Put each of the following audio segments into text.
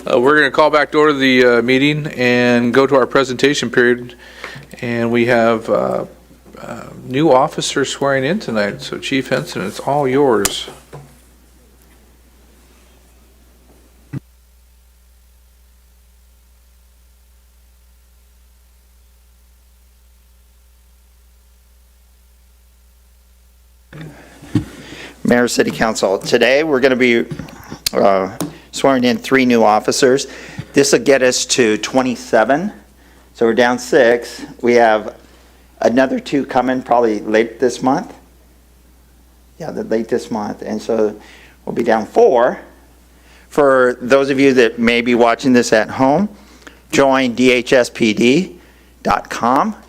We're going to call back to order the meeting and go to our presentation period. And we have new officers swearing in tonight. So Chief Henson, it's all yours. Mayor, City Council, today we're going to be swearing in 3 new officers. This will get us to 27. So we're down 6. We have another 2 coming probably late this month. Yeah, late this month. And so we'll be down 4. For those of you that may be watching this at home, join dhspd.com.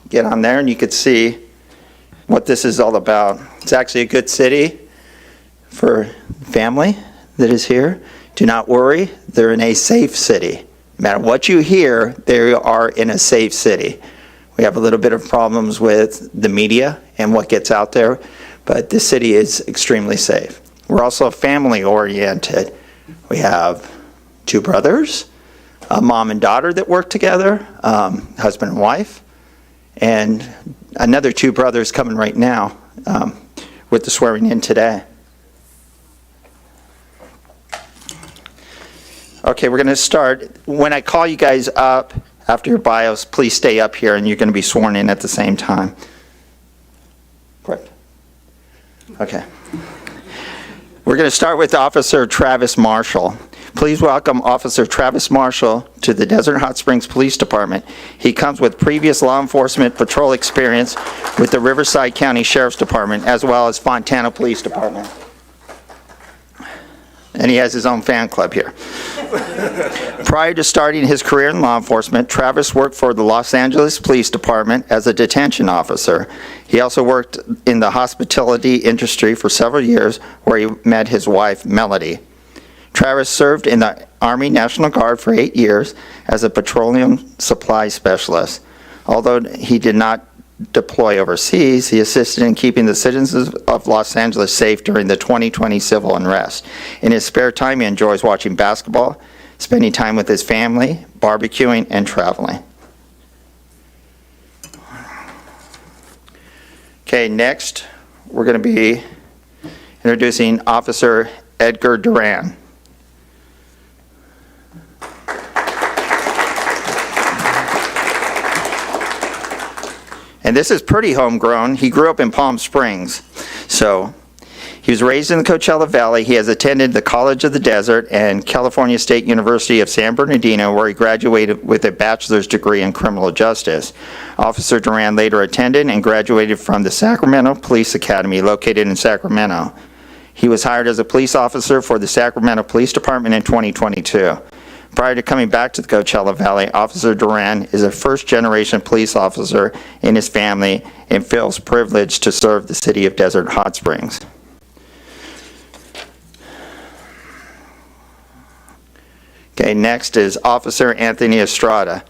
Get on there and you can see what this is all about. It's actually a good city for family that is here. Do not worry, they're in a safe city. No matter what you hear, they are in a safe city. We have a little bit of problems with the media and what gets out there, but this city is extremely safe. We're also family oriented. We have 2 brothers, a mom and daughter that work together, husband and wife, and another 2 brothers coming right now with the swearing in today. Okay, we're going to start. When I call you guys up after your bios, please stay up here and you're going to be sworn in at the same time. Correct? Okay. We're going to start with Officer Travis Marshall. Please welcome Officer Travis Marshall to the Desert Hot Springs Police Department. He comes with previous law enforcement patrol experience with the Riverside County Sheriff's Department as well as Fontana Police Department. And he has his own fan club here. Prior to starting his career in law enforcement, Travis worked for the Los Angeles Police Department as a detention officer. He also worked in the hospitality industry for several years, where he met his wife, Melody. Travis served in the Army National Guard for 8 years as a petroleum supply specialist. Although he did not deploy overseas, he assisted in keeping the citizens of Los Angeles safe during the 2020 civil unrest. In his spare time, he enjoys watching basketball, spending time with his family, barbecuing, and traveling. Okay, next, we're going to be introducing Officer Edgar Duran. And this is pretty homegrown. He grew up in Palm Springs. So he was raised in the Coachella Valley. He has attended the College of the Desert and California State University of San Bernardino, where he graduated with a bachelor's degree in criminal justice. Officer Duran later attended and graduated from the Sacramento Police Academy, located in Sacramento. He was hired as a police officer for the Sacramento Police Department in 2022. Prior to coming back to the Coachella Valley, Officer Duran is a first-generation police officer in his family and feels privileged to serve the city of Desert Hot Springs. Okay, next is Officer Anthony Estrada.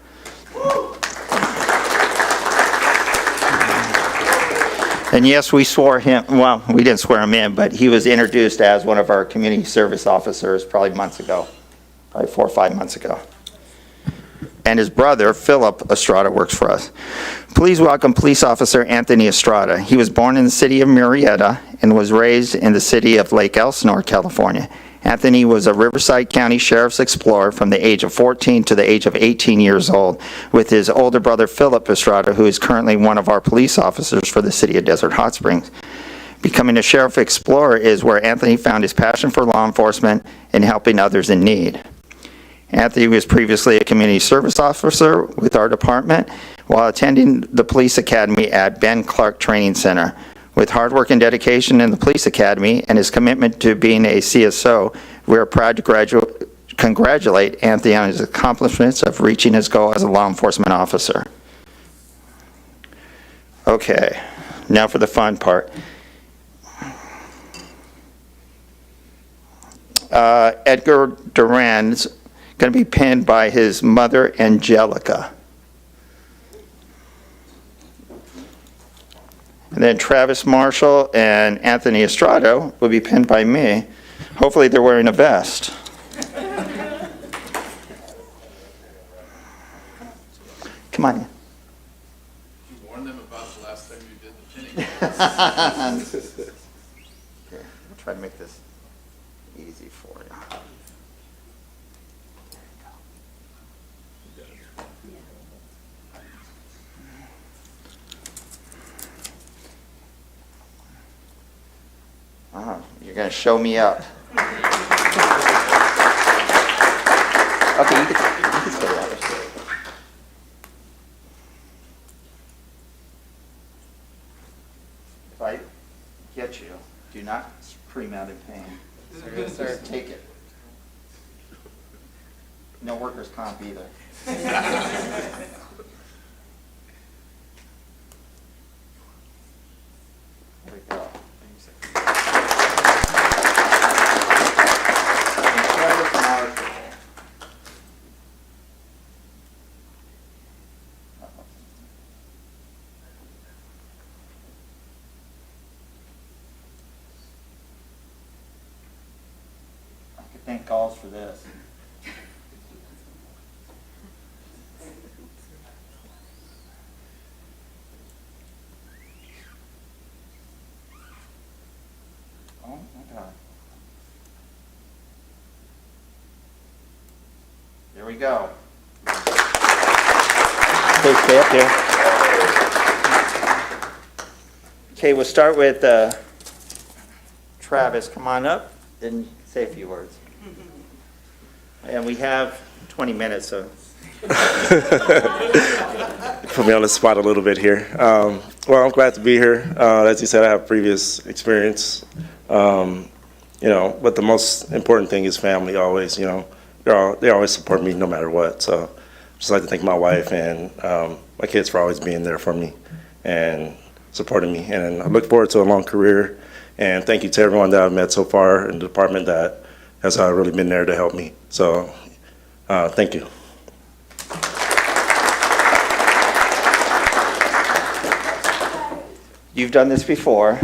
And yes, we swore him, well, we didn't swear him in, but he was introduced as one of our community service officers probably months ago. Probably 4 or 5 months ago. And his brother, Philip Estrada, works for us. Please welcome Police Officer Anthony Estrada. He was born in the city of Murrieta and was raised in the city of Lake Elsinore, California. Anthony was a Riverside County Sheriff's Explorer from the age of 14 to the age of 18 years old, with his older brother, Philip Estrada, who is currently one of our police officers for the city of Desert Hot Springs. Becoming a Sheriff Explorer is where Anthony found his passion for law enforcement and helping others in need. Anthony was previously a community service officer with our department while attending the police academy at Ben Clark Training Center. With hard work and dedication in the police academy and his commitment to being a CSO, we are proud to congratulate Anthony on his accomplishments of reaching his goal as a law enforcement officer. Okay, now for the fun part. Edgar Duran's going to be pinned by his mother, Angelica. And then Travis Marshall and Anthony Estrada will be pinned by me. Hopefully they're wearing a vest. Come on in. You warned them about the last time you did the pinning. Here, I'll try to make this easy for you. You're going to show me up. Okay, you can stay there. If I get you, do not scream out in pain. Yes, sir. Just take it. No workers' comp either. There we go. I could thank Galls for this. Oh my God. There we go. Okay, stay up here. Okay, we'll start with Travis. Come on up and say a few words. And we have 20 minutes, so. Put me on the spot a little bit here. Well, I'm glad to be here. As you said, I have previous experience. But the most important thing is family always, they always support me no matter what. So just like to thank my wife and my kids for always being there for me and supporting me. And I look forward to a long career. And thank you to everyone that I've met so far in the department that has really been there to help me. So thank you. You've done this before,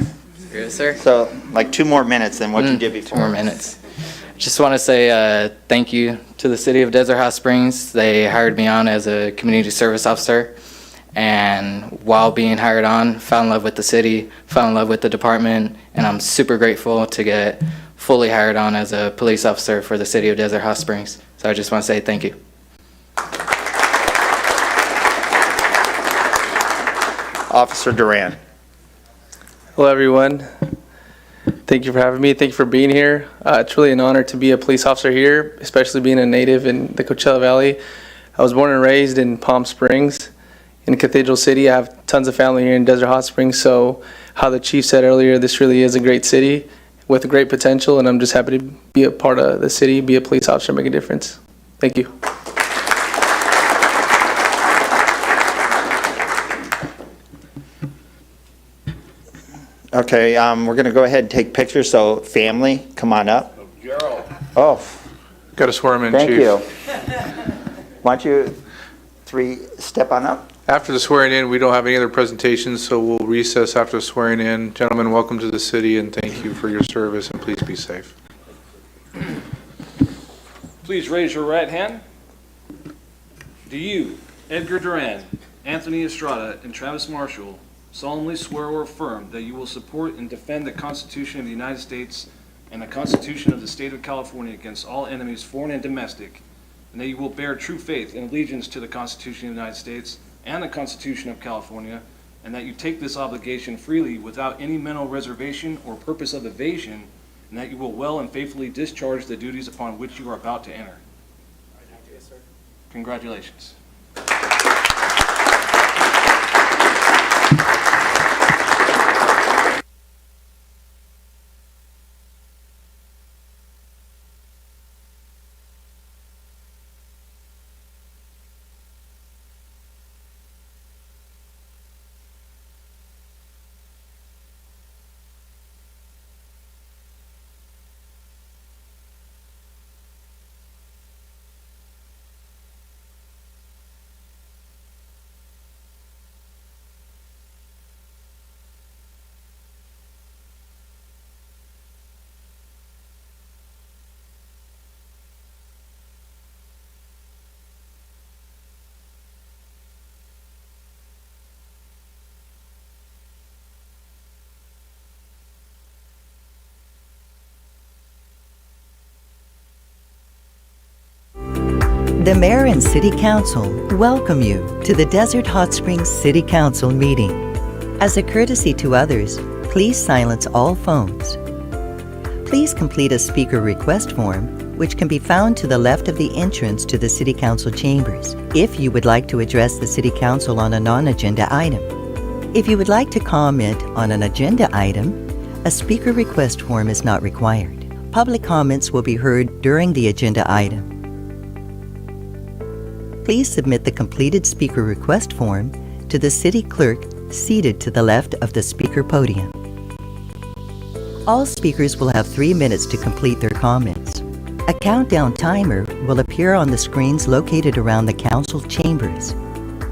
Yes, sir. so like 2 more minutes than what you did before. 2 more minutes. Just want to say thank you to the city of Desert Hot Springs. They hired me on as a community service officer, and while being hired on, fell in love with the city, fell in love with the department, and I'm super grateful to get fully hired on as a police officer for the city of Desert Hot Springs. So I just want to say thank you. Officer Duran. Hello, everyone. Thank you for having me. Thank you for being here. It's really an honor to be a police officer here, especially being a native in the Coachella Valley. I was born and raised in Palm Springs, in Cathedral City. I have tons of family here in Desert Hot Springs, so how the chief said earlier, this really is a great city with great potential, and I'm just happy to be a part of the city, be a police officer, make a difference. Thank you. Okay, we're going to go ahead and take pictures, so family, come on up. Gerald. Oh, Got to swear him in, thank Chief. you. Why don't you 3 step on up? After the swearing in, we don't have any other presentations, so we'll recess after the swearing in. Gentlemen, welcome to the city, and thank you for your service, and please be safe. Please raise your right hand. Do you, Edgar Duran, Anthony Estrada, and Travis Marshall solemnly swear or affirm that you will support and defend the Constitution of the United States and the Constitution of the State of California against all enemies, foreign and domestic, and that you will bear true faith and allegiance to the Constitution of the United States and the Constitution of California, and that you take this obligation freely without any mental reservation or purpose of evasion, and that you will well and faithfully discharge the duties upon which you are about to enter. Yes, sir. Congratulations. The Mayor and City Council welcome you to the Desert Hot Springs City Council meeting. As a courtesy to others, please silence all phones. Please complete a speaker request form, which can be found to the left of the entrance to the City Council chambers, if you would like to address the City Council on a non-agenda item. If you would like to comment on an agenda item, a speaker request form is not required. Public comments will be heard during the agenda item. Please submit the completed speaker request form to the city clerk seated to the left of the speaker podium. All speakers will have 3 minutes to complete their comments. A countdown timer will appear on the screens located around the council chambers.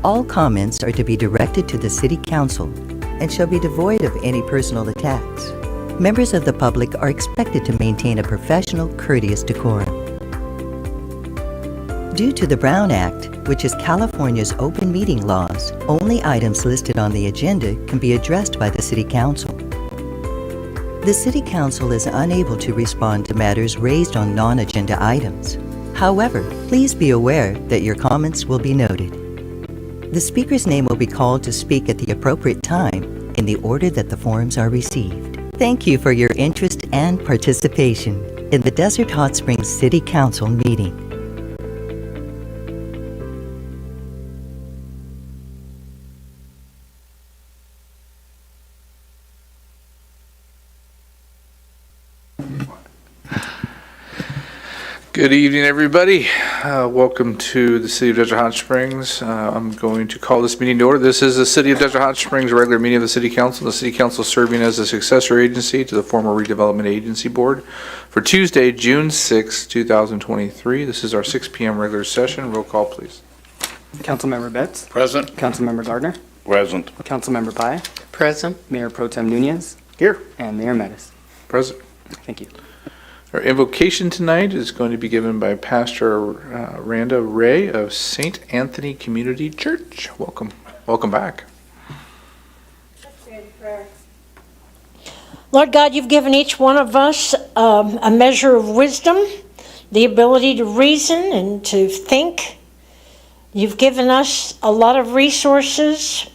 All comments are to be directed to the City Council and shall be devoid of any personal attacks. Members of the public are expected to maintain a professional, courteous decorum. Due to the Brown Act, which is California's open meeting laws, only items listed on the agenda can be addressed by the City Council. The City Council is unable to respond to matters raised on non-agenda items. However, please be aware that your comments will be noted. The speaker's name will be called to speak at the appropriate time in the order that the forms are received. Thank you for your interest and participation in the Desert Hot Springs City Council meeting. Good evening, everybody. Welcome to the City of Desert Hot Springs. I'm going to call this meeting to order. This is the City of Desert Hot Springs regular meeting of the City Council. The City Council serving as a successor agency to the former Redevelopment Agency Board for Tuesday, June 6, 2023. This is our 6 p.m. regular session. Roll call, please. Councilmember Betts. Present. Councilmember Gardner. Present. Councilmember Pai. Present. Mayor Pro Tem Nunez. Here. And Mayor Metis. Present. Thank you. Our invocation tonight is going to be given by Pastor Randa Ray of St. Anthony Community Church. Welcome. Welcome back. Lord God, you've given each one of us a measure of wisdom, the ability to reason and to think. You've given us a lot of resources,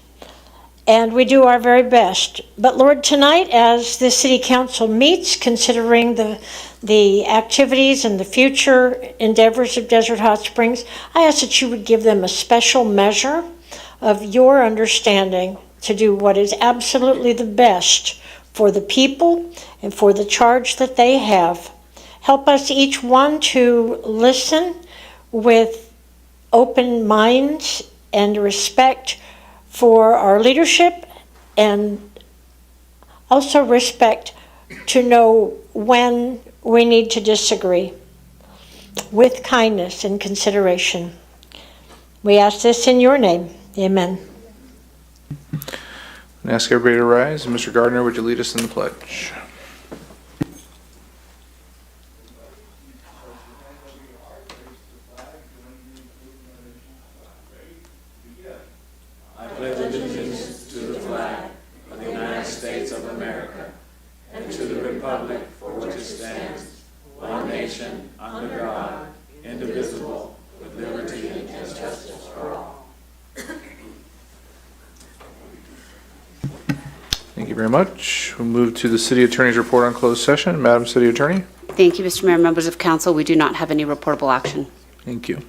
and we do our very best. But Lord, tonight as the City Council meets, considering the activities and the future endeavors of Desert Hot Springs, I ask that you would give them a special measure of your understanding to do what is absolutely the best for the people and for the charge that they have. Help us each one to listen with open minds and respect for our leadership, and also respect to know when we need to disagree with kindness and consideration. We ask this in your name. Amen. I ask everybody to rise. And Mr. Gardner, would you lead us in the pledge? Thank you very much. We'll move to the City Attorney's report on closed session. Madam City Attorney. Thank you, Mr. Mayor. Members of Council, we do not have any reportable action. Thank you.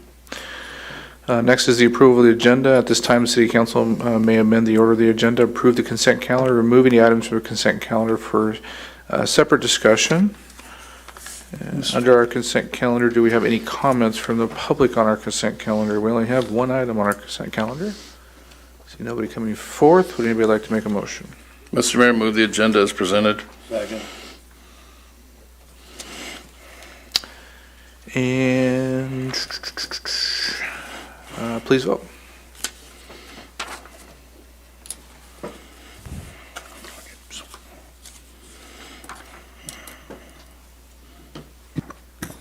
Next is the approval of the agenda. At this time, the City Council may amend the order of the agenda, approve the consent calendar, removing the items from the consent calendar for separate discussion. Under our consent calendar, do we have any comments from the public on our consent calendar? We only have one item on our consent calendar. See nobody coming forth. Would anybody like to make a motion? Mr. Mayor, move the agenda as presented. Second. And please vote.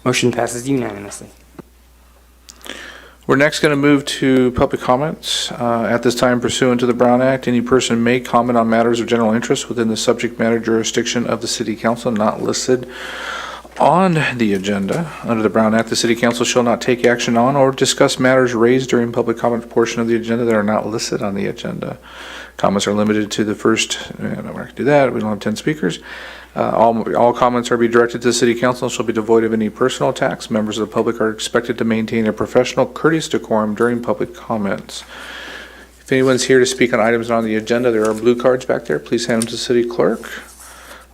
Motion passes unanimously. We're next going to move to public comments. At this time, pursuant to the Brown Act, any person may comment on matters of general interest within the subject matter jurisdiction of the City Council not listed On the agenda, under the Brown Act, the City Council shall not take action on or discuss matters raised during public comment portion of the agenda that are not listed on the agenda. Comments are limited to the first, no, we're not going to do that, we don't have 10 speakers. All comments are to be directed to the City Council and shall be devoid of any personal attacks. Members of the public are expected to maintain a professional, courteous decorum during public comments. If anyone's here to speak on items on the agenda, there are blue cards back there. Please hand them to the City Clerk.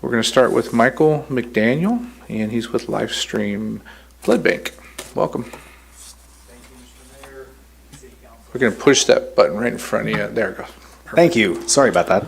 We're going to start with Michael McDaniel, and he's with Livestream Blood Bank. Welcome. Thank you, Mr. Mayor, City Council. We're going to push that button right in front of you. There it goes. Thank you. Sorry about that.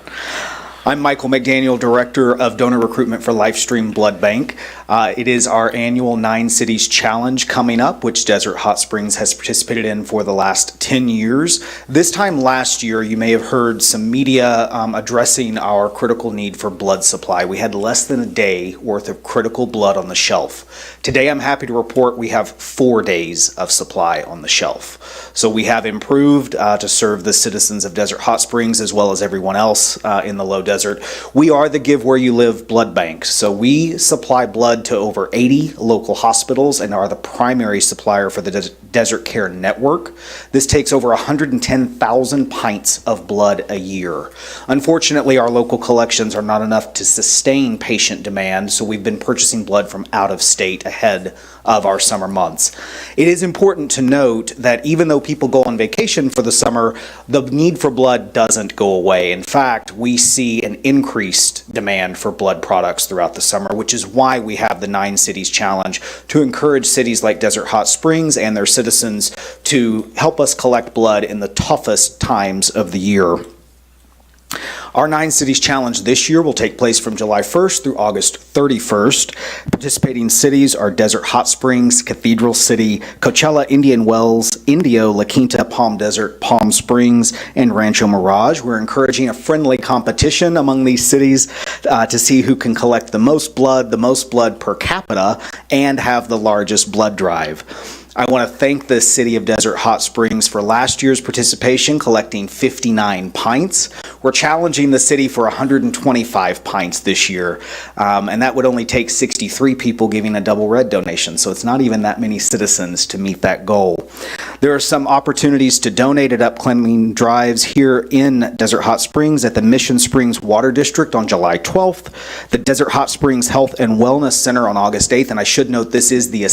I'm Michael McDaniel, Director of Donor Recruitment for Livestream Blood Bank. It is our annual 9 Cities Challenge coming up, which Desert Hot Springs has participated in for the last 10 years. This time last year, you may have heard some media addressing our critical need for blood supply. We had less than a day worth of critical blood on the shelf. Today, I'm happy to report we have 4 days of supply on the shelf. So we have improved to serve the citizens of Desert Hot Springs as well as everyone else in the low desert. We are the Give Where You Live blood bank. So we supply blood to over 80 local hospitals and are the primary supplier for the Desert Care Network. This takes over 110,000 pints of blood a year. Unfortunately, our local collections are not enough to sustain patient demand, so we've been purchasing blood from out of state ahead of our summer months. It is important to note that even though people go on vacation for the summer, the need for blood doesn't go away. In fact, we see an increased demand for blood products throughout the summer, which is why we have the 9 Cities Challenge to encourage cities like Desert Hot Springs and their citizens to help us collect blood in the toughest times of the year. Our 9 Cities Challenge this year will take place from July 1st through August 31st. Participating cities are Desert Hot Springs, Cathedral City, Coachella, Indian Wells, Indio, La Quinta, Palm Desert, Palm Springs, and Rancho Mirage. We're encouraging a friendly competition among these cities to see who can collect the most blood per capita, and have the largest blood drive. I want to thank the City of Desert Hot Springs for last year's participation, collecting 59 pints. We're challenging the city for 125 pints this year, and that would only take 63 people giving a double red donation, so it's not even that many citizens to meet that goal. There are some opportunities to donate at upcoming drives here in Desert Hot Springs at the Mission Springs Water District on July 12th, the Desert Hot Springs Health and Wellness Center on August 8th, and I should note this is the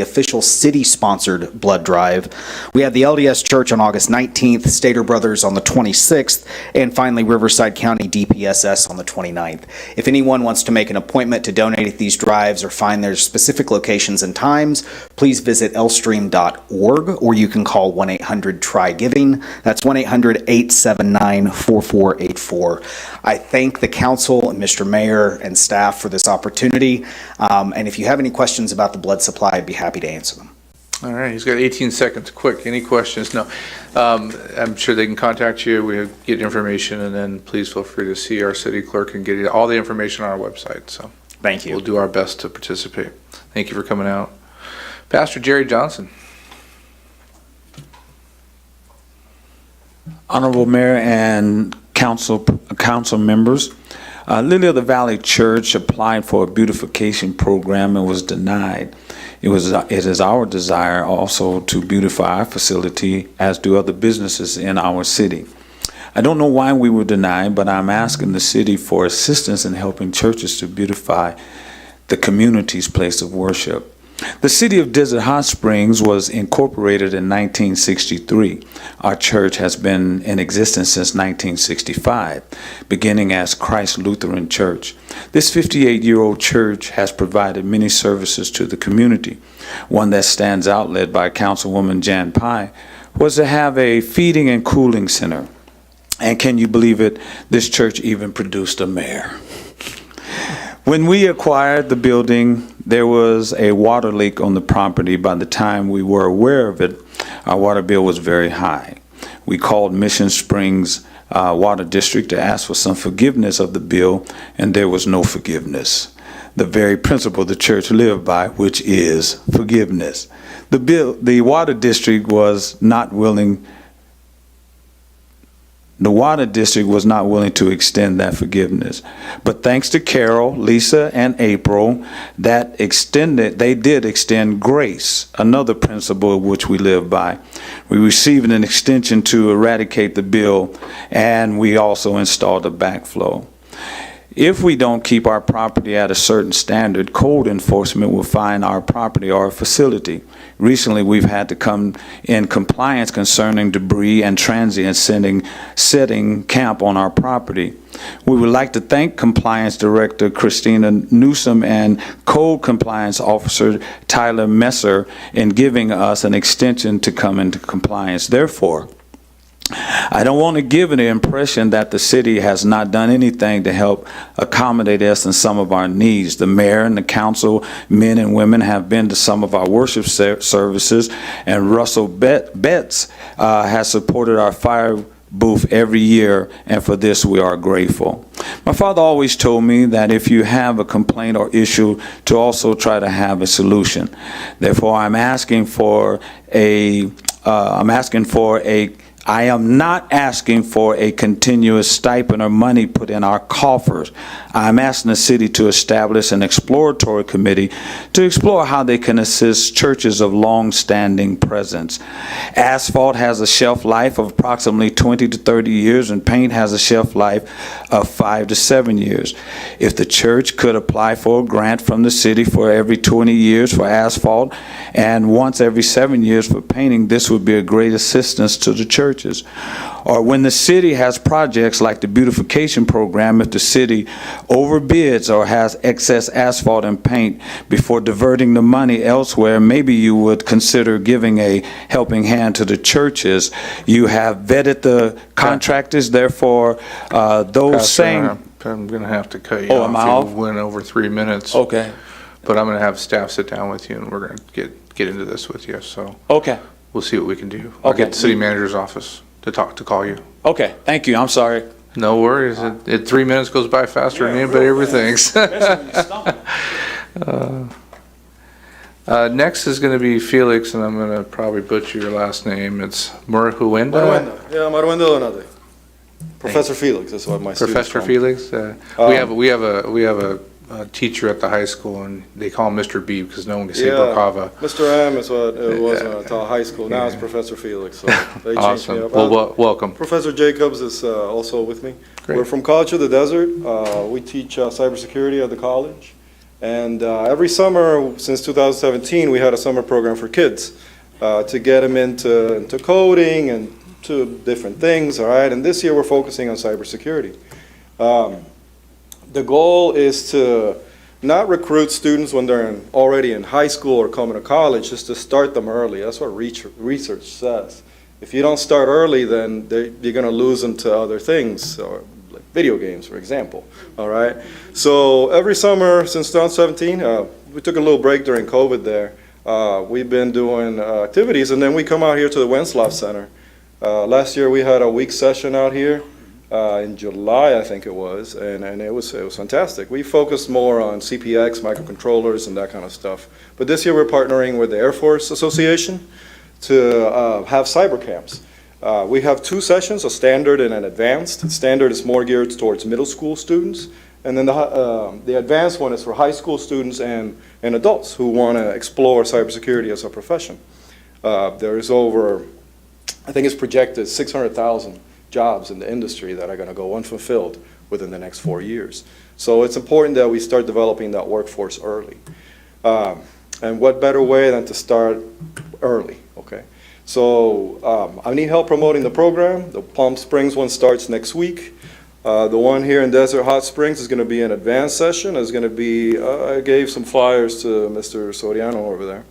official city-sponsored blood drive. We have the LDS Church on August 19th, Stater Brothers on the 26th, and finally Riverside County DPSS on the 29th. If anyone wants to make an appointment to donate at these drives or find their specific locations and times, please visit lstream.org, or you can call 1-800-TRY-GIVING. That's 1-800-879-4484. I thank the council and Mr. Mayor and staff for this opportunity, and if you have any questions about the blood supply, I'd be happy to answer them. All right, he's got 18 seconds. Quick, any questions? No. I'm sure they can contact you. We get information, and then please feel free to see our city clerk and get all the information on our website. So thank you. We'll do our best to participate. Thank you for coming out. Pastor Jerry Johnson. Honorable Mayor and council members, Lily of the Valley Church applied for a beautification program and was denied. It is our desire also to beautify our facility, as do other businesses in our city. I don't know why we were denied, but I'm asking the city for assistance in helping churches to beautify the community's place of worship. The city of Desert Hot Springs was incorporated in 1963. Our church has been in existence since 1965, beginning as Christ Lutheran Church. This 58-year-old church has provided many services to the community. One that stands out, led by Councilwoman Jan Pye, was to have a feeding and cooling center. And can you believe it? This church even produced a mayor. When we acquired the building, there was a water leak on the property. By the time we were aware of it, our water bill was very high. We called Mission Springs Water District to ask for some forgiveness of the bill, and there was no forgiveness. The very principle the church lived by, which is forgiveness. The water district was not willing the water district was not willing to extend that forgiveness. But thanks to Carol, Lisa, and April, they did extend grace, another principle which we live by. We received an extension to eradicate the bill, and we also installed a backflow. If we don't keep our property at a certain standard, code enforcement will fine our property or facility. Recently, we've had to come in compliance concerning debris and transients setting camp on our property. We would like to thank Compliance Director Christina Newsom and Code Compliance Officer Tyler Messer in giving us an extension to come into compliance. Therefore, I don't want to give the impression that the city has not done anything to help accommodate us in some of our needs. The mayor and the council, men and women, have been to some of our worship services, and Russell Betts has supported our fire booth every year, and for this we are grateful. My father always told me that if you have a complaint or issue, to also try to have a solution. Therefore, I am not asking for a continuous stipend or money put in our coffers. I'm asking the city to establish an exploratory committee to explore how they can assist churches of long-standing presence. Asphalt has a shelf life of approximately 20 to 30 years, and paint has a shelf life of 5 to 7 years. If the church could apply for a grant from the city for every 20 years for asphalt and once every 7 years for painting, this would be a great assistance to the churches. Or when the city has projects like the beautification program, if the city overbids or has excess asphalt and paint before diverting the money elsewhere, maybe you would consider giving a helping hand to the churches. You have vetted the contractors, therefore those Pastor, saying... I'm going to have to cut you Oh, off. am I off? You went over 3 minutes. Okay. But I'm going to have staff sit down with you, and we're going to get into this with you. So Okay. we'll see what we can do. I'll Okay. get the city manager's office to call you. Okay, thank you. I'm sorry. No worries. 3 minutes goes by faster than anybody ever thinks. Next is going to be Felix, and I'm going to probably butcher your last name. It's Murahuenda? Yeah, Maruenda Donade. Professor Felix, that's what my students Professor call me. Felix? We have a teacher at the high school, and they call him Mr. B because no one can say Brokava. Mr. M is what it was at high school. Now it's Professor Felix, so they changed me Awesome. up. Well, welcome. Professor Jacobs is also with me. Great. We're from College of the Desert. We teach cybersecurity at the college. And every summer since 2017, we had a summer program for kids to get them into coding and to different things, all right? And this year we're focusing on cybersecurity. The goal is to not recruit students when they're already in high school or coming to college, just to start them early. That's what research says. If you don't start early, then you're going to lose them to other things, or like video games, for example, all right? So every summer since 2017, we took a little break during COVID there. We've been doing activities, and then we come out here to the Wenslaw Center. Last year we had a week session out here. In July, I think it was, and it was fantastic. We focused more on CPX, microcontrollers, and that kind of stuff. But this year we're partnering with the Air Force Association to have cyber camps. We have 2 sessions, a standard and an advanced. Standard is more geared towards middle school students, and then the advanced one is for high school students and adults who want to explore cybersecurity as a profession. There's over, I think it's projected 600,000 jobs in the industry that are going to go unfulfilled within the next 4 years. So it's important that we start developing that workforce early. And what better way than to start early, okay? So I need help promoting the program. The Palm Springs one starts next week. The one here in Desert Hot Springs is going to be an advanced session. It's going to be, I gave some flyers to Mr. Soriano over there.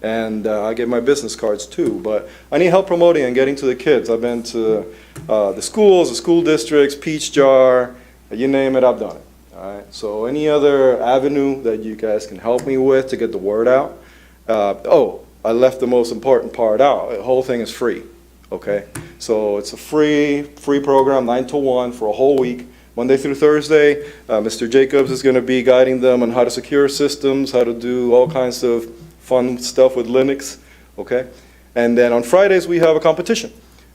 And I gave my business cards too, but I need help promoting and getting to the kids. I've been to the schools, the school districts, Peach Jar, you name it, I've done it. All right. So any other avenue that you guys can help me with to get the word out? I left the most important part out. The whole thing is free. Okay. So it's a free program, 9 to 1 for a whole week, Monday through Thursday. Mr. Jacobs is going to be guiding them on how to secure systems, how to do all kinds of fun stuff with Linux, okay? And then on Fridays, we have a competition.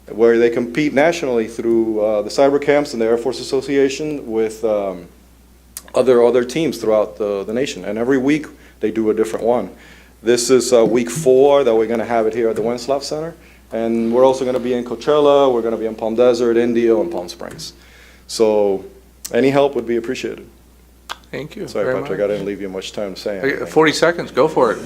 where they compete nationally through the cyber camps and the Air Force Association with other teams throughout the nation. And every week they do a different one. This is week 4 that we're going to have it here at the Wenslav Center. And we're also going to be in Coachella, we're going to be in Palm Desert, Indio, and Palm Springs. So any help would be appreciated. Thank you. Sorry, very Patrick, much. I didn't leave you much time to say anything. 40 seconds, go for it.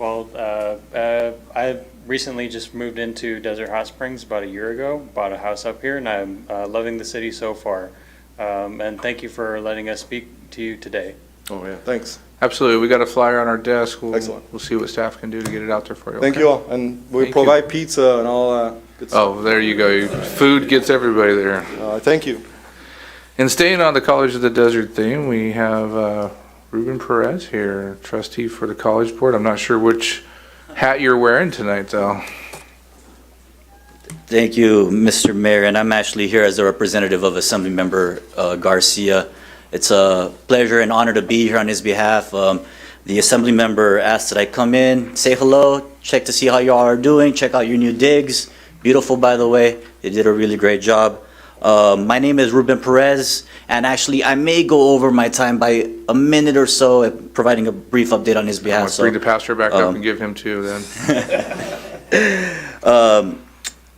I recently just moved into Desert Hot Springs about a year ago, bought a house up here, and I'm loving the city so far. And thank you for letting us speak to you today. Oh, yeah, thanks. Absolutely. We got a flyer on our desk. Excellent. We'll see what staff can do to get it out there for you. Thank okay? you all. And we Thank provide you. pizza and all good stuff. Oh, there you go. Food gets everybody there. Thank you. And staying on the College of the Desert theme, we have Ruben Perez here, trustee for the College Board. I'm not sure which hat you're wearing tonight, though. Thank you, Mr. Mayor, and I'm actually here as a representative of Assemblymember Garcia. It's a pleasure and honor to be here on his behalf. The Assemblymember asked that I come in, say hello, check to see how y'all are doing, check out your new digs. Beautiful, by the way. They did a really great job. My name is Ruben Perez, and actually I may go over my time by a minute or so, providing a brief update on his behalf. Bring the pastor back up and give him 2 then.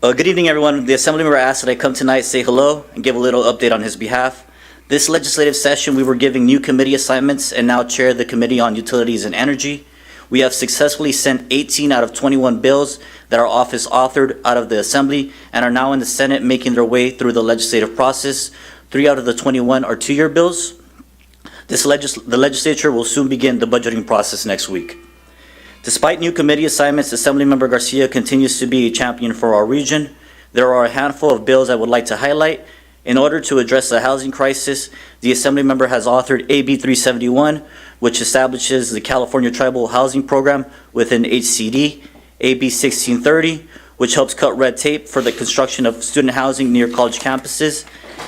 Good evening, everyone. The Assemblymember asked that I come tonight, say hello, and give a little update on his behalf. This legislative session, we were giving new committee assignments and now chair the Committee on Utilities and Energy. We have successfully sent 18 out of 21 bills that our office authored out of the Assembly and are now in the Senate making their way through the legislative process. 3 out of the 21 are 2-year bills. The legislature will soon begin the budgeting process next week. Despite new committee assignments, Assemblymember Garcia continues to be a champion for our region. There are a handful of bills I would like to highlight. In order to address the housing crisis, the Assemblymember has authored AB 371, which establishes the California Tribal Housing Program within HCD, AB 1630, which helps cut red tape for the construction of student housing near college campuses,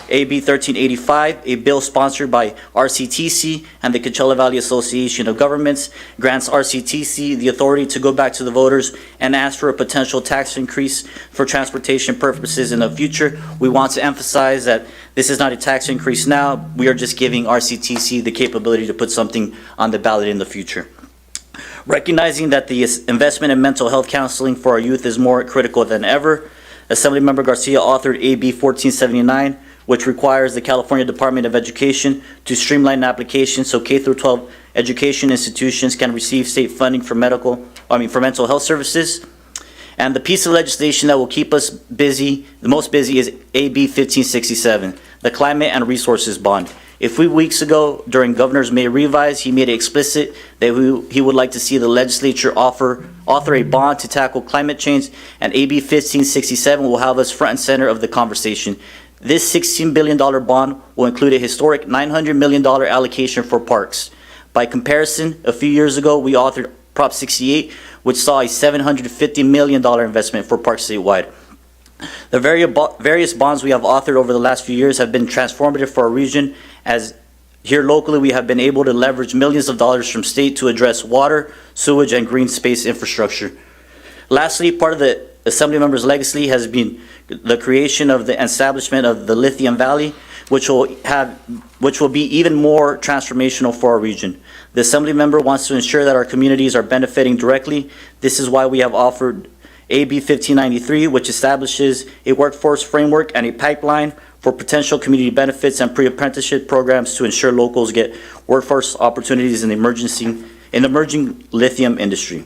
AB 1385, a bill sponsored by RCTC and the Coachella Valley Association of Governments, grants RCTC the authority to go back to the voters and ask for a potential tax increase for transportation purposes in the future. We want to emphasize that this is not a tax increase now. We are just giving RCTC the capability to put something on the ballot in the future. Recognizing that the investment in mental health counseling for our youth is more critical than ever, Assemblymember Garcia authored AB 1479, which requires the California Department of Education to streamline applications so K-12 education institutions can receive state funding for mental health services. And the piece of legislation that will keep us busy, the most busy, is AB 1567, the Climate and Resources Bond. A few weeks ago, during Governor's May revise, he made it explicit that he would like to see the legislature author a bond to tackle climate change, and AB 1567 will have us front and center of the conversation. This $16 billion bond will include a historic $900 million allocation for parks. By comparison, a few years ago, we authored Prop 68, which saw a $750 million investment for parks statewide. The various bonds we have authored over the last few years have been transformative for our region, as here locally we have been able to leverage millions of dollars from state to address water, sewage, and green space infrastructure. Lastly, part of the Assemblymember's legacy has been the creation of the establishment of the Lithium Valley, which will be even more transformational for our region. The Assemblymember wants to ensure that our communities are benefiting directly. This is why we have offered AB 1593, which establishes a workforce framework and a pipeline for potential community benefits and pre-apprenticeship programs to ensure locals get workforce opportunities in the emerging lithium industry.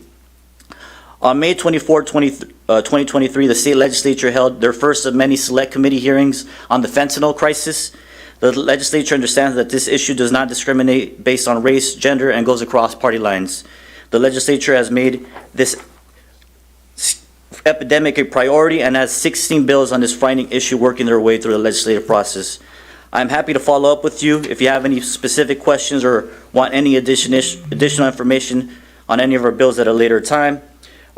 On May 24, 2023, the state legislature held their first of many select committee hearings on the fentanyl crisis. The legislature understands that this issue does not discriminate based on race, gender, and goes across party lines. The legislature has made this epidemic a priority and has 16 bills on this frightening issue working their way through the legislative process. I'm happy to follow up with you if you have any specific questions or want any additional information on any of our bills at a later time.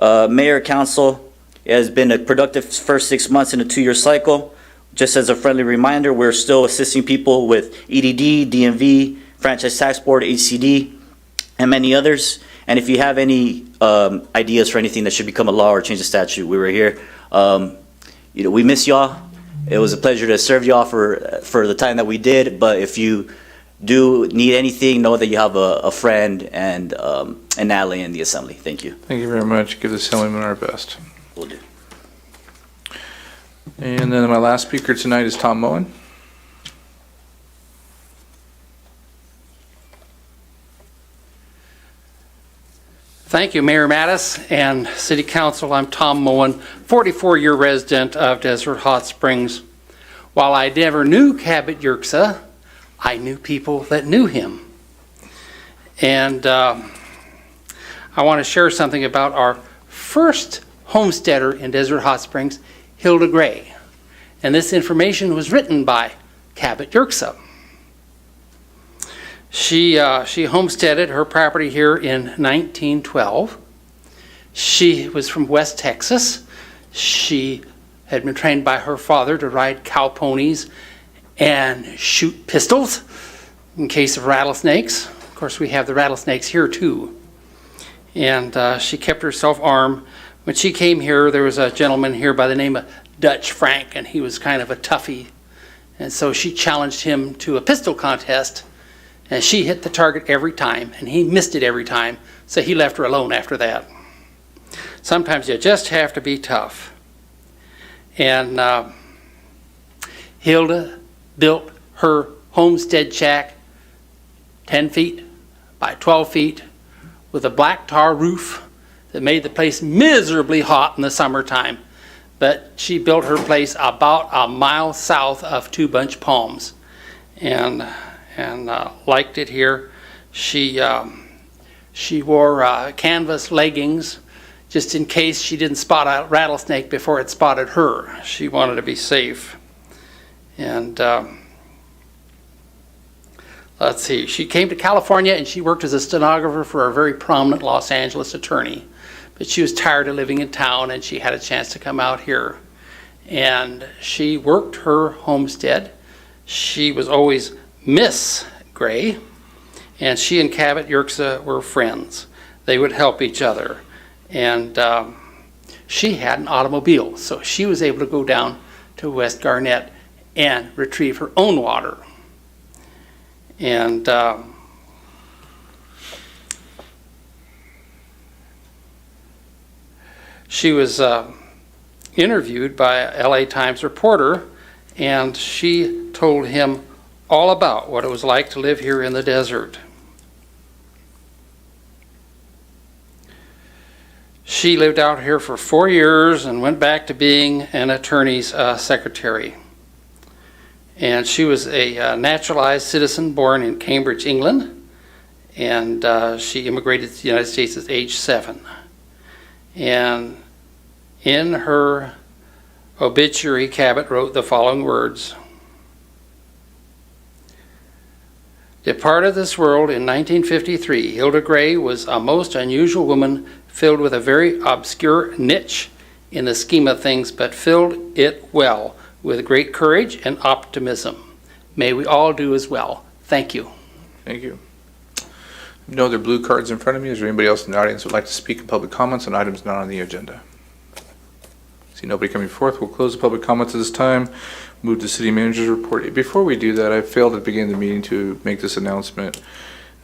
Mayor, Council, it has been a productive first 6 months in a 2-year cycle. Just as a friendly reminder, we're still assisting people with EDD, DMV, Franchise Tax Board, HCD, and many others. And if you have any ideas for anything that should become a law or change the statute, we were here. We miss y'all. It was a pleasure to serve y'all for the time that we did. But if you do need anything, know that you have a friend and an ally in the assembly. Thank you. Thank you very much. Give the assemblyman our best. Will do. And then my last speaker tonight is Tom Moen. Thank you, Mayor Mattis and City Council. I'm Tom Moen, 44-year resident of Desert Hot Springs. While I never knew Cabot Yerxa, I knew people that knew him. And I want to share something about our first homesteader in Desert Hot Springs, Hilda Gray. And this information was written by Cabot Yerxa. She homesteaded her property here in 1912. She was from West Texas. She had been trained by her father to ride cow ponies and shoot pistols in case of rattlesnakes. Of course, we have the rattlesnakes here too. And she kept herself armed. When she came here, there was a gentleman here by the name of Dutch Frank, and he was kind of a toughie. And so she challenged him to a pistol contest. And she hit the target every time, and he missed it every time, so he left her alone after that. Sometimes you just have to be tough. And Hilda built her homestead shack 10 feet by 12 feet with a black tar roof that made the place miserably hot in the summertime. But she built her place about a mile south of Two Bunch Palms. And liked it here. She wore canvas leggings just in case she didn't spot a rattlesnake before it spotted her. She wanted to be safe. And let's see, she came to California and she worked as a stenographer for a very prominent Los Angeles attorney. But she was tired of living in town and she had a chance to come out here. And she worked her homestead. She was always Miss Gray, and she and Cabot Yerxa were friends. They would help each other. And she had an automobile, so she was able to go down to West Garnett and retrieve her own water. And she was interviewed by a LA Times reporter, and she told him all about what it was like to live here in the desert. She lived out here for 4 years and went back to being an attorney's secretary. And she was a naturalized citizen born in Cambridge, England, and she immigrated to the United States at age 7. And in her obituary, Cabot wrote the following words: "Departed this world in 1953, Hilda Gray was a most unusual woman filled with a very obscure niche in the scheme of things, but filled it well with great courage and optimism. May we all do as well. Thank you." Thank you. No other blue cards in front of me. Is there anybody else in the audience who would like to speak in public comments on items not on the agenda? See nobody coming forth. We'll close the public comments at this time. Move to city manager's report. Before we do that, I failed at the beginning of the meeting to make this announcement.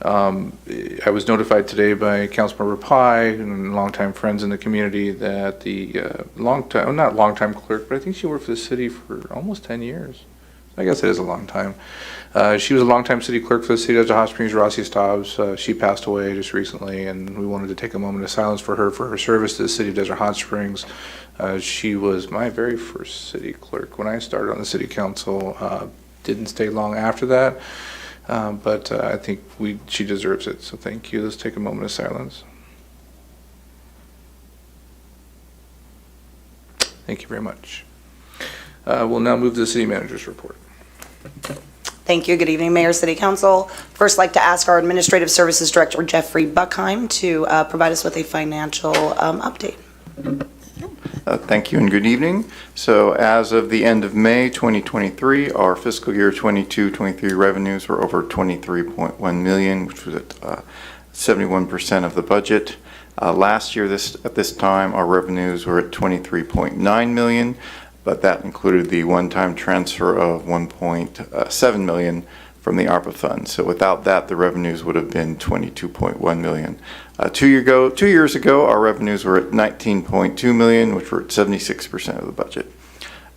I was notified today by Councilmember Pye and longtime friends in the community that the not longtime clerk, but I think she worked for the city for almost 10 years. I guess it is a long time. She was a longtime city clerk for the city of Hot Springs, Rossi Staubs. She passed away just recently, and we wanted to take a moment of silence for her service to the city of Desert Hot Springs. She was my very first city clerk when I started on the city council. Didn't stay long after that, but I think she deserves it, so thank you. Let's take a moment of silence. Thank you very much. We'll now move to the city manager's report. Thank you. Good evening, Mayor, City Council. First, like to ask our Administrative Services Director, Jeffrey Buckheim, to provide us with a financial update. Thank you and good evening. So as of the end of May 2023, our fiscal year 22-23 revenues were over $23.1 million, which was 71% of the budget. Last year, at this time, our revenues were at $23.9 million, but that included the one-time transfer of $1.7 million from the ARPA fund. So without that, the revenues would have been $22.1 million. 2 years ago, our revenues were at $19.2 million, which were at 76% of the budget.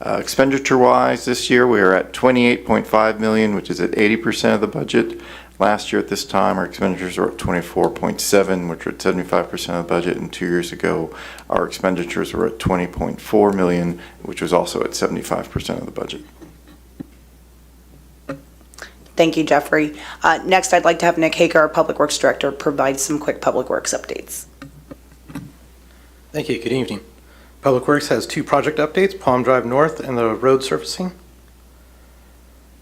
Expenditure-wise, this year we are at $28.5 million, which is at 80% of the budget. Last year at this time, our expenditures were at $24.7, which were at 75% of the budget, and 2 years ago, our expenditures were at $20.4 million, which was also at 75% of the budget. Thank you, Jeffrey. Next, I'd like to have Nick Hager, our Public Works Director, provide some quick Public Works updates. Thank you. Good evening. Public Works has 2 project updates, Palm Drive North and the road surfacing.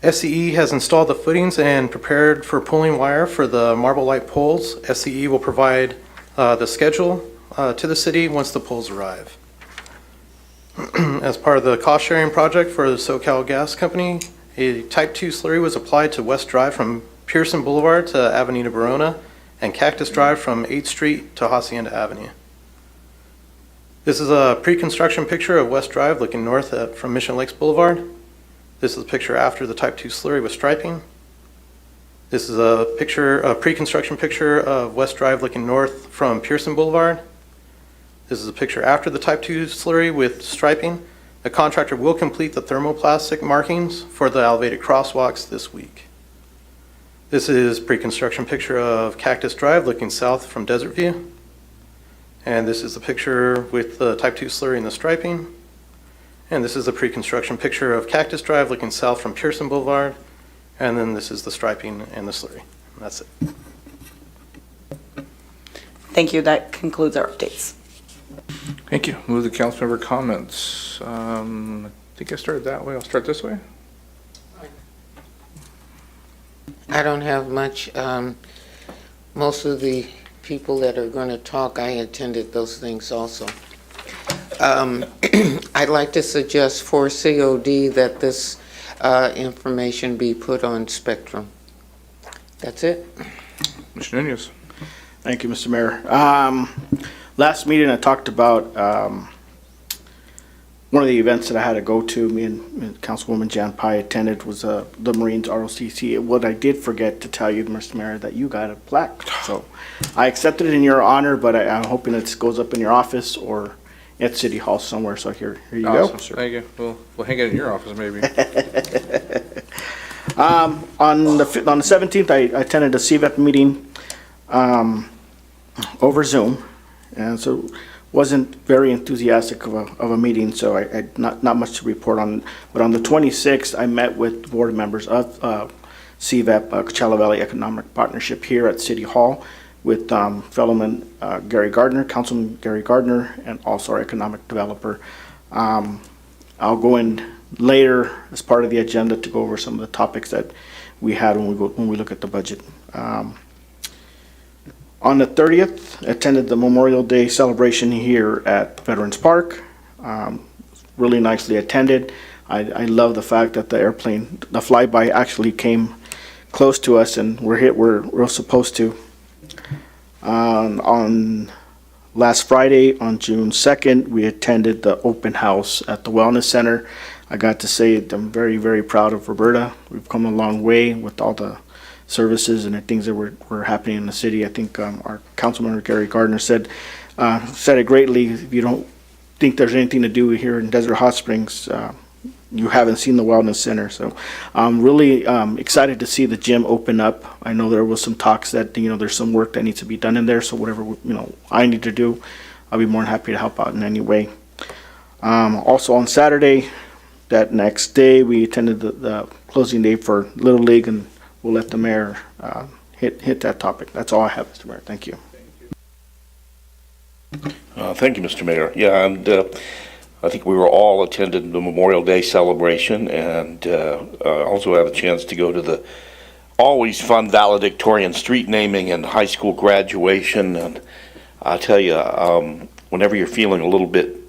SCE has installed the footings and prepared for pulling wire for the Marble Light poles. SCE will provide the schedule to the city once the poles arrive. As part of the cost-sharing project for the SoCal Gas Company, a Type 2 slurry was applied to West Drive from Pearson Boulevard to Avenida Verona and Cactus Drive from 8th Street to Hacienda Avenue. This is a pre-construction picture of West Drive looking north from Mission Lakes Boulevard. This is a picture after the Type 2 slurry with striping. This is a pre-construction picture of West Drive looking north from Pearson Boulevard. This is a picture after the Type 2 slurry with striping. The contractor will complete the thermoplastic markings for the elevated crosswalks this week. This is pre-construction picture of Cactus Drive looking south from Desert View. And this is the picture with the Type 2 slurry and the striping. And this is a pre-construction picture of Cactus Drive looking south from Pearson Boulevard. And then this is the striping and the slurry. And that's it. Thank you. That concludes our updates. Thank you. Move the council member comments. I think I started that way. I'll start this way. I don't have much. Most of the people that are going to talk, I attended those things also. I'd like to suggest for COD that this information be put on Spectrum. That's it. Mr. Nunez. Thank you, Mr. Mayor. Last meeting I talked about one of the events that I had to go to, me and Councilwoman Jan Pai attended, was the Marines ROTC. What I did forget to tell you, Mr. Mayor, that you got a plaque. So I accepted it in your honor, but I'm hoping it goes up in your office or at City Hall somewhere. So here you go. Sir. Thank you. We'll hang it in your office maybe. On the 17th, I attended a CVEP meeting over Zoom, and so wasn't very enthusiastic of a meeting, so I not much to report on. But on the 26th, I met with board members of CVEP, Coachella Valley Economic Partnership, here at City Hall with fellowman Gary Gardner, Councilman Gary Gardner, and also our economic developer. I'll go in later as part of the agenda to go over some of the topics that we had when we look at the budget. On the 30th, attended the Memorial Day celebration here at Veterans Park. Really nicely attended. I love the fact that the flyby actually came close to us, and we're supposed to. On last Friday, on June 2nd, we attended the open house at the Wellness Center. I got to say I'm very, very proud of Roberta. We've come a long way with all the services and the things that were happening in the city. I think our Councilmember Gary Gardner said it greatly. If you don't think there's anything to do here in Desert Hot Springs, you haven't seen the Wellness Center. So I'm really excited to see the gym open up. I know there was some talks that there's some work that needs to be done in there. So whatever I need to do, I'll be more than happy to help out in any way. Also on Saturday, that next day, we attended the closing day for Little League, and we'll let the mayor hit that topic. That's all I have, Mr. Mayor. Thank you. Thank you, Mr. Mayor. Yeah, and I think we were all attended the Memorial Day celebration, and also had a chance to go to the always fun valedictorian street naming and high school graduation. And I tell you, whenever you're feeling a little bit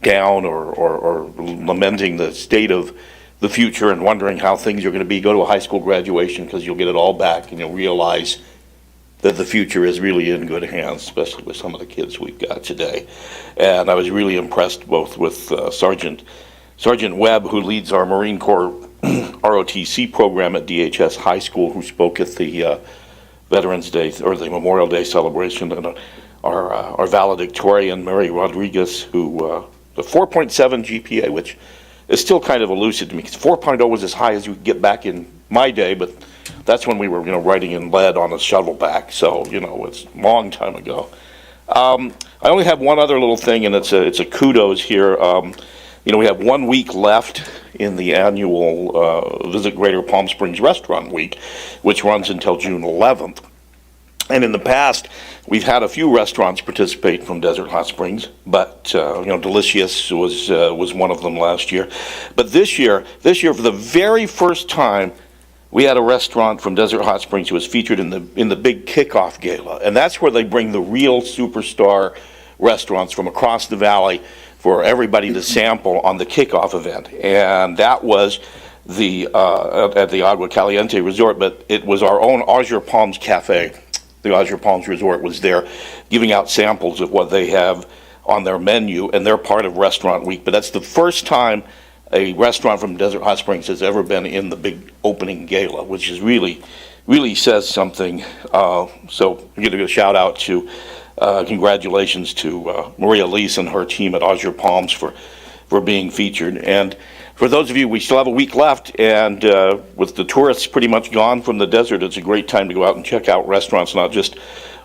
down or lamenting the state of the future and wondering how things are going to be, go to a high school graduation, because you'll get it all back and you'll realize that the future is really in good hands, especially with some of the kids we've got today. And I was really impressed both with Sergeant Webb, who leads our Marine Corps ROTC program at DHS High School, who spoke at the Veterans Day or the Memorial Day celebration, and our valedictorian, Mary Rodriguez, who the 4.7 GPA, which is still kind of elusive to me, because 4.0 was as high as you could get back in my day, but that's when we were, writing in lead on a shovel back, so, it's a long time ago. I only have one other little thing, and it's a kudos here. We have 1 week left in the annual Visit Greater Palm Springs Restaurant Week, which runs until June 11th. And in the past, we've had a few restaurants participate from Desert Hot Springs, but Delicious was one of them last year. But this year, for the very first time, we had a restaurant from Desert Hot Springs who was featured in the big kickoff gala, and that's where they bring the real superstar restaurants from across the valley for everybody to sample on the kickoff event. And that was at the Agua Caliente Resort, but it was our own Azure Palms Cafe. The Azure Palms Resort was there giving out samples of what they have on their menu, and they're part of Restaurant Week. But that's the first time a restaurant from Desert Hot Springs has ever been in the big opening gala, which is really says something. So I'm giving a shout out to, congratulations to Maria Leese and her team at Azure Palms for being featured. And for those of you, we still have a week left, and with the tourists pretty much gone from the desert, it's a great time to go out and check out restaurants, not just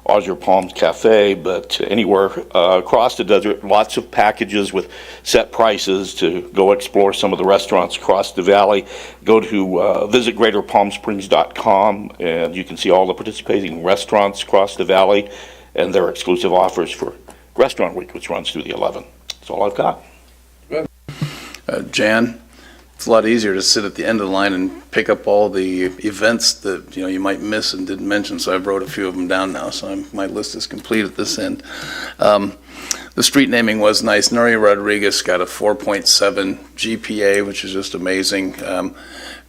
Azure Palms Cafe, but anywhere across the desert. Lots of packages with set prices to go explore some of the restaurants across the valley. Go to visitgreaterpalmsprings.com, and you can see all the participating restaurants across the valley and their exclusive offers for Restaurant Week, which runs through the 11th. That's all I've got. Jan, it's a lot easier to sit at the end of the line and pick up all the events that you might miss and didn't mention, so I wrote a few of them down now, so my list is complete at this end. The street naming was nice. Nuri Rodriguez got a 4.7 GPA, which is just amazing.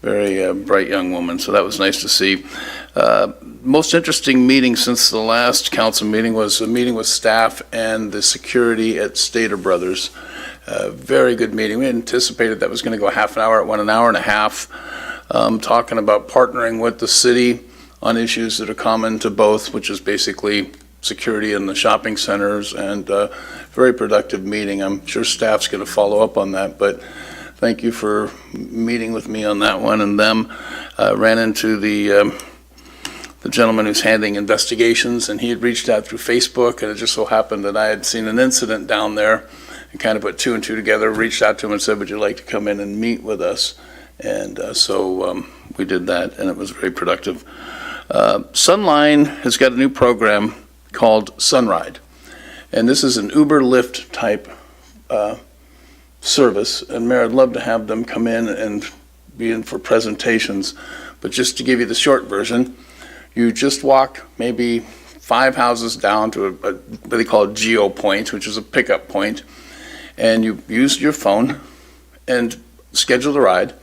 Very bright young woman, so that was nice to see. Most interesting meeting since the last council meeting was a meeting with staff and the security at Stater Brothers. Very good meeting. We anticipated that was going to go half an hour. It went an hour and a half, talking about partnering with the city on issues that are common to both, which is basically security in the shopping centers, and very productive meeting. I'm sure staff's going to follow up on that, but thank you for meeting with me on that one. And them ran into the gentleman who's handling investigations, and he had reached out through Facebook, and it just so happened that I had seen an incident down there and kind of put two and two together, reached out to him and said, would you like to come in and meet with us? And so we did that, and it was very productive. Sunline has got a new program called Sunride, and this is an Uber Lyft type service, and Mayor, I'd love to have them come in and be in for presentations, but just to give you the short version, you just walk maybe 5 houses down to what they call a geo point, which is a pickup point, and you use your phone and schedule the ride.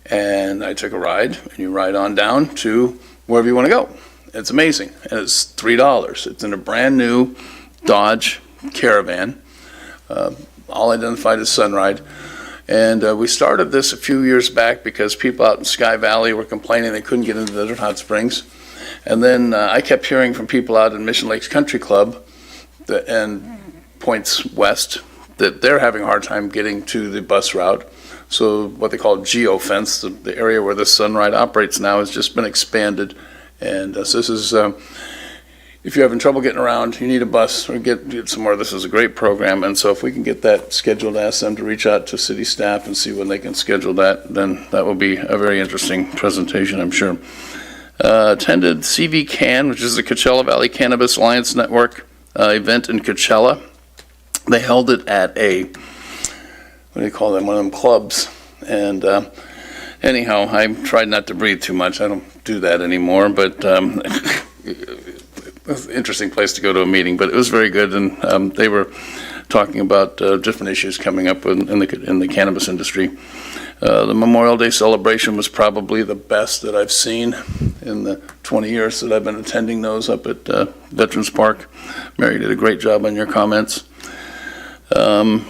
And I took a ride, and you ride on down to wherever you want to go. It's amazing, and it's $3. It's in a brand new Dodge Caravan, all identified as Sunride. And we started this a few years back because people out in Sky Valley were complaining they couldn't get into Desert Hot Springs. And then I kept hearing from people out in Mission Lakes Country Club and points west that they're having a hard time getting to the bus route. So what they call geofence, the area where the Sunride operates now, has just been expanded. And so this is, if you're having trouble getting around, you need a bus or get somewhere, this is a great program. And so if we can get that scheduled, ask them to reach out to city staff and see when they can schedule that, then that will be a very interesting presentation, I'm sure. Attended CV Can, which is the Coachella Valley Cannabis Alliance Network event in Coachella. They held it at a, what do you call them, one of them clubs. And anyhow, I tried not to breathe too much. I don't do that anymore, but it was an interesting place to go to a meeting, but it was very good. And they were talking about different issues coming up in the cannabis industry. The Memorial Day celebration was probably the best that I've seen. in the 20 years that I've been attending those up at Veterans Park. Mary did a great job on your comments. Met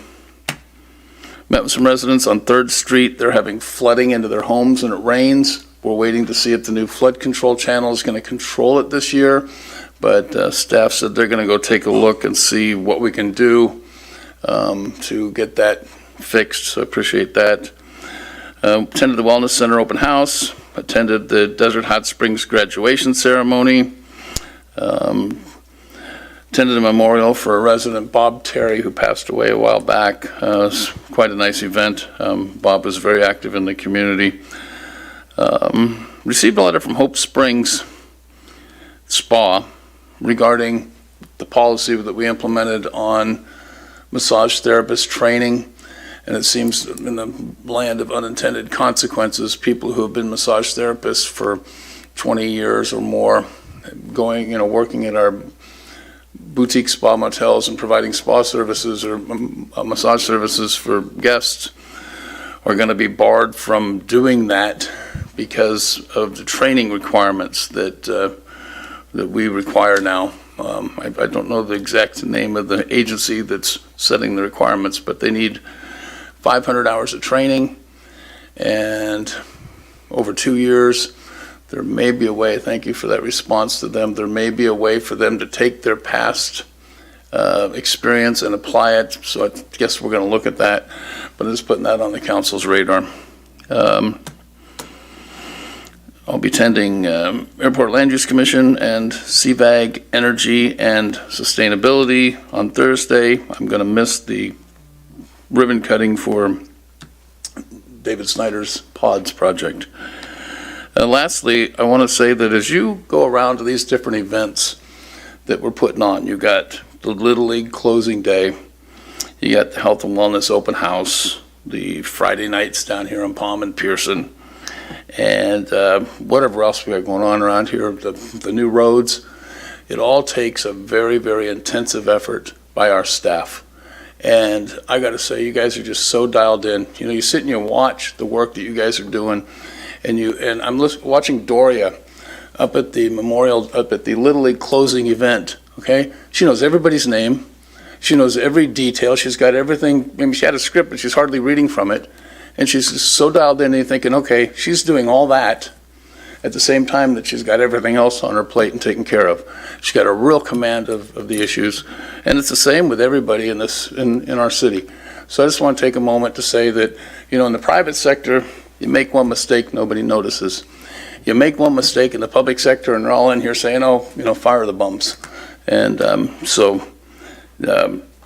with some residents on 3rd Street. They're having flooding into their homes and it rains. We're waiting to see if the new flood control channel is going to control it this year. But staff said they're going to go take a look and see what we can do to get that fixed. So I appreciate that. Attended the Wellness Center open house. Attended the Desert Hot Springs graduation ceremony. Attended a memorial for a resident, Bob Terry, who passed away a while back. It was quite a nice event. Bob was very active in the community. Received a letter from Hope Springs Spa regarding the policy that we implemented on massage therapist training. And it seems in the land of unintended consequences, people who have been massage therapists for 20 years or more, working at our boutique spa motels and providing spa services or massage services for guests are going to be barred from doing that because of the training requirements that we require now. I don't know the exact name of the agency that's setting the requirements, but they need 500 hours of training, and over 2 years, there may be a way, thank you for that response to them, there may be a way for them to take their past experience and apply it, so I guess we're going to look at that, but I'm just putting that on the council's radar. I'll be attending Airport Land Use Commission and CVAG Energy and Sustainability on Thursday. I'm going to miss the ribbon cutting for David Snyder's PODS project. Lastly, I want to say that as you go around to these different events that we're putting on, you got the Little League closing day, you got the Health and Wellness open house, the Friday nights down here in Palm and Pearson, and whatever else we got going on around here, the new roads. It all takes a very, very intensive effort by our staff. And I got to say, you guys are just so dialed in. You know, you sit and you watch the work that you guys are doing, and I'm watching Doria up at the memorial, up at the Little League closing event. Okay, she knows everybody's name, she knows every detail. She's got everything. Maybe she had a script, but she's hardly reading from it, and she's just so dialed in. And you're thinking, okay, she's doing all that at the same time that she's got everything else on her plate and taken care of. She's got a real command of the issues. And it's the same with everybody in our city. So I just want to take a moment to say that, in the private sector, you make one mistake, nobody notices. You make one mistake in the public sector and they're all in here saying, fire the bums. And I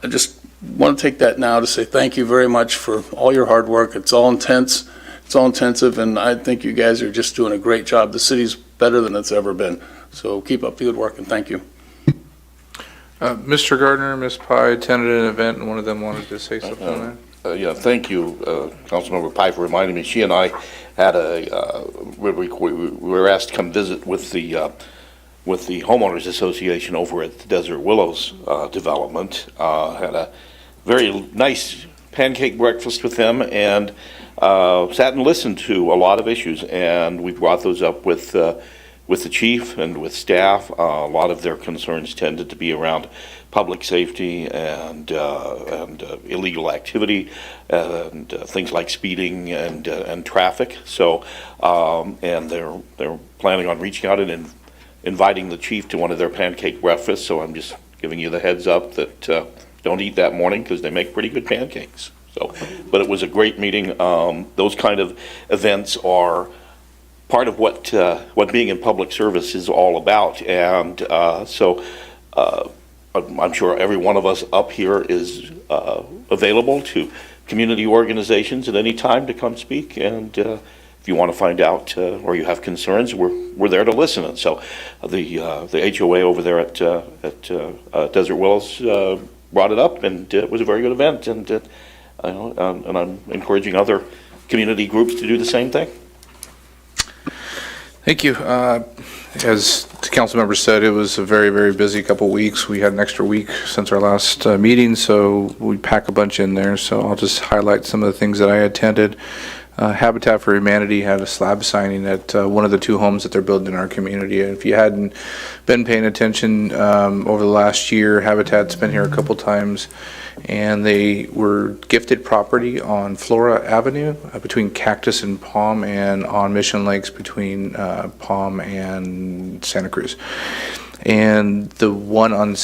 just want to take that now to say thank you very much for all your hard work. It's all intense. It's all intensive, and I think you guys are just doing a great job. The city's better than it's ever been. So keep up the good work, and thank you. Mr. Gardner, Ms. Pye attended an event, and one of them wanted to say something on that. Yeah, thank you, Councilmember Pye, for reminding me. She and I had we were asked to come visit with the Homeowners Association over at the Desert Willows development. Had a very nice pancake breakfast with them, and sat and listened to a lot of issues, and we brought those up with the chief and with staff. A lot of their concerns tended to be around public safety and illegal activity and things like speeding and traffic. So, and they're planning on reaching out and inviting the chief to one of their pancake breakfasts. So I'm just giving you the heads up that don't eat that morning because they make pretty good pancakes. So, but it was a great meeting. Those kind of events are part of what being in public service is all about, and so I'm sure every one of us up here is available to community organizations at any time to come speak. And if you want to find out or you have concerns, we're there to listen. And so the HOA over there at Desert Willows brought it up, and it was a very good event. And and I'm encouraging other community groups to do the same thing. Thank you. As the council member said, it was a very, very busy couple weeks. We had an extra week since our last meeting, so we pack a bunch in there. So I'll just highlight some of the things that I attended. Habitat for Humanity had a slab signing at one of the two homes that they're building in our community. And if you hadn't been paying attention over the last year, Habitat's been here a couple times, and they were gifted property on Flora Avenue between Cactus and Palm, and on Mission Lakes between Palm and Santa Cruz. And the one on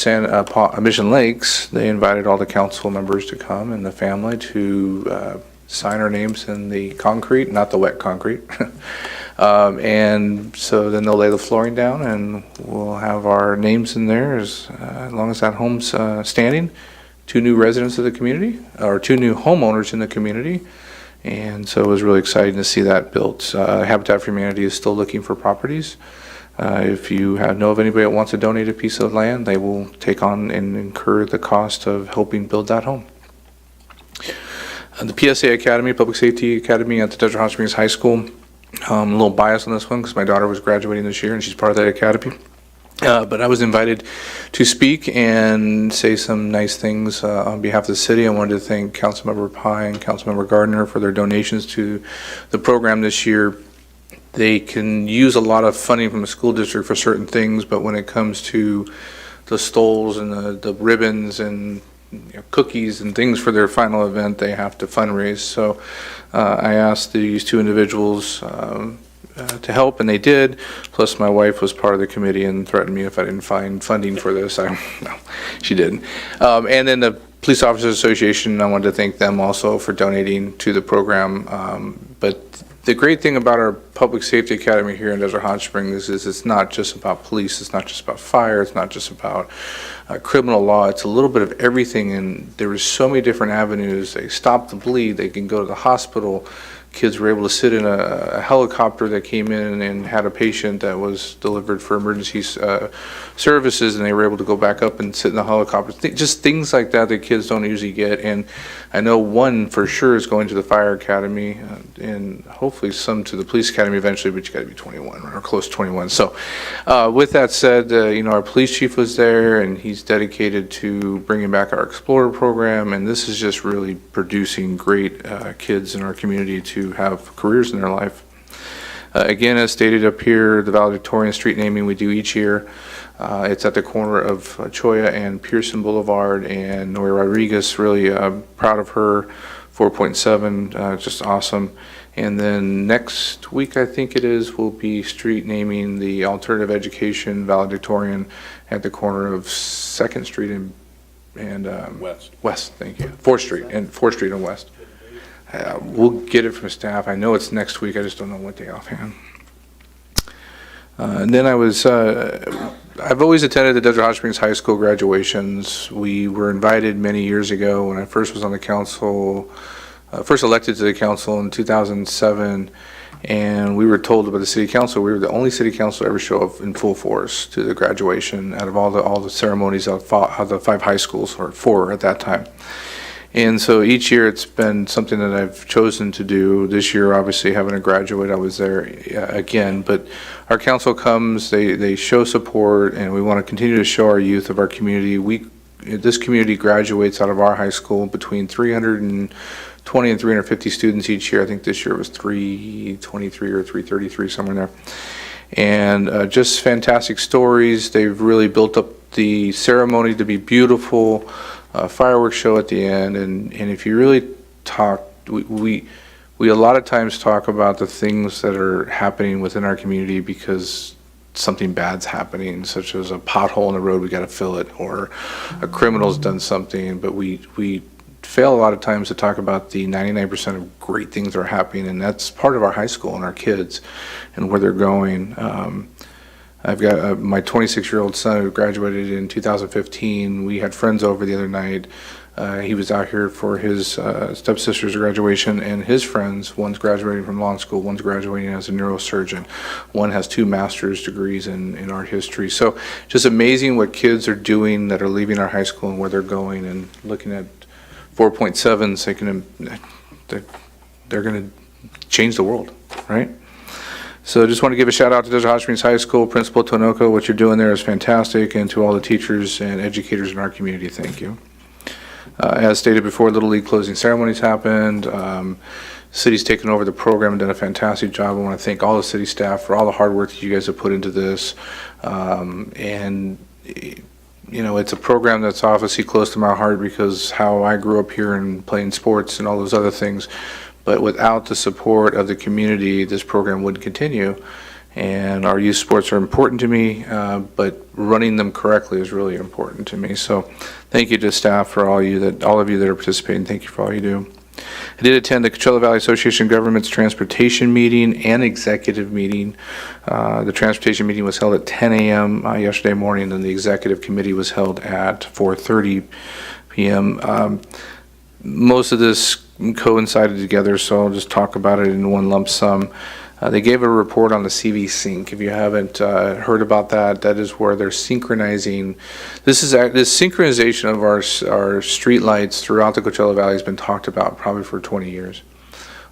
Mission Lakes, they invited all the council members to come and the family to sign our names in the concrete, not the wet concrete. And so then they'll lay the flooring down and we'll have our names in there as long as that home's standing. 2 new residents of the community, or 2 new homeowners in the community. And so it was really exciting to see that built. Habitat for Humanity is still looking for properties. If you know of anybody that wants to donate a piece of land, they will take on and incur the cost of helping build that home. The PSA Academy, Public Safety Academy at the Desert Hot Springs High School. I'm a little biased on this one because my daughter was graduating this year and she's part of that academy. But I was invited to speak and say some nice things on behalf of the city. I wanted to thank Councilmember Pye and Councilmember Gardner for their donations to the program this year. They can use a lot of funding from the school district for certain things, but when it comes to the stoles and the ribbons and cookies and things for their final event, they have to fundraise. So I asked these 2 individuals to help, and they did. Plus, my wife was part of the committee and threatened me if I didn't find funding for this. No, she didn't. And then the Police Officers Association, I wanted to thank them also for donating to the program. But the great thing about our Public Safety Academy here in Desert Hot Springs is it's not just about police, it's not just about fire, it's not just about criminal law, it's a little bit of everything, and there were so many different avenues. They stop the bleed, they can go to the hospital. Kids were able to sit in a helicopter that came in and had a patient that was delivered for emergency services, and they were able to go back up and sit in the helicopter. Just things like that that kids don't usually get. And I know one for sure is going to the fire academy, and hopefully some to the police academy eventually, but you got to be 21 or close to 21. So with that said, our police chief was there, and he's dedicated to bringing back our Explorer program, and this is just really producing great kids in our community to have careers in their life. Again, as stated up here, the valedictorian street naming we do each year. It's at the corner of Choya and Pearson Boulevard, and Nori Rodriguez, really proud of her, 4.7, just awesome. And then next week, I think it is, we'll be street naming the alternative education valedictorian at the corner of 2nd Street and West, thank you, 4th Street and West. We'll get it from staff. I know it's next week. I just don't know what day offhand. And then I've always attended the Desert Hot Springs High School graduations. We were invited many years ago when I first was on the council, first elected to the council in 2007, and we were told by the city council we were the only city council to ever show up in full force to the graduation out of all the ceremonies of the 5 high schools, or 4 at that time. And so each year it's been something that I've chosen to do. This year, obviously, having a graduate, I was there again. But our council comes, they show support, and we want to continue to show our youth of our community. This community graduates out of our high school between 320 and 350 students each year. I think this year it was 323 or 333, somewhere in there. And just fantastic stories. They've really built up the ceremony to be beautiful. Fireworks show at the end, and if you really talk, we a lot of times talk about the things that are happening within our community because something bad's happening, such as a pothole in the road, we got to fill it, or a criminal's done something, but we fail a lot of times to talk about the 99% of great things that are happening, and that's part of our high school and our kids and where they're going. I've got my 26-year-old son who graduated in 2015. We had friends over the other night. He was out here for his stepsister's graduation, and his friends, one's graduating from law school, one's graduating as a neurosurgeon, one has 2 master's degrees in art history. So just amazing what kids are doing that are leaving our high school and where they're going, and looking at 4.7s, they're going to change the world, right? So I just want to give a shout out to Desert Hot Springs High School, Principal Tonoko. What you're doing there is fantastic, and to all the teachers and educators in our community, thank you. As stated before, Little League closing ceremonies happened. city's taken over the program and done a fantastic job. I want to thank all the city staff for all the hard work that you guys have put into this. And, you know, it's a program that's obviously close to my heart because how I grew up here and playing sports and all those other things. But without the support of the community, this program wouldn't continue. And our youth sports are important to me, but running them correctly is really important to me. So thank you to staff for all of you that are participating. Thank you for all you do. I did attend the Coachella Valley Association of Governments transportation meeting and executive meeting. The transportation meeting was held at 10 a.m. Yesterday morning, and the executive committee was held at 4:30 p.m. Most of this coincided together, so I'll just talk about it in one lump sum. They gave a report on the CV Sync. If you haven't heard about that, that is where they're synchronizing. This synchronization of our street lights throughout the Coachella Valley has been talked about probably for 20 years.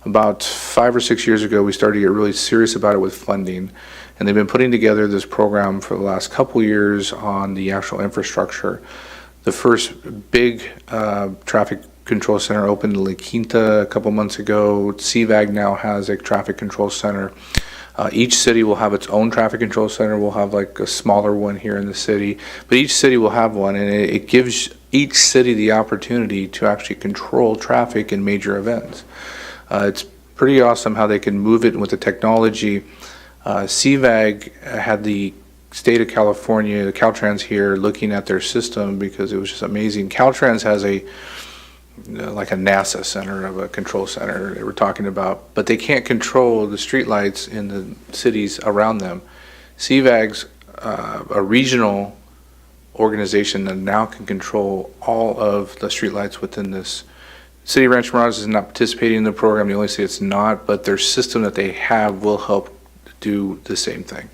About 5 or 6 years ago, we started to get really serious about it with funding, and they've been putting together this program for the last couple years on the actual infrastructure. The first big traffic control center opened in La Quinta a couple months ago. CVAG now has a traffic control center. Each city will have its own traffic control center. We'll have like a smaller one here in the city, but each city will have one, and it gives each city the opportunity to actually control traffic in major events. It's pretty awesome how they can move it with the technology. CVAG had the state of California, Caltrans here, looking at their system because it was just amazing. Caltrans has like a NASA center of a control center they were talking about, but they can't control the streetlights in the cities around them. CVAG's a regional organization that now can control all of the streetlights within this. City of Rancho Mirage is not participating in the program. The only city it's not, but their system that they have will help do the same thing.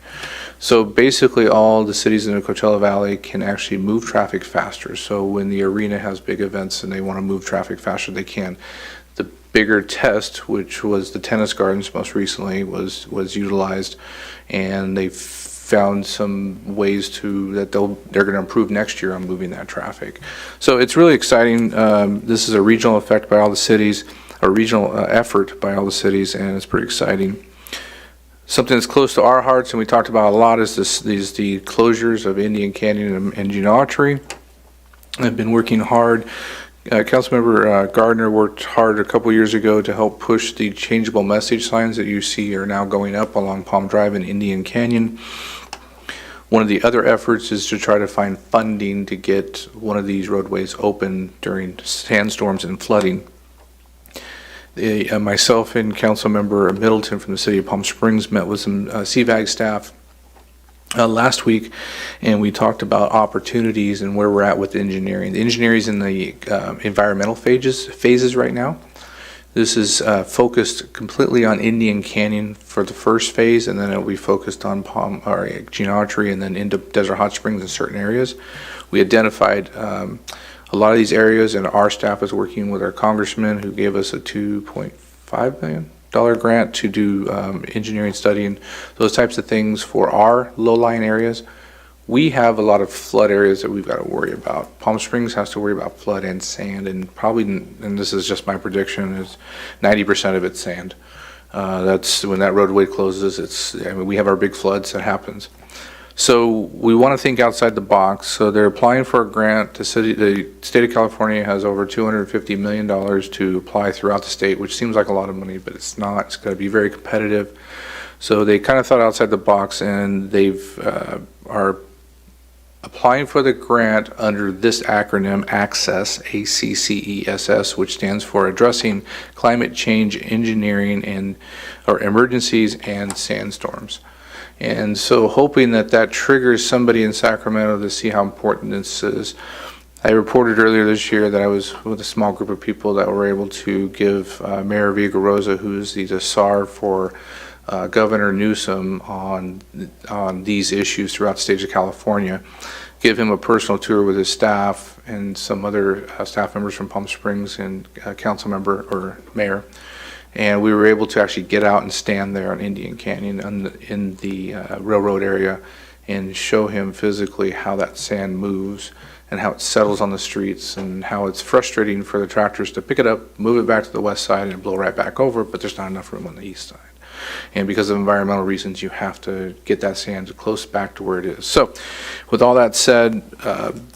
So basically all the cities in the Coachella Valley can actually move traffic faster. So when the arena has big events and they want to move traffic faster, they can. The bigger test, which was the tennis gardens most recently, was utilized, and they found some ways that they're going to improve next year on moving that traffic. So it's really exciting. This is a regional effect by all the cities, a regional effort by all the cities, and it's pretty exciting. Something that's close to our hearts, and we talked about a lot, is the closures of Indian Canyon and Genealogy. I've been working hard. Councilmember Gardner worked hard a couple years ago to help push the changeable message signs that you see are now going up along Palm Drive and Indian Canyon. One of the other efforts is to try to find funding to get one of these roadways open during sandstorms and flooding. Myself and Councilmember Middleton from the city of Palm Springs met with some CVAG staff last week, and we talked about opportunities and where we're at with engineering. The engineering is in the environmental phases right now. This is focused completely on Indian Canyon for the first phase, and then it will be focused on Genealogy and then into Desert Hot Springs in certain areas. We identified a lot of these areas, and our staff is working with our congressman who gave us a $2.5 million grant to do engineering study and those types of things for our low-lying areas. We have a lot of flood areas that we've got to worry about. Palm Springs has to worry about flood and sand, and probably, and this is just my prediction, is 90% of it's sand. That's when that roadway closes. We have our big floods that happens. So we want to think outside the box. So they're applying for a grant. The state of California has over $250 million to apply throughout the state, which seems like a lot of money, but it's not. It's got to be very competitive. So they kind of thought outside the box, and are applying for the grant under this acronym, ACCESS, ACCESS, which stands for Addressing Climate Change Engineering or Emergencies and Sandstorms. And so hoping that triggers somebody in Sacramento to see how important this is. I reported earlier this year that I was with a small group of people that were able to give Mayor Rosa, who's the SAR for Governor Newsom on these issues throughout the state of California, give him a personal tour with his staff and some other staff members from Palm Springs and council member or mayor. And we were able to actually get out and stand there on Indian Canyon in the railroad area and show him physically how that sand moves and how it settles on the streets and how it's frustrating for the tractors to pick it up, move it back to the west side and blow right back over, but there's not enough room on the east side. And because of environmental reasons, you have to get that sand close back to where it is. So with all that said,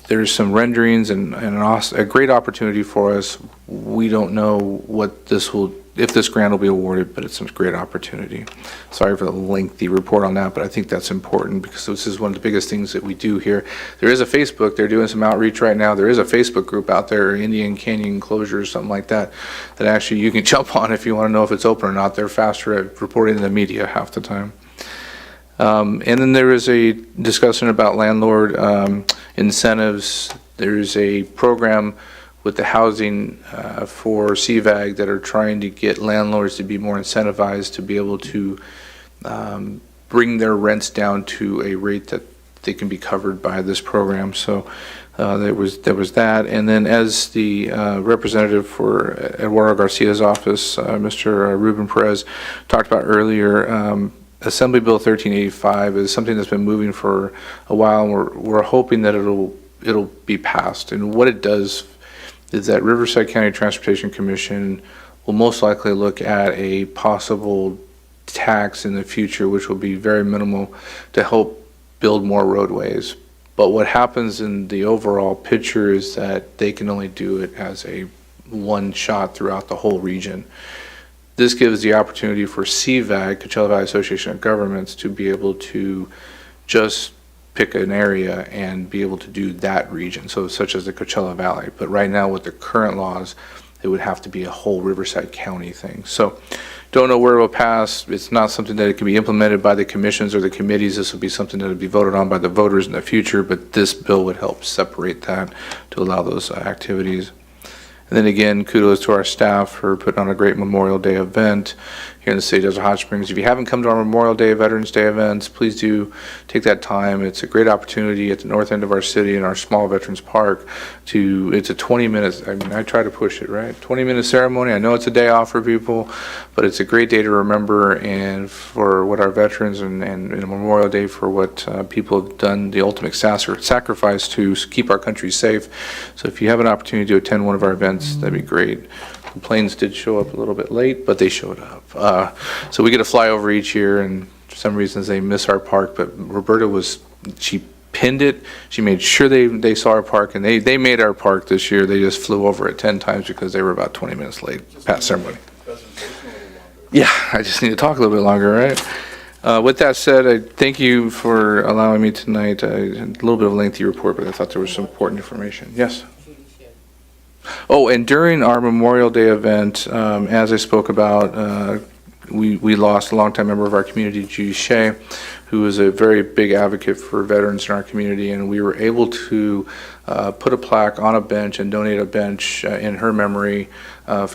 there's some renderings and a great opportunity for us. We don't know what this will, if this grant will be awarded, but it's a great opportunity. Sorry for the lengthy report on that, but I think that's important because this is one of the biggest things that we do here. There is a Facebook, they're doing some outreach right now. There is a Facebook group out there, Indian Canyon Closure or something like that, that actually you can jump on if you want to know if it's open or not. They're faster at reporting than the media half the time. And then there is a discussion about landlord incentives. There's a program with the housing for CVAG that are trying to get landlords to be more incentivized to be able to bring their rents down to a rate that they can be covered by this program. So there was that. And then as the representative for Eduardo Garcia's office, Mr. Ruben Perez, talked about earlier, Assembly Bill 1385 is something that's been moving for a while, and we're hoping that it'll be passed. And what it does is that Riverside County Transportation Commission will most likely look at a possible tax in the future, which will be very minimal, to help build more roadways. But what happens in the overall picture is that they can only do it as a one shot throughout the whole region. This gives the opportunity for CVAG, Coachella Valley Association of Governments, to be able to just pick an area and be able to do that region, so such as the Coachella Valley. But right now with the current laws, it would have to be a whole Riverside County thing. So don't know where it will pass. It's not something that it can be implemented by the commissions or the committees. This will be something that will be voted on by the voters in the future, but this bill would help separate that to allow those activities. And then again, kudos to our staff for putting on a great Memorial Day event here in the city of Desert Hot Springs. If you haven't come to our Memorial Day, Veterans Day events, please do take that time. It's a great opportunity at the north end of our city in our small Veterans Park it's a 20 minutes, I mean, I try to push it, right? 20-minute ceremony. I know it's a day off for people, but it's a great day to remember and for what our veterans and Memorial Day for what people have done, the ultimate sacrifice to keep our country safe. So if you have an opportunity to attend one of our events, that'd be great. The planes did show up a little bit late, but they showed up. So we get a flyover each year, and for some reasons they miss our park, but Roberta she pinned it. She made sure they saw our park, and they made our park this year. They just flew over it 10 times because they were about 20 minutes late past ceremony. Yeah, I just need to talk a little bit longer, right? With that said, I thank you for allowing me tonight. A little bit of a lengthy report, but I thought there was some important information. Yes? Oh, and during our Memorial Day event, as I spoke about, we lost a longtime member of our community, Judy Shea, who is a very big advocate for veterans in our community, and we were able to put a plaque on a bench and donate a bench in her memory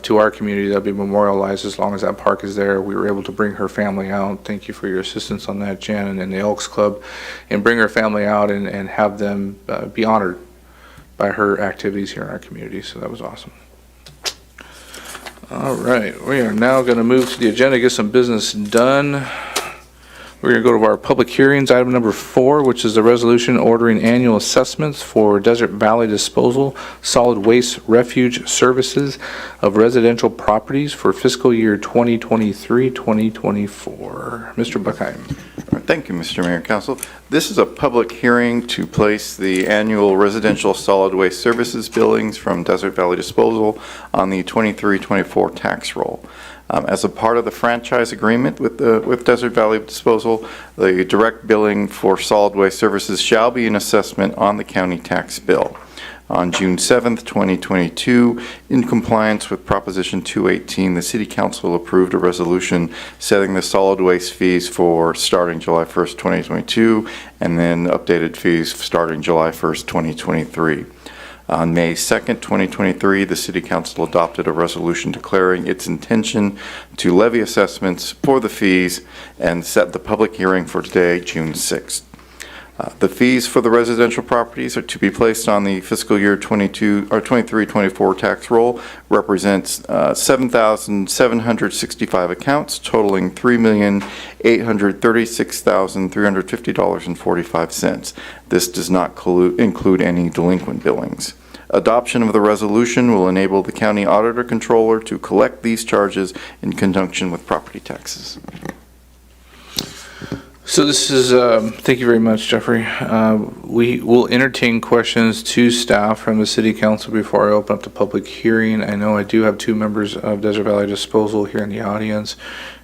to our community that'll be memorialized as long as that park is there. We were able to bring her family out. Thank you for your assistance on that, Jen, and the Elks Club, and bring her family out and have them be honored by her activities here in our community. So that was awesome. All right, we are now going to move to the agenda, get some business done. We're going to go to our public hearings, item number 4, which is a resolution ordering annual assessments for Desert Valley Disposal Solid Waste Refuge Services of residential properties for fiscal year 2023-2024. Mr. Buckheim. Thank you, Mr. Mayor and Council. This is a public hearing to place the annual residential solid waste services billings from Desert Valley Disposal on the 23-24 tax roll. As a part of the franchise agreement with Desert Valley Disposal, the direct billing for solid waste services shall be an assessment on the county tax bill. On June 7th, 2022, in compliance with Proposition 218, the City Council approved a resolution setting the solid waste fees for starting July 1st, 2022, and then updated fees starting July 1st, 2023. On May 2nd, 2023, the City Council adopted a resolution declaring its intention to levy assessments for the fees and set the public hearing for today, June 6th. The fees for the residential properties are to be placed on the fiscal year 23-24 tax roll represents 7,765 accounts totaling $3,836,350.45. This does not include any delinquent billings. Adoption of the resolution will enable the county auditor controller to collect these charges in conjunction with property taxes. So this is, thank you very much, Jeffrey. We will entertain questions to staff from the city council before I open up the public hearing. I know I do have two members of Desert Valley Disposal here in the audience.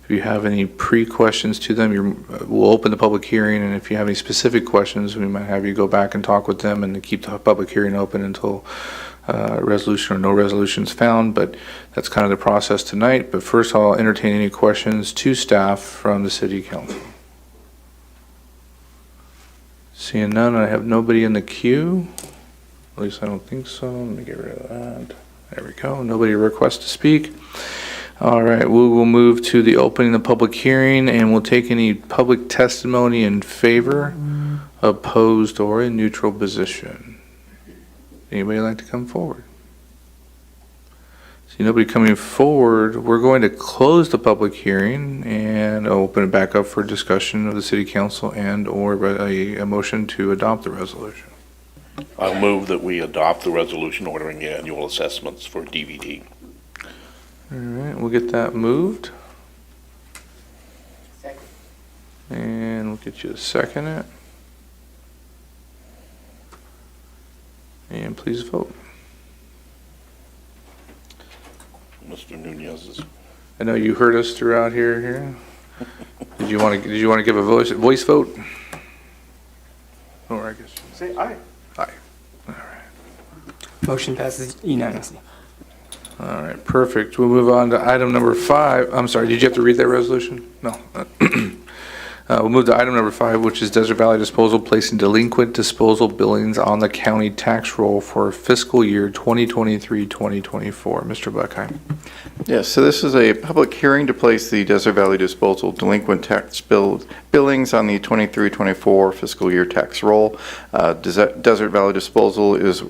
If you have any pre-questions to them, we'll open the public hearing, and if you have any specific questions, we might have you go back and talk with them and to keep the public hearing open until resolution or no resolution is found, but that's kind of the process tonight. But first, I'll entertain any questions to staff from the city council. Seeing none, I have nobody in the queue. At least I don't think so. Let me get rid of that. There we go. Nobody requests to speak. All right, we will move to the opening of the public hearing, and we'll take any public testimony in favor, opposed, or in neutral position. Anybody like to come forward? See nobody coming forward. We're going to close the public hearing and open it back up for discussion of the city council and or a motion to adopt the resolution. I'll move that we adopt the resolution ordering the annual assessments for DVD. All right, we'll get that moved. And we'll get you to second it. And please vote. Mr. Nunez is. I know you heard us throughout here. Did you want to give a voice vote? Or I guess. Say aye. Aye. All right. Motion passes unanimously. All right, perfect. We'll move on to item number 5. I'm sorry, did you have to read that resolution? No. We'll move to item number 5, which is Desert Valley Disposal placing delinquent disposal billings on the county tax roll for fiscal year 2023-2024. Mr. Buckheim. Yes, so this is a public hearing to place the Desert Valley Disposal delinquent tax billings on the 23-24 fiscal year tax roll. Desert Valley Disposal is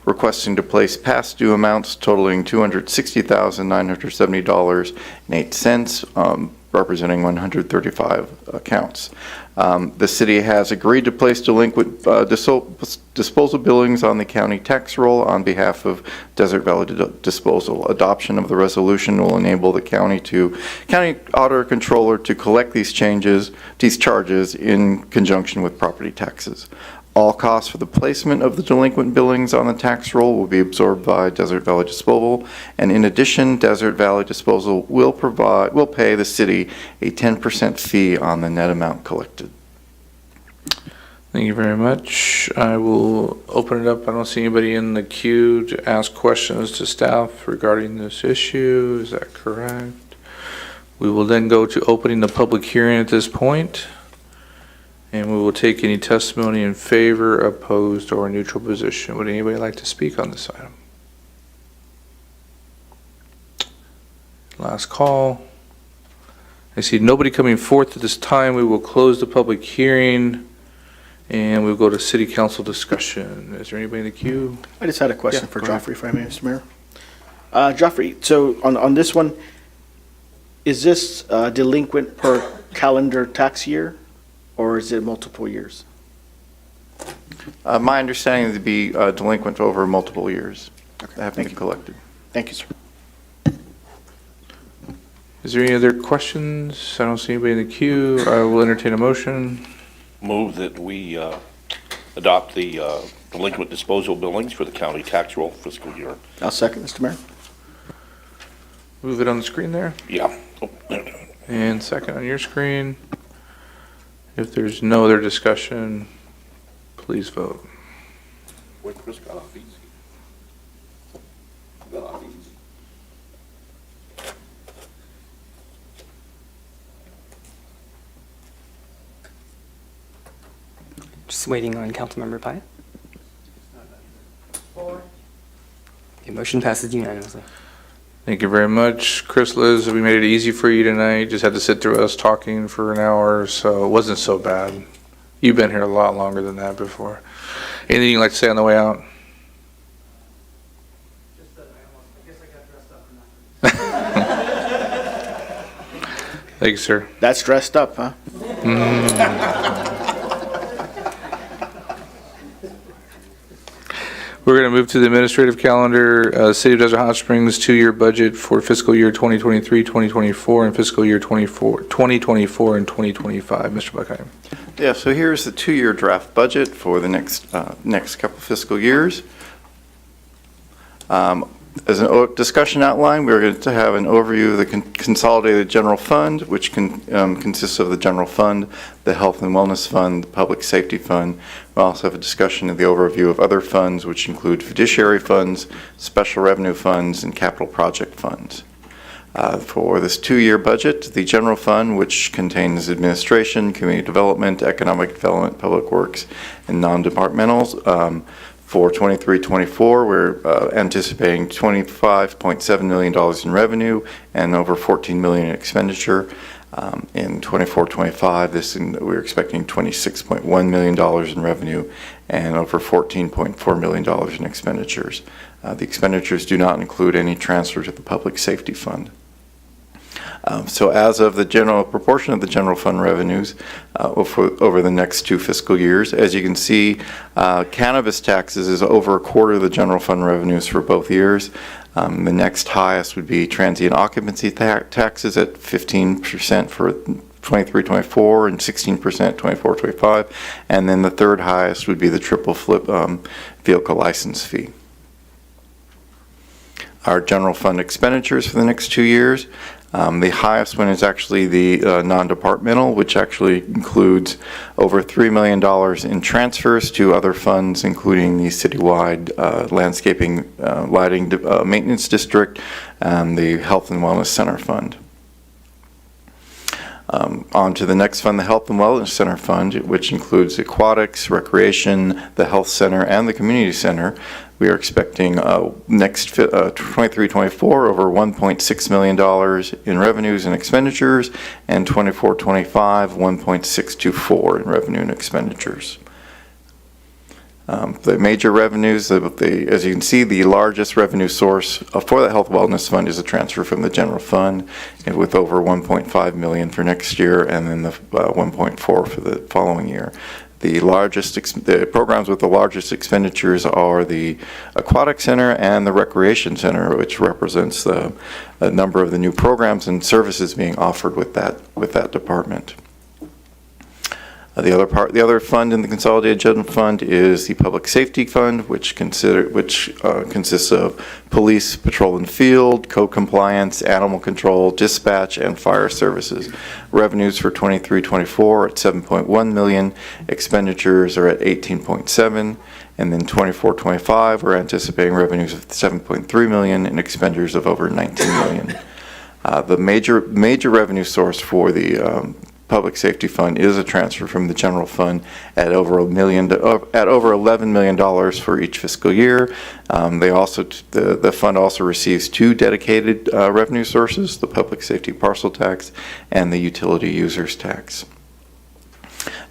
requesting to place past due amounts totaling $260,970.08, representing 135 accounts. The city has agreed to place delinquent disposal billings on the county tax roll on behalf of Desert Valley Disposal. Adoption of the resolution will enable the county auditor controller to collect these charges in conjunction with property taxes. All costs for the placement of the delinquent billings on the tax roll will be absorbed by Desert Valley Disposal, and in addition, Desert Valley Disposal will pay the city a 10% fee on the net amount collected. Thank you very much. I will open it up. I don't see anybody in the queue to ask questions to staff regarding this issue. Is that correct? We will then go to opening the public hearing at this point. And we will take any testimony in favor, opposed, or neutral position. Would anybody like to speak on this item? Last call. I see nobody coming forth at this time. We will close the public hearing and we'll go to city council discussion. Is there anybody in the queue? I just had a question for Joffrey, if I may, Mr. Mayor. Joffrey, so on this one, is this delinquent per calendar tax year? Or is it multiple years? My understanding is to be delinquent over multiple years. Okay. That have been collected. Thank you, sir. Is there any other questions? I don't see anybody in the queue. I will entertain a motion. Move that we adopt the delinquent disposal billings for the county tax roll fiscal year. I'll second, Mr. Mayor. Move it on the screen there. Yeah. And second on your screen. If there's no other discussion, please vote. Chris got off easy. Got off easy. Just waiting on Councilmember Pyatt. Okay, motion passes unanimously. Thank you very much. Chris, Liz, we made it easy for you tonight. Just had to sit through us talking for an hour, so it wasn't so bad. You've been here a lot longer than that before. Anything you'd like to say on the way out? Thank you, sir. That's dressed up, huh? We're going to move to the administrative calendar. City of Desert Hot Springs 2-year budget for fiscal year 2023, 2024, and fiscal year 2024 and 2025. Mr. Buckheim. Yeah, so here's the 2-year draft budget for the next couple fiscal years. As a discussion outline, we're going to have an overview of the consolidated general fund, which consists of the general fund, the health and wellness fund, the public safety fund. We'll also have a discussion of the overview of other funds, which include fiduciary funds, special revenue funds, and capital project funds. For this 2-year budget, the general fund, which contains administration, community development, economic development, public works, and non-departmentals, for 23-24, we're anticipating $25.7 million in revenue and over $14 million in expenditure. In 24-25, we're expecting $26.1 million in revenue and over $14.4 million in expenditures. The expenditures do not include any transfer to the public safety fund. So as of the general proportion of the general fund revenues over the next 2 fiscal years, as you can see, cannabis taxes is over a quarter of the general fund revenues for both years. The next highest would be transient occupancy taxes at 15% for 23-24 and 16% 24-25. And then the third highest would be the triple flip vehicle license fee. Our general fund expenditures for the next 2 years. The highest one is actually the non-departmental, which actually includes over $3 million in transfers to other funds, including the citywide landscaping lighting maintenance district and the Health and Wellness Center Fund. On to the next fund, the Health and Wellness Center Fund, which includes aquatics, recreation, the health center, and the community center. We are expecting next 23-24 over $1.6 million in revenues and expenditures, and 24-25 $1.624 in revenue and expenditures. The major revenues, as you can see, the largest revenue source for the Health Wellness Fund is a transfer from the general fund, and with over $1.5 million for next year, and then the 1.4 for the following year. The programs with the largest expenditures are the Aquatic Center and the Recreation Center, which represents the number of the new programs and services being offered with that department. The other fund in the Consolidated General Fund is the Public Safety Fund, which consists of police, patrol and field, code compliance, animal control, dispatch, and fire services. Revenues for 23-24 at $7.1 million, expenditures are at $18.7, and then 24-25 we're anticipating revenues of $7.3 million and expenditures of over $19 million. The major revenue source for the Public Safety Fund is a transfer from the general fund at over $11 million for each fiscal year. The fund also receives 2 dedicated revenue sources: the Public Safety Parcel Tax and the Utility Users Tax.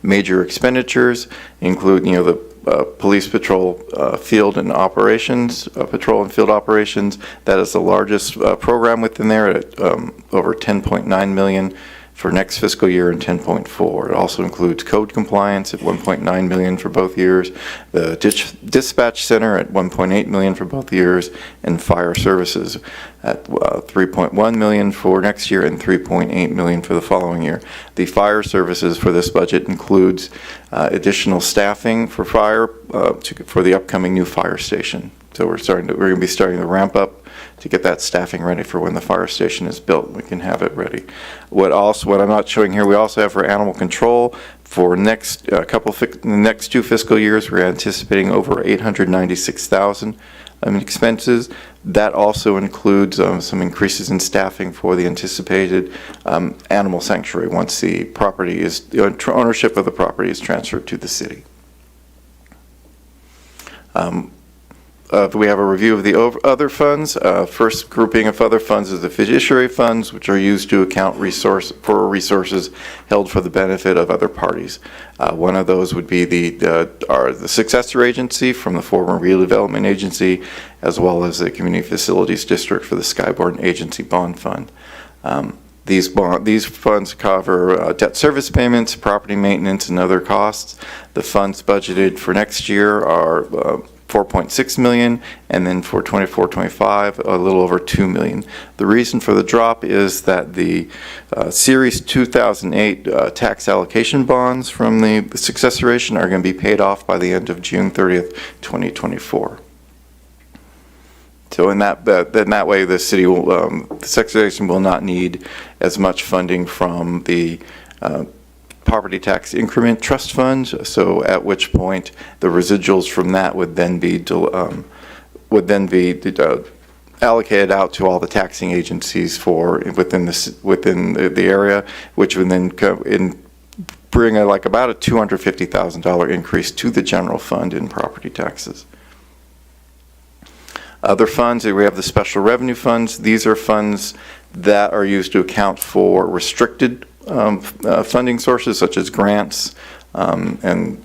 Major expenditures include, the police patrol field and operations, patrol and field operations. That is the largest program within there at over $10.9 million for next fiscal year and 10.4. It also includes code compliance at $1.9 million for both years, the dispatch center at $1.8 million for both years, and fire services at $3.1 million for next year and $3.8 million for the following year. The fire services for this budget includes additional staffing for fire for the upcoming new fire station. So we're going to be starting to ramp up to get that staffing ready for when the fire station is built. We can have it ready. What I'm not showing here, we also have for animal control for next 2 fiscal years. We're anticipating over $896,000 in expenses. That also includes some increases in staffing for the anticipated animal sanctuary once the ownership of the property is transferred to the city. we have a review of the other funds. First grouping of other funds is the fiduciary funds, which are used to account resources held for the benefit of other parties. One of those would be the successor agency from the former redevelopment agency, as well as the community facilities district for the Skyborne Agency Bond Fund. These funds cover debt service payments, property maintenance, and other costs. The funds budgeted for next year are $4.6 million, and then for 24-25, a little over $2 million. The reason for the drop is that the Series 2008 tax allocation bonds from the successor agency are going to be paid off by the end of June 30th, 2024. So in that way, the city will, the succession will not need as much funding from the property tax increment trust fund. So at which point the residuals from that would then be allocated out to all the taxing agencies within the area, which would then bring about a $250,000 increase to the general fund in property taxes. Other funds, we have the special revenue funds. These are funds that are used to account for restricted funding sources such as grants, and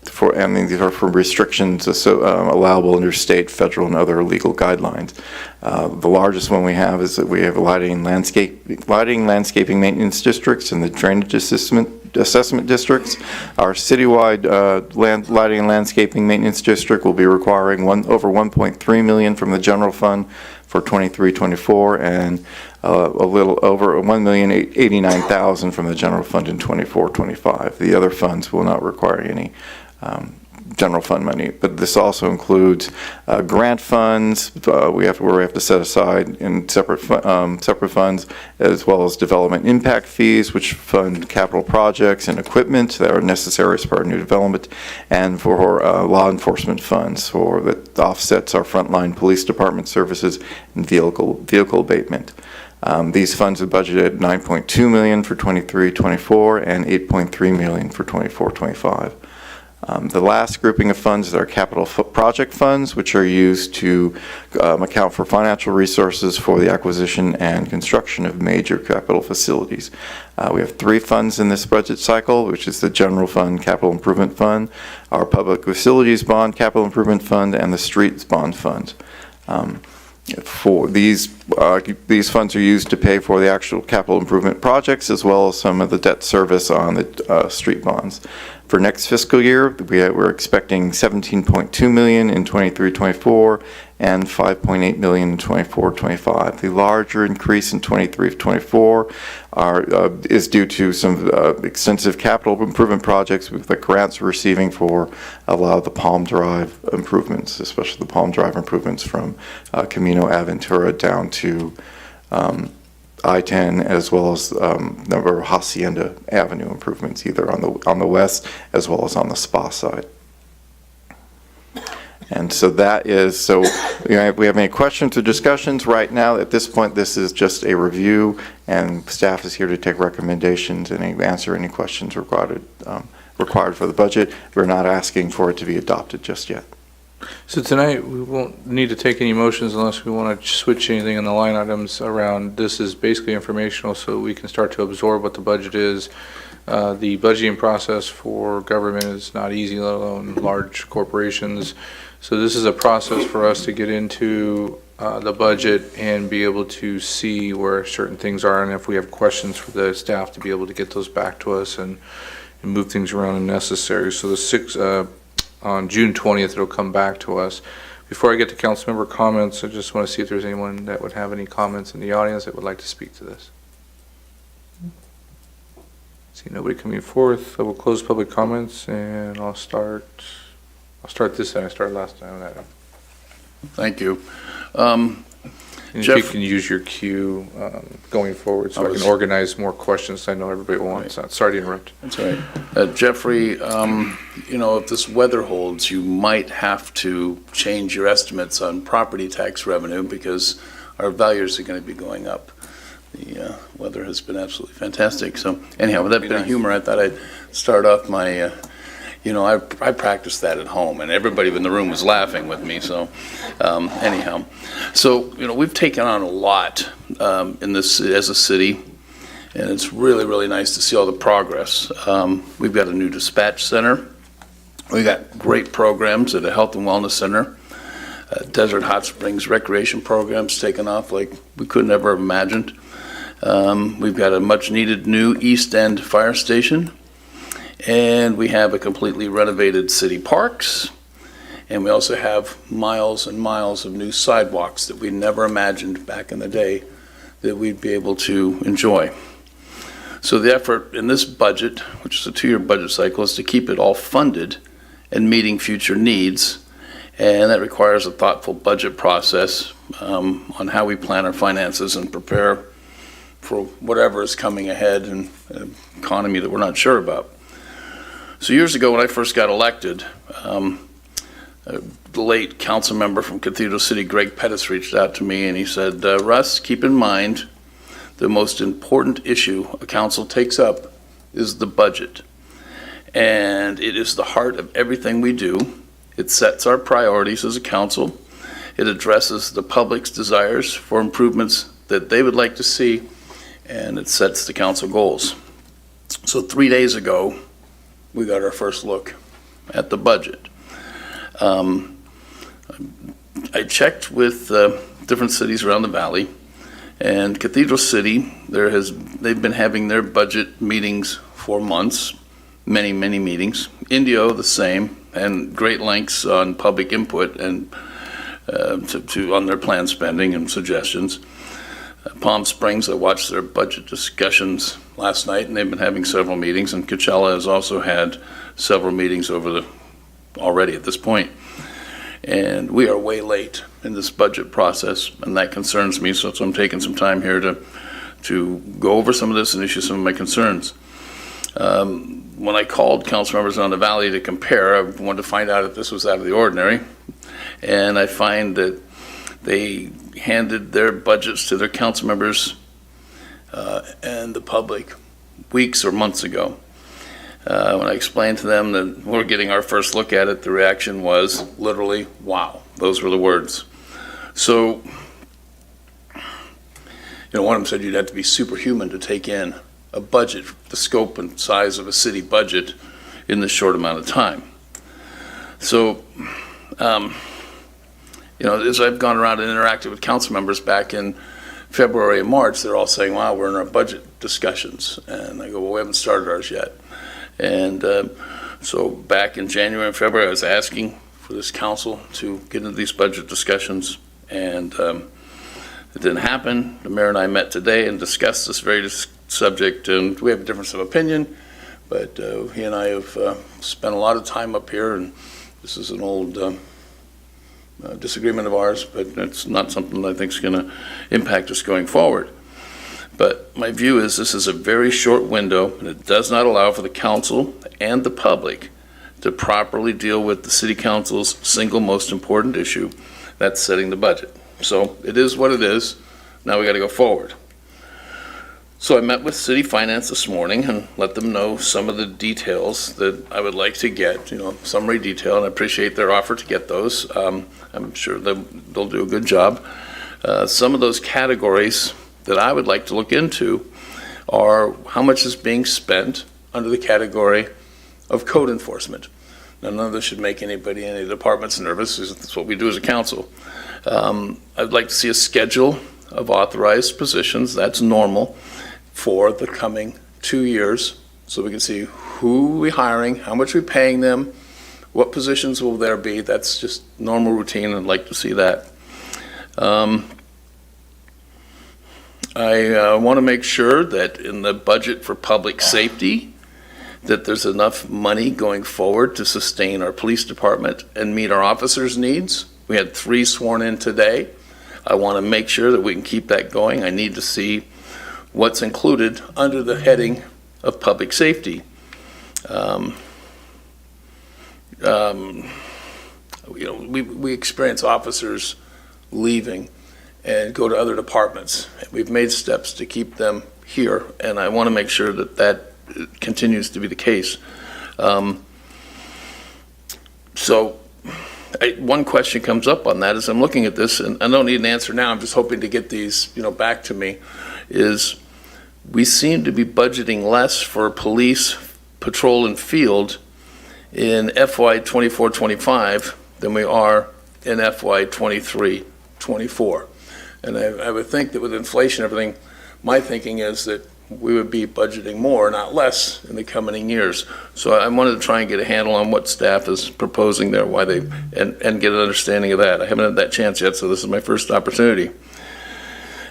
these are for restrictions allowable under state, federal, and other legal guidelines. The largest one we have is that we have lighting, landscaping maintenance districts and the drainage assessment districts. Our citywide lighting and landscaping maintenance district will be requiring over $1.3 million from the general fund for 23-24, and a little over $1,089,000 from the general fund in 24-25. The other funds will not require any general fund money, but this also includes grant funds. We have to set aside in separate funds, as well as development impact fees, which fund capital projects and equipment that are necessary as part of new development, and for law enforcement funds that offsets our frontline police department services and vehicle abatement. These funds are budgeted at $9.2 million for 23-24 and $8.3 million for 24-25. The last grouping of funds is our capital project funds, which are used to account for financial resources for the acquisition and construction of major capital facilities. We have 3 funds in this budget cycle, which is the General Fund Capital Improvement Fund, our Public Facilities Bond Capital Improvement Fund, and the Streets Bond Fund. For these funds are used to pay for the actual capital improvement projects, as well as some of the debt service on the street bonds. For next fiscal year, we're expecting $17.2 million in 23-24 and $5.8 million in 24-25. The larger increase in 23-24 is due to some extensive capital improvement projects with the grants we're receiving for a lot of the Palm Drive improvements, especially the Palm Drive improvements from Camino Aventura down to I-10, as well as number of Hacienda Avenue improvements, either on the west as well as on the spa side. And so if we have any questions or discussions right now, at this point, this is just a review, and staff is here to take recommendations and answer any questions required for the budget. We're not asking for it to be adopted just yet. So tonight, we won't need to take any motions unless we want to switch anything in the line items around. This is basically informational, so we can start to absorb what the budget is. The budgeting process for government is not easy, let alone large corporations. So this is a process for us to get into the budget and be able to see where certain things are, and if we have questions for the staff, to be able to get those back to us and move things around if necessary. So on June 20th, it'll come back to us. Before I get to council member comments, I just want to see if there's anyone that would have any comments in the audience that would like to speak to this. See nobody coming forth. I will close public comments, and I'll start this time. I started last time. Thank you. And Jeff, if you can use your cue going forward, so I can organize more questions I know everybody wants. Right. Sorry to interrupt. That's right. Jeffrey, if this weather holds, you might have to change your estimates on property tax revenue because our values are going to be going up. The weather has been absolutely fantastic. So anyhow, with that bit of humor, I thought I'd start off my You know, I practiced that at home, and everybody in the room was laughing with me, so anyhow. So, you know, we've taken on a lot in this as a city, and it's really, really nice to see all the progress. We've got a new dispatch center. We got great programs at a health and wellness center. Desert Hot Springs recreation programs taken off like we couldn't ever have imagined. We've got a much-needed new East End fire station, and we have a completely renovated city parks, and we also have miles and miles of new sidewalks that we never imagined back in the day that we'd be able to enjoy. So the effort in this budget, which is a 2-year budget cycle, is to keep it all funded and meeting future needs. And that requires a thoughtful budget process on how we plan our finances and prepare for whatever is coming ahead in an economy that we're not sure about. So years ago when I first got elected, the late council member from Cathedral City, Greg Pettis, reached out to me and he said, Russ, keep in mind the most important issue a council takes up is the budget. And it is the heart of everything we do. It sets our priorities as a council. It addresses the public's desires for improvements that they would like to see, and it sets the council goals. So 3 days ago, we got our first look at the budget. I checked with different cities around the valley, and Cathedral City, they've been having their budget meetings for months, many, many meetings. Indio, the same, and great lengths on public input and on their planned spending and suggestions. Palm Springs, I watched their budget discussions last night, and they've been having several meetings, and Coachella has also had several meetings already at this point. And we are way late in this budget process, and that concerns me, so I'm taking some time here to go over some of this and issue some of my concerns. When I called council members on the valley to compare, I wanted to find out if this was out of the ordinary, and I find that they handed their budgets to their council members and the public weeks or months ago. When I explained to them that we're getting our first look at it, the reaction was literally, wow. Those were the words. So, one of them said you'd have to be superhuman to take in a budget, the scope and size of a city budget in this short amount of time. So, as I've gone around and interacted with council members back in February and March, they're all saying, wow, we're in our budget discussions. And I go, well, we haven't started ours yet. And so back in January and February, I was asking for this council to get into these budget discussions, and it didn't happen. The mayor and I met today and discussed this very subject, and we have a difference of opinion, but he and I have spent a lot of time up here, and this is an old disagreement of ours, but it's not something that I think is going to impact us going forward. But my view is this is a very short window, and it does not allow for the council and the public to properly deal with the city council's single most important issue, that's setting the budget. So it is what it is. Now we got to go forward. So I met with city finance this morning and let them know some of the details that I would like to get, summary detail, and I appreciate their offer to get those. I'm sure they'll do a good job. Some of those categories that I would like to look into are how much is being spent under the category of code enforcement. Now, none of this should make anybody, any departments nervous. That's what we do as a council. I'd like to see a schedule of authorized positions. That's normal for the coming 2 years, so we can see who we're hiring, how much we're paying them, what positions will there be. That's just normal routine. I'd like to see that. I want to make sure that in the budget for public safety, that there's enough money going forward to sustain our police department and meet our officers' needs. We had 3 sworn in today. I want to make sure that we can keep that going. I need to see what's included under the heading of public safety. We experience officers leaving and go to other departments. We've made steps to keep them here, and I want to make sure that that continues to be the case. So one question comes up on that as I'm looking at this, and I don't need an answer now, I'm just hoping to get these, back to me, is we seem to be budgeting less for police, patrol, and field in FY 24-25 than we are in FY 23-24. And I would think that with inflation and everything, my thinking is that we would be budgeting more, not less, in the coming years. So I wanted to try and get a handle on what staff is proposing there, why they, and get an understanding of that. I haven't had that chance yet, so this is my first opportunity.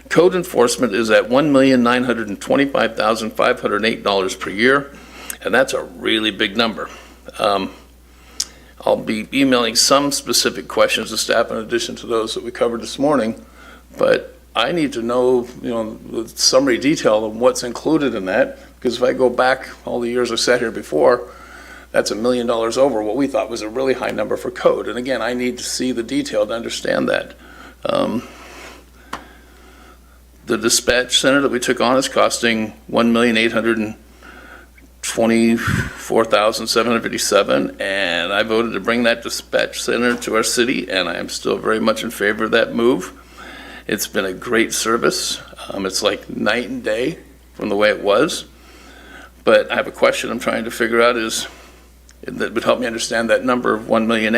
Code enforcement is at $1,925,508 per year, and that's a really big number. I'll be emailing some specific questions to staff in addition to those that we covered this morning, but I need to know, the summary detail of what's included in that, because if I go back all the years I've sat here before, that's $1 million over what we thought was a really high number for code. And again, I need to see the detail to understand that. The dispatch center that we took on is costing $1,824,757, and I voted to bring that dispatch center to our city, and I am still very much in favor of that move. It's been a great service. It's like night and day from the way it was. But I have a question I'm trying to figure out that would help me understand that number of $1.8 million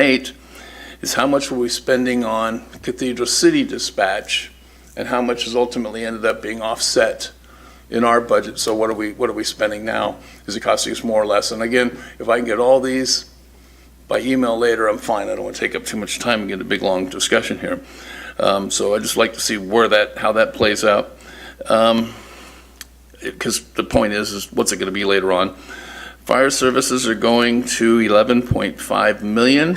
is how much were we spending on Cathedral City dispatch, and how much has ultimately ended up being offset in our budget. So what are we spending now? Is it costing us more or less? And again, if I can get all these by email later, I'm fine. I don't want to take up too much time and get a big long discussion here. So I'd just like to see how that plays out. Because the point is what's it going to be later on? Fire services are going to 11.5 million.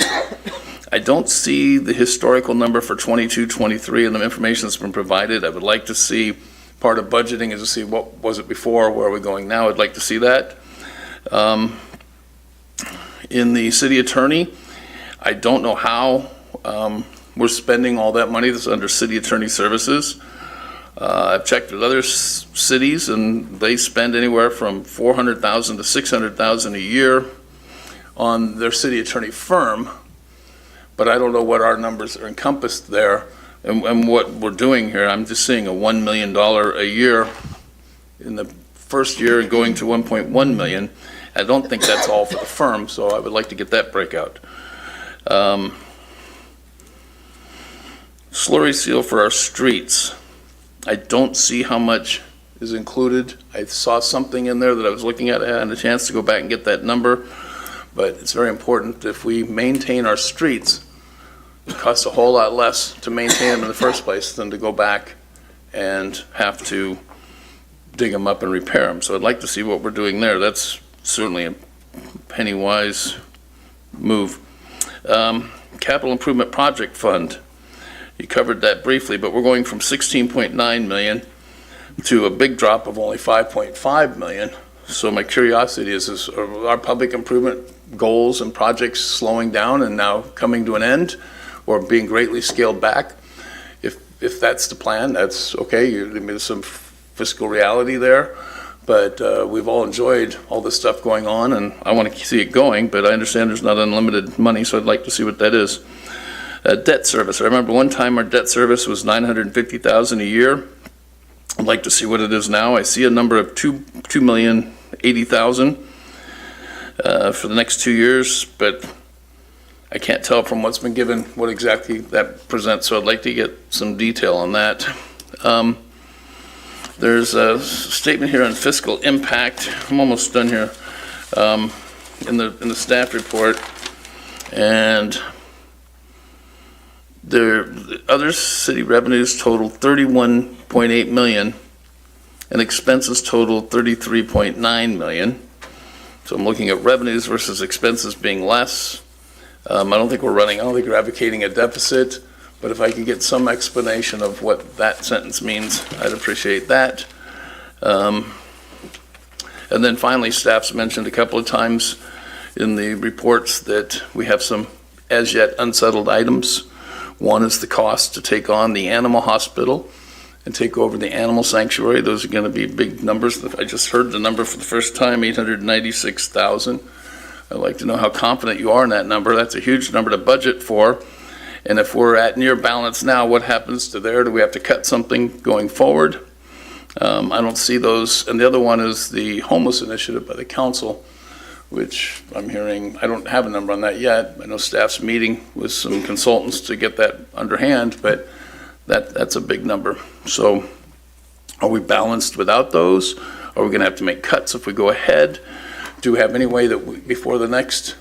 I don't see the historical number for 22-23 and the information that's been provided. I would like to see, part of budgeting is to see what was it before, where are we going now. I'd like to see that. In the city attorney, I don't know how we're spending all that money that's under city attorney services. I've checked with other cities, and they spend anywhere from $400,000 to $600,000 a year on their city attorney firm, but I don't know what our numbers are encompassed there and what we're doing here. I'm just seeing a $1 million a year in the first year and going to 1.1 million. I don't think that's all for the firm, so I would like to get that breakout. Slurry seal for our streets. I don't see how much is included. I saw something in there that I was looking at. I had a chance to go back and get that number, but it's very important if we maintain our streets, it costs a whole lot less to maintain them in the first place than to go back and have to dig them up and repair them. So I'd like to see what we're doing there. That's certainly a penny-wise move. Capital Improvement Project Fund. You covered that briefly, but we're going from 16.9 million to a big drop of only 5.5 million. So my curiosity is are our public improvement goals and projects slowing down and now coming to an end, or being greatly scaled back? If that's the plan, that's okay. There's some fiscal reality there, but we've all enjoyed all this stuff going on, and I want to see it going, but I understand there's not unlimited money, so I'd like to see what that is. Debt service. I remember one time our debt service was $950,000 a year. I'd like to see what it is now. I see a number of $2,080,000 for the next 2 years, but I can't tell from what's been given what exactly that presents, so I'd like to get some detail on that. There's a statement here on fiscal impact. I'm almost done here in the staff report, and the other city revenues total $31.8 million, and expenses total $33.9 million. So I'm looking at revenues versus expenses being less. I don't think we're advocating a deficit, but if I can get some explanation of what that sentence means, I'd appreciate that. And then finally, staff's mentioned a couple of times in the reports that we have some as yet unsettled items. One is the cost to take on the animal hospital and take over the animal sanctuary. Those are going to be big numbers. I just heard the number for the first time, $896,000. I'd like to know how confident you are in that number. That's a huge number to budget for. And if we're at near balance now, what happens to there? Do we have to cut something going forward? I don't see those. And the other one is the homeless initiative by the council, which I'm hearing, I don't have a number on that yet. I know staff's meeting with some consultants to get that underhand, but that's a big number. So are we balanced without those? Are we going to have to make cuts if we go ahead? Do we have any way that before the next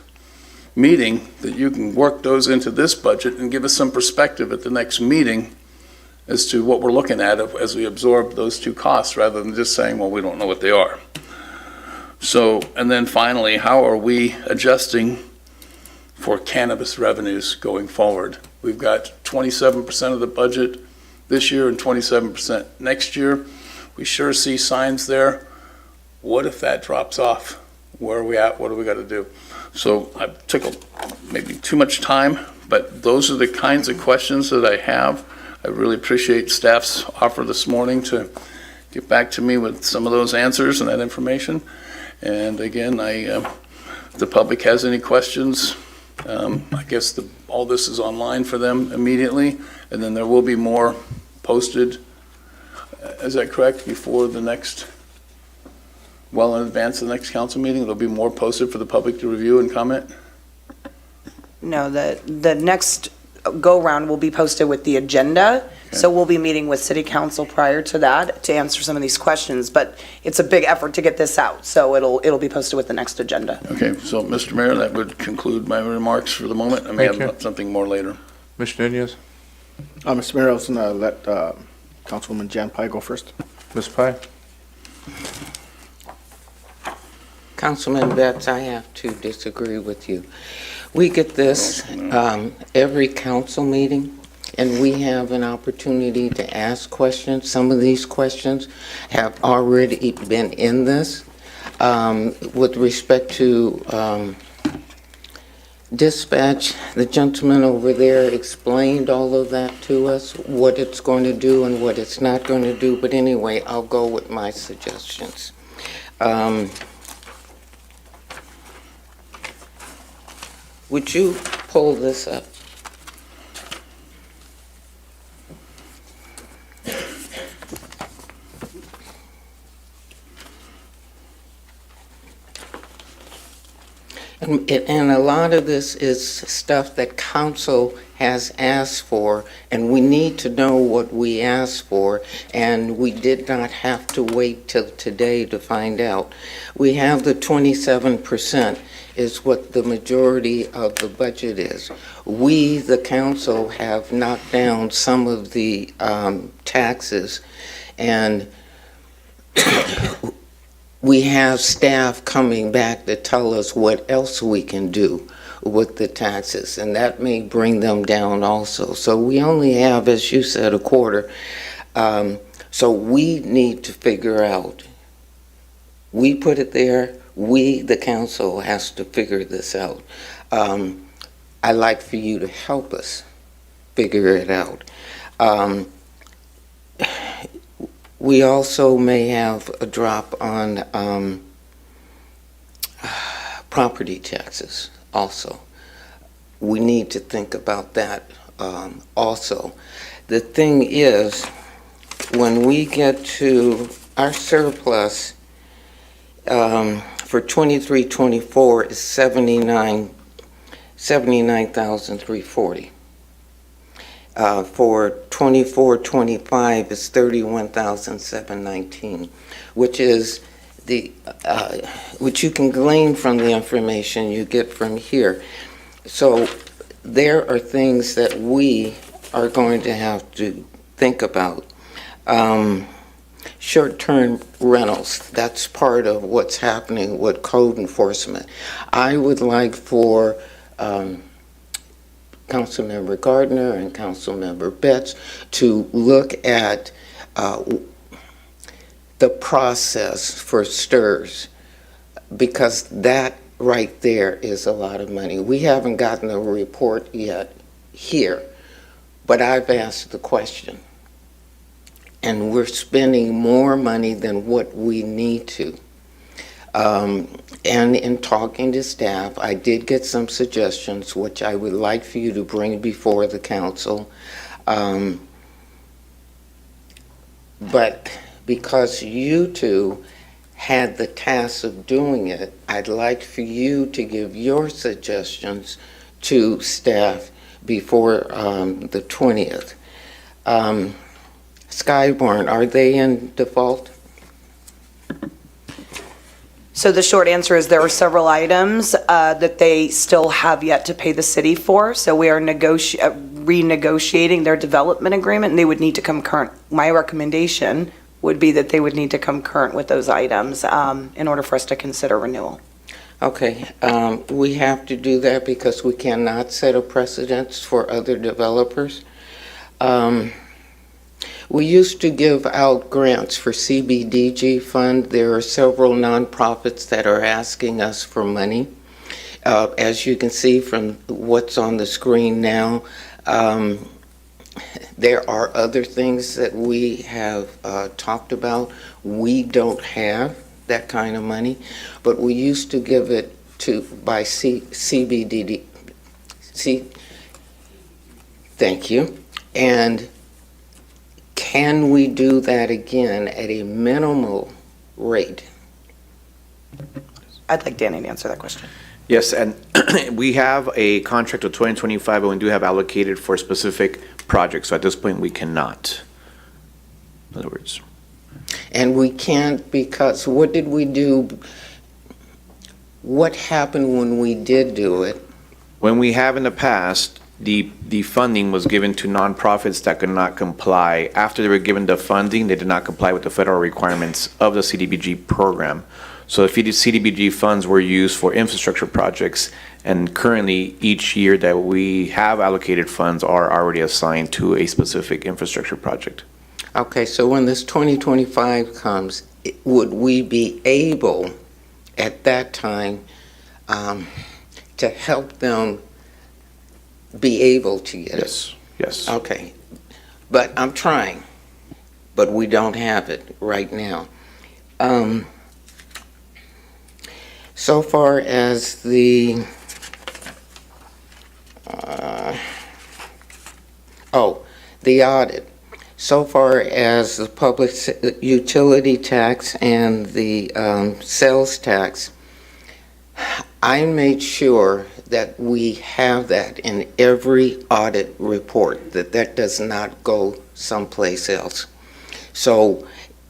meeting that you can work those into this budget and give us some perspective at the next meeting as to what we're looking at as we absorb those two costs, rather than just saying, well, we don't know what they are. So, and then finally, how are we adjusting for cannabis revenues going forward? We've got 27% of the budget this year and 27% next year. We sure see signs there. What if that drops off? Where are we at? What do we got to do? So I took maybe too much time, but those are the kinds of questions that I have. I really appreciate staff's offer this morning to get back to me with some of those answers and that information. And again, if the public has any questions, I guess all this is online for them immediately, and then there will be more posted. Is that correct? Before the next, well in advance of the next council meeting, there'll be more posted for the public to review and comment? No, the next go-round will be posted with the agenda. So we'll be meeting with city council prior to that to answer some of these questions, but it's a big effort to get this out, so it'll be posted with the next agenda. Okay, so Mr. Mayor, that would conclude my remarks for the moment. I may have something more later. Mr. Nunez? Mr. Mayor, I was going to let Councilwoman Jan Pai go first. Ms. Pai? Councilman Betts, I have to disagree with you. We get this every council meeting, and we have an opportunity to ask questions. Some of these questions have already been in this. With respect to dispatch, the gentleman over there explained all of that to us, what it's going to do and what it's not going to do. But anyway, I'll go with my suggestions. Would you pull this up? And a lot of this is stuff that council has asked for, and we need to know what we asked for, and we did not have to wait till today to find out. We have the 27% is what the majority of the budget is. We, the council, have knocked down some of the taxes, and we have staff coming back to tell us what else we can do with the taxes, and that may bring them down also. So we only have, as you said, a quarter. So we need to figure out, we put it there, we, the council, has to figure this out. I'd like for you to help us figure it out. We also may have a drop on property taxes also. We need to think about that also. The thing is, when we get to our surplus for 23-24 is $79,340. For 24-25 is $31,719, which is which you can glean from the information you get from here. So there are things that we are going to have to think about. Short-term rentals, that's part of what's happening with code enforcement. I would like for Councilmember Gardner and Councilmember Betts to look at the process for STRS, because that right there is a lot of money. We haven't gotten a report yet here, but I've asked the question. And we're spending more money than what we need to. And in talking to staff, I did get some suggestions, which I would like for you to bring before the council. But because you two had the task of doing it, I'd like for you to give your suggestions to staff before the 20th. Skyborn, are they in default? So the short answer is there are several items that they still have yet to pay the city for. So we are renegotiating their development agreement, and they would need to come current. My recommendation would be that they would need to come current with those items in order for us to consider renewal. Okay, we have to do that because we cannot set a precedence for other developers. We used to give out grants for CBDG fund. There are several nonprofits that are asking us for money. As you can see from what's on the screen now, there are other things that we have talked about. We don't have that kind of money, but we used to give it by CBDG. Thank you. And can we do that again at a minimal rate? I'd like Danny to answer that question. Yes, and we have a contract of 2025, but we do have allocated for specific projects. So at this point, we cannot. In other words. And we can't because what did we do? What happened when we did do it? When we have in the past, the funding was given to nonprofits that could not comply. After they were given the funding, they did not comply with the federal requirements of the CDBG program. So the CDBG funds were used for infrastructure projects, and currently each year that we have allocated funds are already assigned to a specific infrastructure project. Okay, so when this 2025 comes, would we be able at that time to help them be able to get it? Yes, yes. Okay, but I'm trying, but we don't have it right now. So far as the the audit, so far as the public utility tax and the sales tax, I made sure that we have that in every audit report, that does not go someplace else. So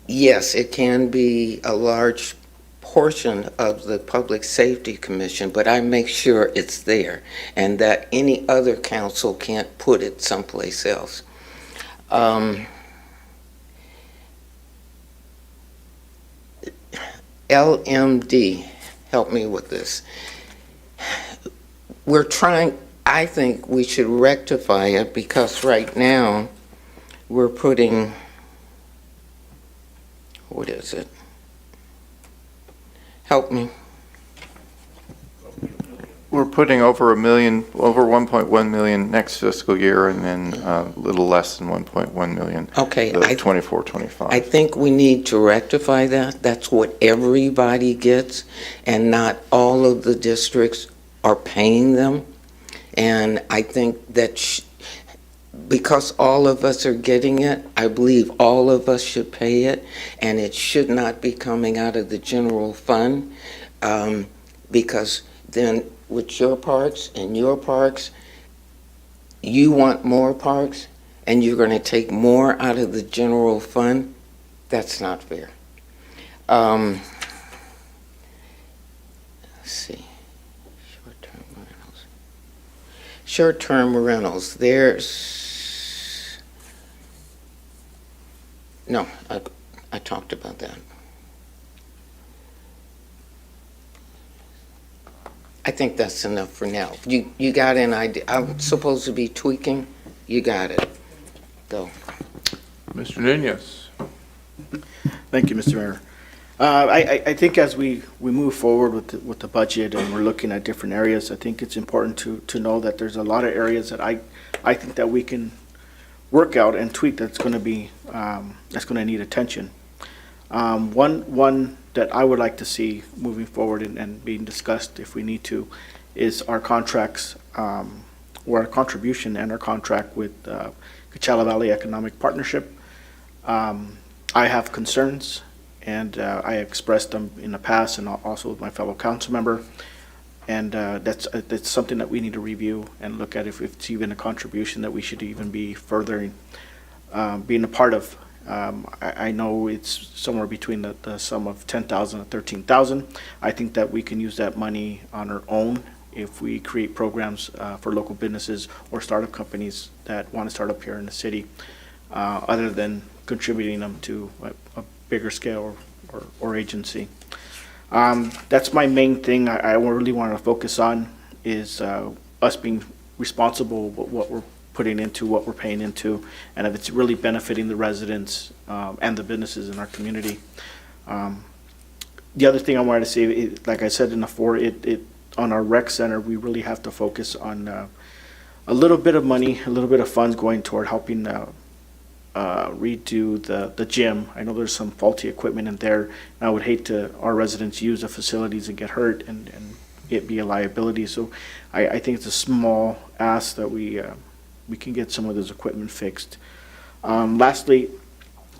yes, it can be a large portion of the Public Safety Commission, but I make sure it's there and that any other council can't put it someplace else. LMD, help me with this. We're trying, I think we should rectify it because right now we're putting, what is it? Help me. We're putting over $1 million, over 1.1 million next fiscal year, and then a little less than 1.1 million. Okay, the 24-25. I think we need to rectify that. That's what everybody gets, and not all of the districts are paying them. And I think that because all of us are getting it, I believe all of us should pay it, and it should not be coming out of the general fund, because then with your parks and your parks, you want more parks, and you're going to take more out of the general fund. That's not fair. Let's see. Short-term rentals. There's, no, I talked about that. I think that's enough for now. You got an idea? I'm supposed to be tweaking? You got it. Go. Mr. Nunez. Thank you, Mr. Mayor. I think as we move forward with the budget and we're looking at different areas, I think it's important to know that there's a lot of areas that I think that we can work out and tweak that's going to be that's going to need attention. One that I would like to see moving forward and being discussed if we need to is our contracts, or our contribution and our contract with Coachella Valley Economic Partnership. I have concerns, and I expressed them in the past and also with my fellow council member. And that's something that we need to review and look at if it's even a contribution that we should even be furthering, being a part of. I know it's somewhere between the sum of $10,000 and $13,000. I think that we can use that money on our own if we create programs for local businesses or startup companies that want to start up here in the city, other than contributing them to a bigger scale or agency. That's my main thing I really want to focus on is us being responsible with what we're putting into, what we're paying into, and if it's really benefiting the residents and the businesses in our community. The other thing I wanted to say, like I said in the floor, on our rec center, we really have to focus on a little bit of money, a little bit of funds going toward helping redo the gym. I know there's some faulty equipment in there, and I would hate to our residents use the facilities and get hurt and it be a liability. So I think it's a small ask that we can get some of this equipment fixed. Lastly,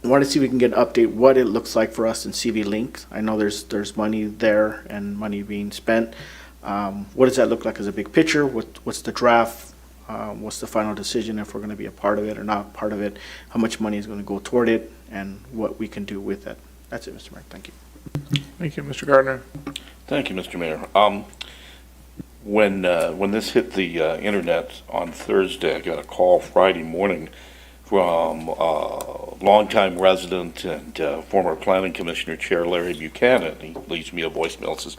I want to see if we can get an update what it looks like for us in CV Link. I know there's money there and money being spent. What does that look like as a big picture? What's the draft? What's the final decision if we're going to be a part of it or not part of it? How much money is going to go toward it, and what we can do with it? That's it, Mr. Mayor. Thank you. Thank you, Mr. Gardner. Thank you, Mr. Mayor. When this hit the internet on Thursday, I got a call Friday morning from a longtime resident and former planning commissioner chair Larry Buchanan. He leaves me a voicemail, says,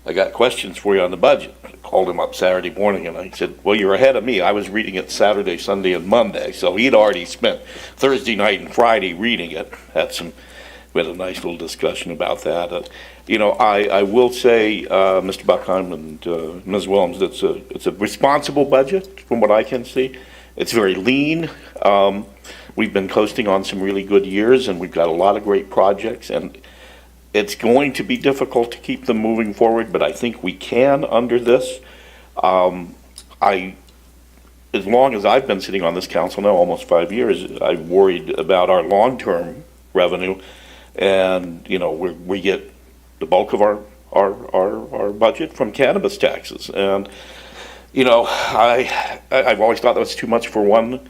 "I got questions for you on the budget." I called him up Saturday morning and I said, "Well, you're ahead of me. I was reading it Saturday, Sunday, and Monday." So he'd already spent Thursday night and Friday reading it. We had a nice little discussion about that. I will say, Mr. Buckheim and Ms. Williams, it's a responsible budget from what I can see. It's very lean. We've been coasting on some really good years, and we've got a lot of great projects, and it's going to be difficult to keep them moving forward, but I think we can under this. As long as I've been sitting on this council now, almost 5 years, I've worried about our long-term revenue, and we get the bulk of our budget from cannabis taxes, and I've always thought that was too much for one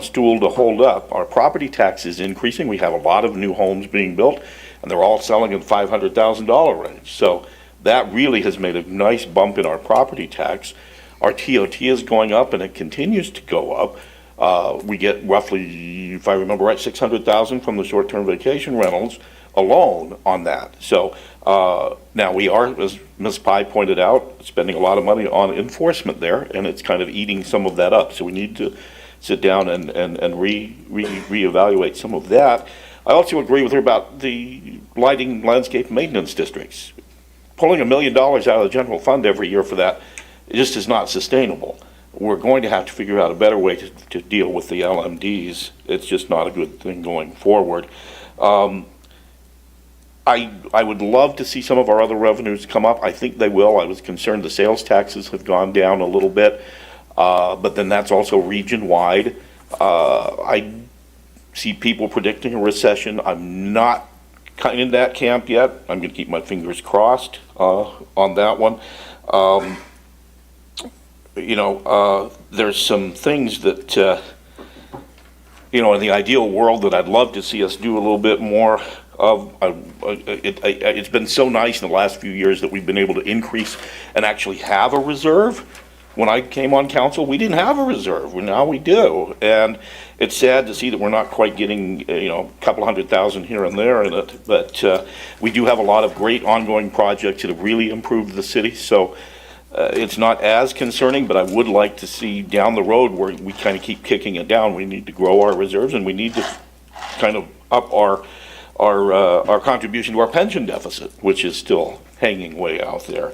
stool to hold up. Our property tax is increasing. We have a lot of new homes being built, and they're all selling in the $500,000 range. So that really has made a nice bump in our property tax. Our TOT is going up, and it continues to go up. We get roughly, if I remember right, $600,000 from the short-term vacation rentals alone on that. So now we are, as Ms. Pye pointed out, spending a lot of money on enforcement there, and it's kind of eating some of that up. So we need to sit down and reevaluate some of that. I also agree with her about the lighting landscape maintenance districts. Pulling $1 million out of the general fund every year for that just is not sustainable. We're going to have to figure out a better way to deal with the LMDs. It's just not a good thing going forward. I would love to see some of our other revenues come up. I think they will. I was concerned the sales taxes have gone down a little bit, but then that's also region-wide. I see people predicting a recession. I'm not in that camp yet. I'm going to keep my fingers crossed on that one. There's some things that, in the ideal world that I'd love to see us do a little bit more of. It's been so nice in the last few years that we've been able to increase and actually have a reserve. When I came on council, we didn't have a reserve. Now we do. And it's sad to see that we're not quite getting, a couple $100,000 here and there in it. But we do have a lot of great ongoing projects that have really improved the city. So it's not as concerning, but I would like to see down the road where we kind of keep kicking it down. We need to grow our reserves, and we need to kind of up our contribution to our pension deficit, which is still hanging way out there.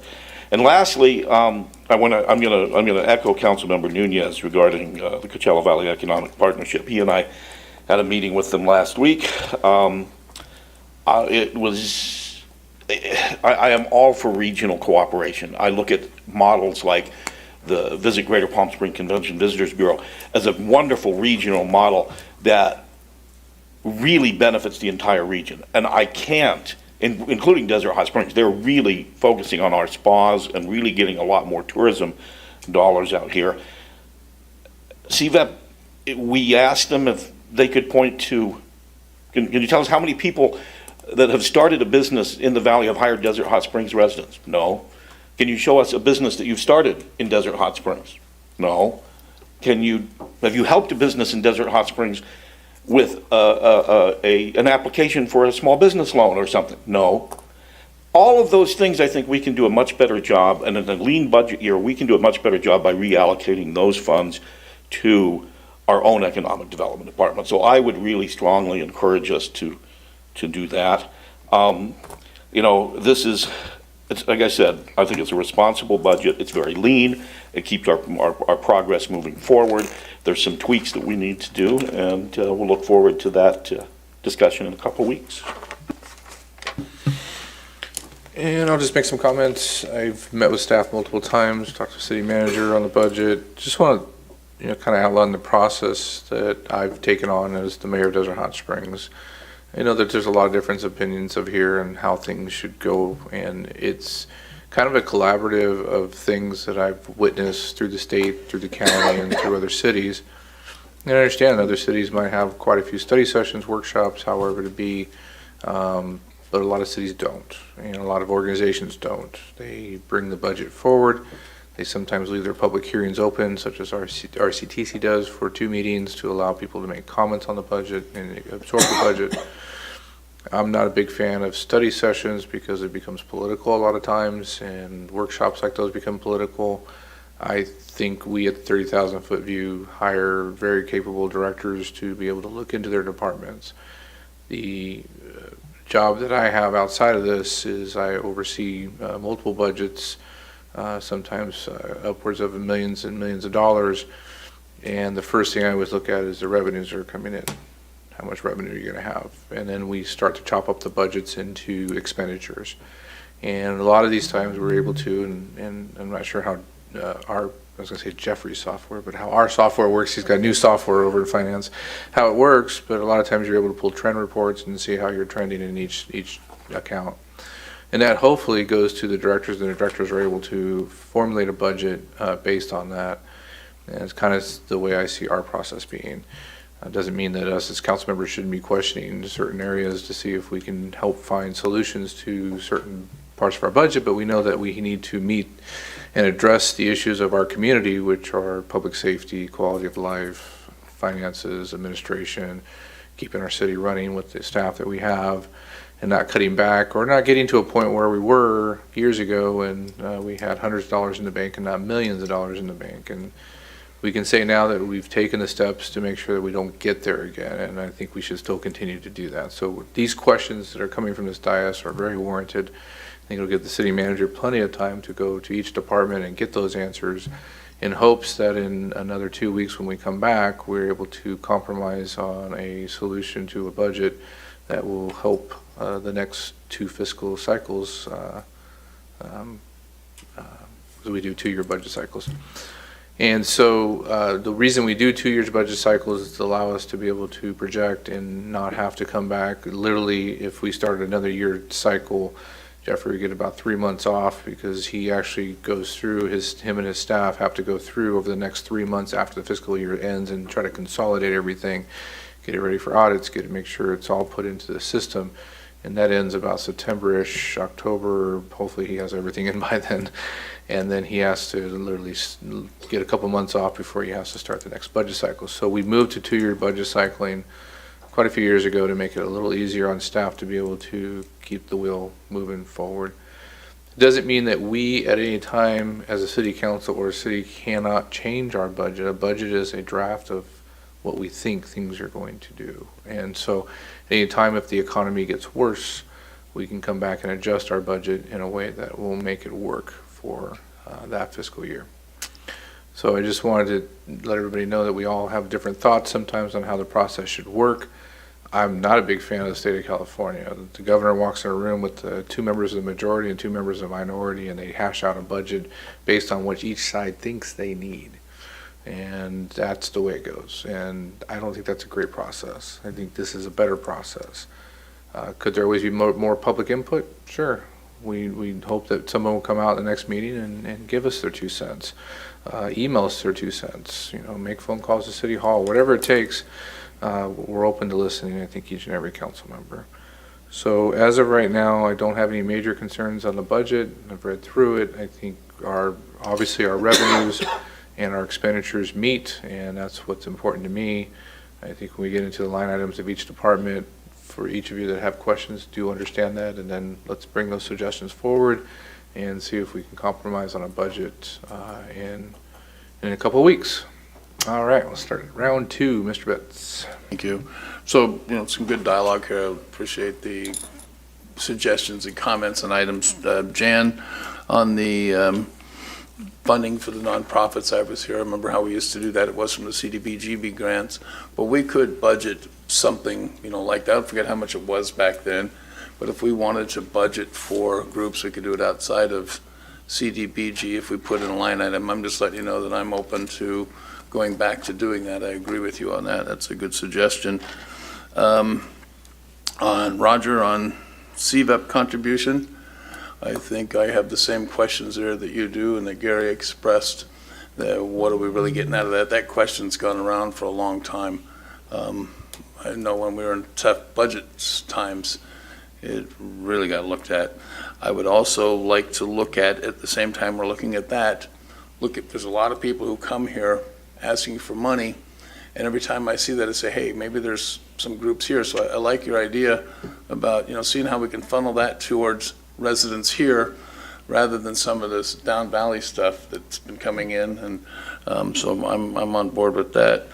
And lastly, I'm gonna echo Councilmember Nunez regarding the Coachella Valley Economic Partnership. He and I had a meeting with them last week. It was I am all for regional cooperation. I look at models like the Visit Greater Palm Springs Convention Visitors Bureau as a wonderful regional model that really benefits the entire region. And I can't, including Desert Hot Springs, they're really focusing on our spas and really getting a lot more tourism dollars out here. CVEP, we asked them if they could point to, can you tell us how many people that have started a business in the Valley have hired Desert Hot Springs residents? No. Can you show us a business that you've started in Desert Hot Springs? No. Have you helped a business in Desert Hot Springs with an application for a small business loan or something? No. All of those things, I think we can do a much better job, and in a lean budget year, we can do a much better job by reallocating those funds to our own economic development department. So I would really strongly encourage us to do that. This is, it's, like I said, I think it's a responsible budget. It's very lean. It keeps our progress moving forward. There's some tweaks that we need to do, and we'll look forward to that discussion in a couple of weeks. And I'll just make some comments. I've met with staff multiple times, talked to the city manager on the budget. Just want to, kind of outline the process that I've taken on as the mayor of Desert Hot Springs. I know that there's a lot of different opinions of here and how things should go, and it's kind of a collaborative of things that I've witnessed through the state, through the county, and through other cities. And I understand other cities might have quite a few study sessions, workshops, however to be, but a lot of cities don't, and a lot of organizations don't. They bring the budget forward. They sometimes leave their public hearings open, such as RCTC does, for 2 meetings to allow people to make comments on the budget and absorb the budget. I'm not a big fan of study sessions because it becomes political a lot of times, and workshops like those become political. I think we at the 30,000-foot view hire very capable directors to be able to look into their departments. The job that I have outside of this is I oversee multiple budgets, sometimes upwards of millions and millions of dollars, and the first thing I always look at is the revenues that are coming in. How much revenue are you going to have? And then we start to chop up the budgets into expenditures. And a lot of these times we're able to, and I'm not sure how I was going to say Jeffrey's software, but how our software works. He's got new software over in finance, how it works, but a lot of times you're able to pull trend reports and see how you're trending in each account. And that hopefully goes to the directors, and the directors are able to formulate a budget based on that. And it's kind of the way I see our process being. Doesn't mean that us as council members shouldn't be questioning certain areas to see if we can help find solutions to certain parts of our budget, but we know that we need to meet and address the issues of our community, which are public safety, quality of life, finances, administration, keeping our city running with the staff that we have, and not cutting back or not getting to a point where we were years ago when we had hundreds of dollars in the bank and not millions of dollars in the bank. And we can say now that we've taken the steps to make sure that we don't get there again, and I think we should still continue to do that. So these questions that are coming from this dais are very warranted. I think it'll give the city manager plenty of time to go to each department and get those answers, in hopes that in another 2 weeks when we come back, we're able to compromise on a solution to a budget that will help the next 2 fiscal cycles. We do 2-year budget cycles. And so the reason we do 2 years budget cycles is to allow us to be able to project and not have to come back. Literally, if we started another year cycle, Jeffrey would get about 3 months off, because he actually goes through, him and his staff have to go through over the next 3 months after the fiscal year ends and try to consolidate everything, get it ready for audits, make sure it's all put into the system. And that ends about September-ish, October. Hopefully he has everything in by then. And then he has to literally get a couple months off before he has to start the next budget cycle. So we moved to 2-year budget cycling quite a few years ago to make it a little easier on staff to be able to keep the wheel moving forward. It doesn't mean that we at any time as a city council or a city cannot change our budget. A budget is a draft of what we think things are going to do. And so any time if the economy gets worse, we can come back and adjust our budget in a way that will make it work for that fiscal year. So I just wanted to let everybody know that we all have different thoughts sometimes on how the process should work. I'm not a big fan of the state of California. The governor walks in a room with 2 members of the majority and 2 members of the minority, and they hash out a budget based on what each side thinks they need. And that's the way it goes. And I don't think that's a great process. I think this is a better process. Could there always be more public input? Sure. We hope that someone will come out in the next meeting and give us their 2 cents. Email us their 2 cents. Make phone calls to City Hall, whatever it takes. We're open to listening, I think, each and every council member. So as of right now, I don't have any major concerns on the budget. I've read through it. I think obviously our revenues and our expenditures meet, and that's what's important to me. I think when we get into the line items of each department, for each of you that have questions, do understand that, and then let's bring those suggestions forward and see if we can compromise on a budget in a couple of weeks. All right, we'll start at round 2. Mr. Betts. Thank you. So, some good dialogue here. I appreciate the suggestions and comments and items. Jan, on the funding for the nonprofits, I was here. I remember how we used to do that. It was from the CDBG grants, but we could budget something, like that. I forget how much it was back then, but if we wanted to budget for groups, we could do it outside of CDBG if we put in a line item. I'm just letting you know that I'm open to going back to doing that. I agree with you on that. That's a good suggestion. On Roger, on CVEP contribution, I think I have the same questions there that you do and that Gary expressed. What are we really getting out of that? That question's gone around for a long time. I know when we were in tough budget times, it really got looked at. I would also like to look at the same time we're looking at that, there's a lot of people who come here asking for money, and every time I see that, I say, hey, maybe there's some groups here. So I like your idea about, seeing how we can funnel that towards residents here rather than some of this down valley stuff that's been coming in, and so I'm on board with that.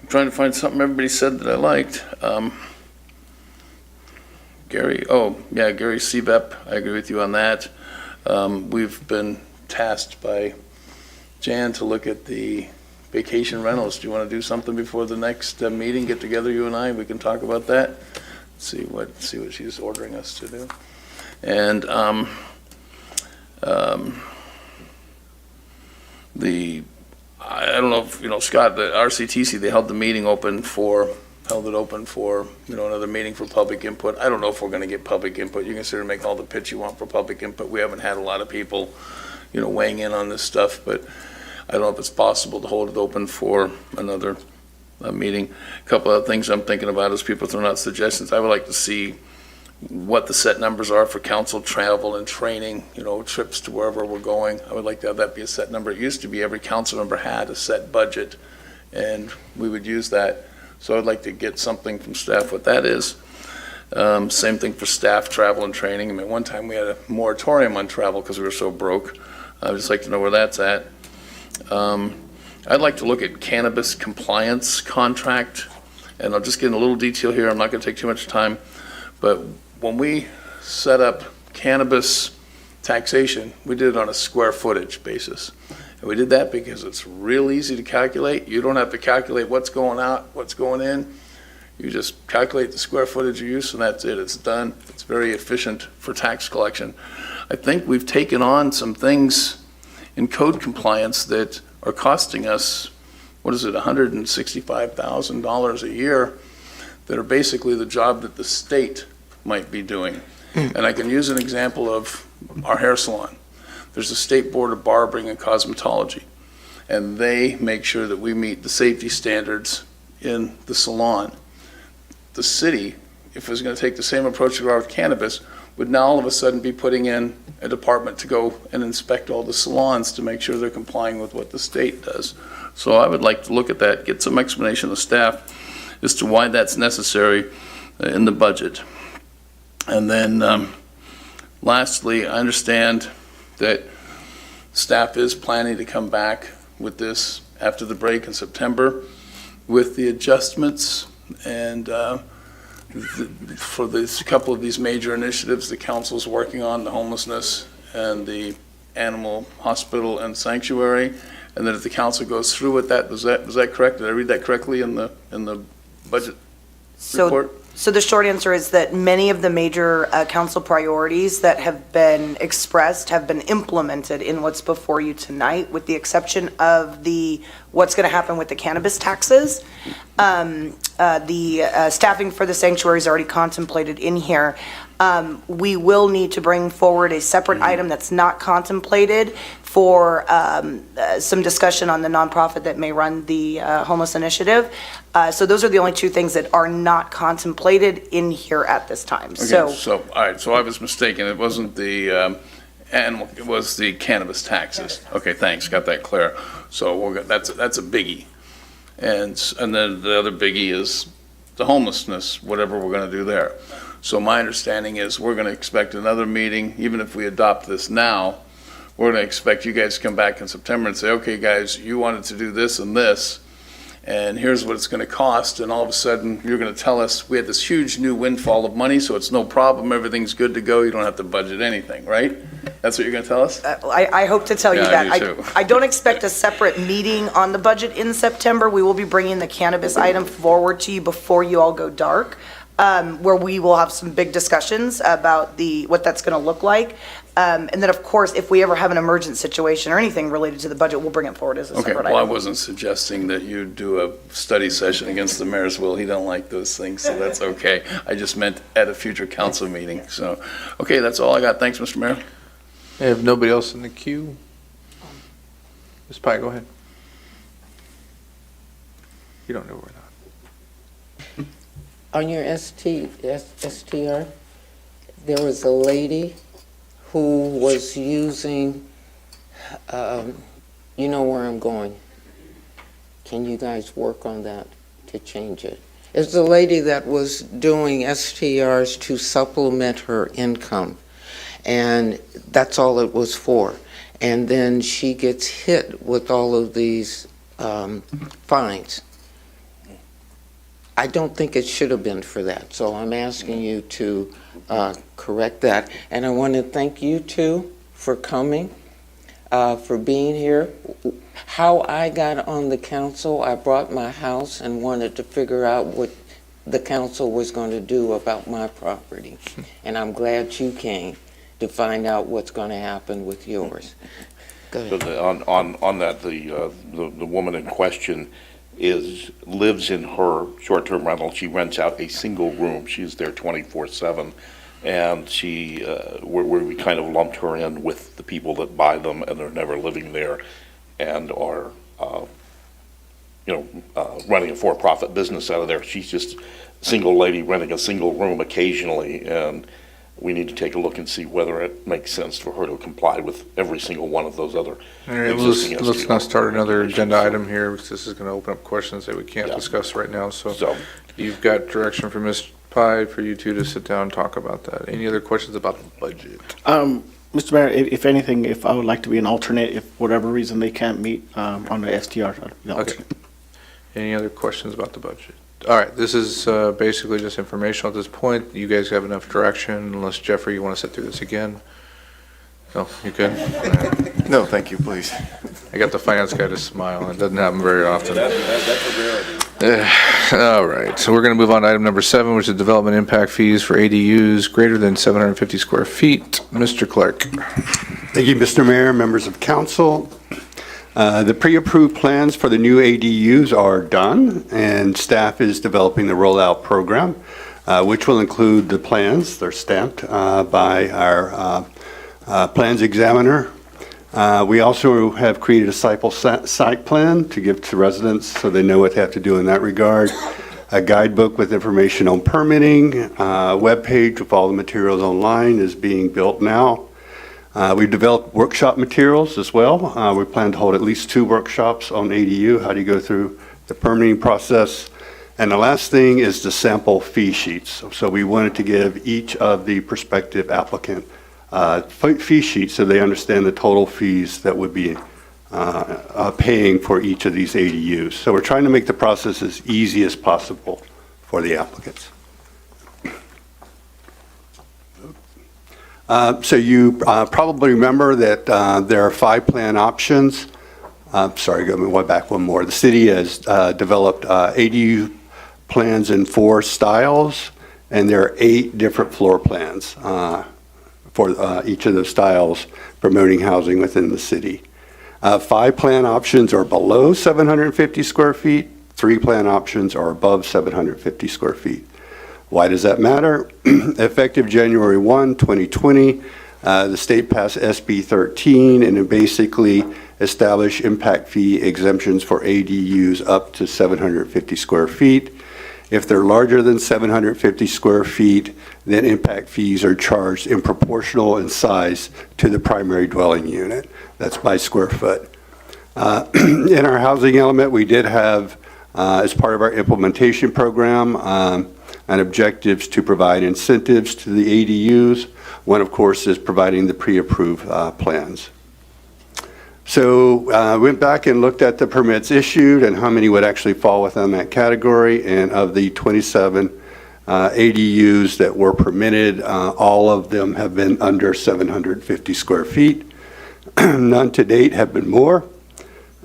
I'm trying to find something everybody said that I liked. Gary CVEP, I agree with you on that. We've been tasked by Jan to look at the vacation rentals. Do you want to do something before the next meeting? Get together, you and I, we can talk about that. See what she's ordering us to do. And I don't know if Scott, the RCTC, they held the meeting open for another meeting for public input. I don't know if we're going to get public input. You can consider make all the pitch you want for public input. We haven't had a lot of people weighing in on this stuff, but I don't know if it's possible to hold it open for another meeting. A couple of things I'm thinking about as people throwing out suggestions. I would like to see what the set numbers are for council travel and training, trips to wherever we're going. I would like to have that be a set number. It used to be every council member had a set budget, and we would use that. So I'd like to get something from staff what that is. Same thing for staff travel and training. I mean, one time we had a moratorium on travel because we were so broke. I'd just like to know where that's at. I'd like to look at cannabis compliance contract, and I'll just get in a little detail here. I'm not going to take too much time, but when we set up cannabis taxation, we did it on a square footage basis. And we did that because it's real easy to calculate. You don't have to calculate what's going out, what's going in. You just calculate the square footage of use, and that's it. It's done. It's very efficient for tax collection. I think we've taken on some things in code compliance that are costing us, $165,000 a year, that are basically the job that the state might be doing. And I can use an example of our hair salon. There's a state board of barbering and cosmetology, and they make sure that we meet the safety standards in the salon. The city, if it was going to take the same approach to our cannabis, would now all of a sudden be putting in a department to go and inspect all the salons to make sure they're complying with what the state does. So I would like to look at that, get some explanation of staff as to why that's necessary in the budget. And then lastly, I understand that staff is planning to come back with this after the break in September with the adjustments, and for this couple of these major initiatives the council's working on, the homelessness and the animal hospital and sanctuary, and that if the council goes through with that, was that correct? Did I read that correctly in the budget report? So the short answer is that many of the major council priorities that have been expressed have been implemented in what's before you tonight, with the exception of what's going to happen with the cannabis taxes. The staffing for the sanctuary is already contemplated in here. We will need to bring forward a separate item that's not contemplated for some discussion on the nonprofit that may run the homeless initiative. So those are the only two things that are not contemplated in here at this time. Okay, so, all right, so I was mistaken. It wasn't the animal, it was the cannabis taxes. Okay, thanks, got that clear. So that's a biggie. And then the other biggie is the homelessness, whatever we're going to do there. So my understanding is we're going to expect another meeting, even if we adopt this now, we're going to expect you guys to come back in September and say, okay, guys, you wanted to do this and this, and here's what it's going to cost, and all of a sudden, you're going to tell us we had this huge new windfall of money, so it's no problem, everything's good to go, you don't have to budget anything, right? That's what you're going to tell us? I hope to tell you Yeah, that. I do too. I don't expect a separate meeting on the budget in September. We will be bringing the cannabis item forward to you before you all go dark, where we will have some big discussions about what that's going to look like. And then, of course, if we ever have an emergent situation or anything related to the budget, we'll bring it forward as a Okay, separate well, I item. wasn't suggesting that you do a study session against the mayor's will. He don't like those things, so that's okay. I just meant at a future council meeting, so. Okay, that's all I got. Thanks, Mr. Mayor. I have nobody else in the queue. Ms. Pye, go ahead. You don't know we're not. On your STR, there was a lady who was using, you know where I'm going. Can you guys work on that to change it? It's a lady that was doing STRs to supplement her income, and that's all it was for. And then she gets hit with all of these fines. I don't think it should have been for that, so I'm asking you to correct that. And I want to thank you two for coming, for being here. How I got on the council, I brought my house and wanted to figure out what the council was going to do about my property. And I'm glad you came to find out what's going to happen with yours. Go ahead. On that, the woman in question lives in her short-term rental. She rents out a single room. She's there 24/7, and we kind of lumped her in with the people that buy them and are never living there, and are running a for-profit business out of there. She's just a single lady renting a single room occasionally, and we need to take a look and see whether it makes sense for her to comply with every single one of those other All right, existing let's STRs. not start another agenda item here, because this is going to open up questions that we can't discuss right now. So you've got direction from Ms. Pye for you two to sit down and talk about that. Any other questions about the budget? Mr. Mayor, if anything, if I would like to be an alternate, if for whatever reason they can't meet on the STR. Okay. Any other questions about the budget? All right, this is basically just informational at this point. You guys have enough direction, unless Jeffrey, you want to sit through this again? No, you good? All right. No, thank you, please. I got the finance guy to smile. It doesn't happen very often. All right, so we're going to move on to item number 7, which is development impact fees for ADUs greater than 750 square feet. Mr. Clark. Thank you, Mr. Mayor, members of council. The pre-approved plans for the new ADUs are done, and staff is developing the rollout program, which will include the plans. They're stamped by our plans examiner. We also have created a site plan to give to residents so they know what they have to do in that regard. A guidebook with information on permitting, webpage with all the materials online is being built now. We've developed workshop materials as well. We plan to hold at least 2 workshops on ADU, how do you go through the permitting process. And the last thing is the sample fee sheets. So we wanted to give each of the prospective applicant fee sheets so they understand the total fees that would be paying for each of these ADUs. So we're trying to make the process as easy as possible for the applicants. So you probably remember that there are 5 plan options. Sorry, go back one more. The city has developed ADU plans in 4 styles, and there are 8 different floor plans for each of those styles promoting housing within the city. 5 plan options are below 750 square feet. 3 plan options are above 750 square feet. Why does that matter? Effective January 1, 2020, the state passed SB 13, and it basically established impact fee exemptions for ADUs up to 750 square feet. If they're larger than 750 square feet, then impact fees are charged in proportional in size to the primary dwelling unit. That's by square foot. In our housing element, we did have, as part of our implementation program, and objectives to provide incentives to the ADUs. One, of course, is providing the pre-approved plans. So went back and looked at the permits issued and how many would actually fall within that category. And of the 27 ADUs that were permitted, all of them have been under 750 square feet. None to date have been more.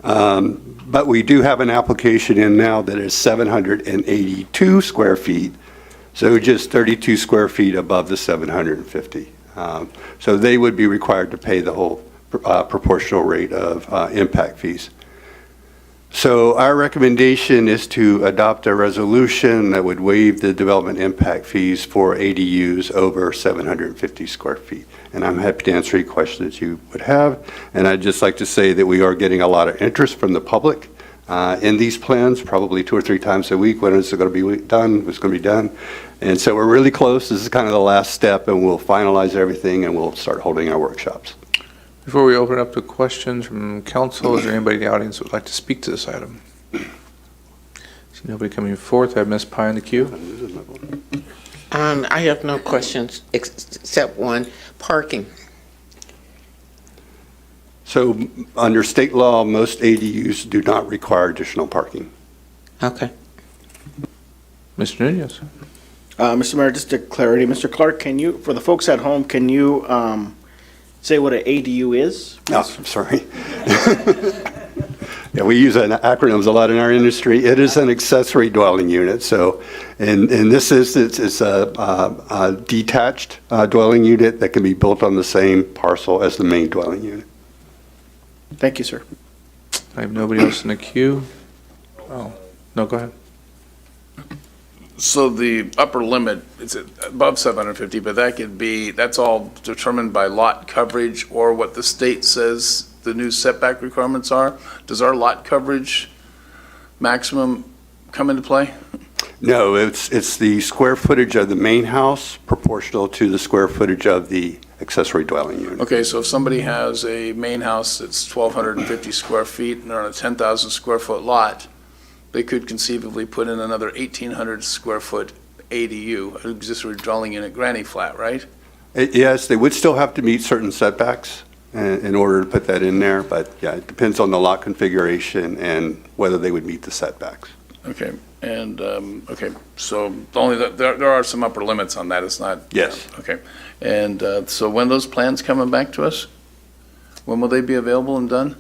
But we do have an application in now that is 782 square feet. So just 32 square feet above the 750. So they would be required to pay the whole proportional rate of impact fees. So our recommendation is to adopt a resolution that would waive the development impact fees for ADUs over 750 square feet. And I'm happy to answer any questions you would have. And I'd just like to say that we are getting a lot of interest from the public in these plans, probably 2 or 3 times a week. When is it going to be done? It's going to be done. And so we're really close. This is kind of the last step, and we'll finalize everything, and we'll start holding our workshops. Before we open up to questions from council, is there anybody in the audience that would like to speak to this item? See nobody coming forth. I have Ms. Pye in the queue. I have no questions except one, parking. So under state law, most ADUs do not require additional parking. Okay. Mr. Nunez. Mr. Mayor, just to clarity, Mr. Clark, can you, for the folks at home, can you say what an ADU is? No, I'm sorry. Yeah, we use acronyms a lot in our industry. It is an accessory dwelling unit. So in this instance, it's a detached dwelling unit that can be built on the same parcel as the main dwelling unit. Thank you, sir. I have nobody else in the queue. Oh, no, go ahead. So the upper limit, it's above 750, but that's all determined by lot coverage or what the state says the new setback requirements are. Does our lot coverage maximum come into play? No, it's the square footage of the main house proportional to the square footage of the accessory dwelling unit. Okay, so if somebody has a main house that's 1,250 square feet and they're on a 10,000 square foot lot, they could conceivably put in another 1,800 square foot ADU, an accessory dwelling unit granny flat, right? Yes, they would still have to meet certain setbacks in order to put that in there, but yeah, it depends on the lot configuration and whether they would meet the setbacks. Okay, and, okay, so there are some upper limits on that, it's not? Yes. Okay, and so when those plans coming back to us, when will they be available and done?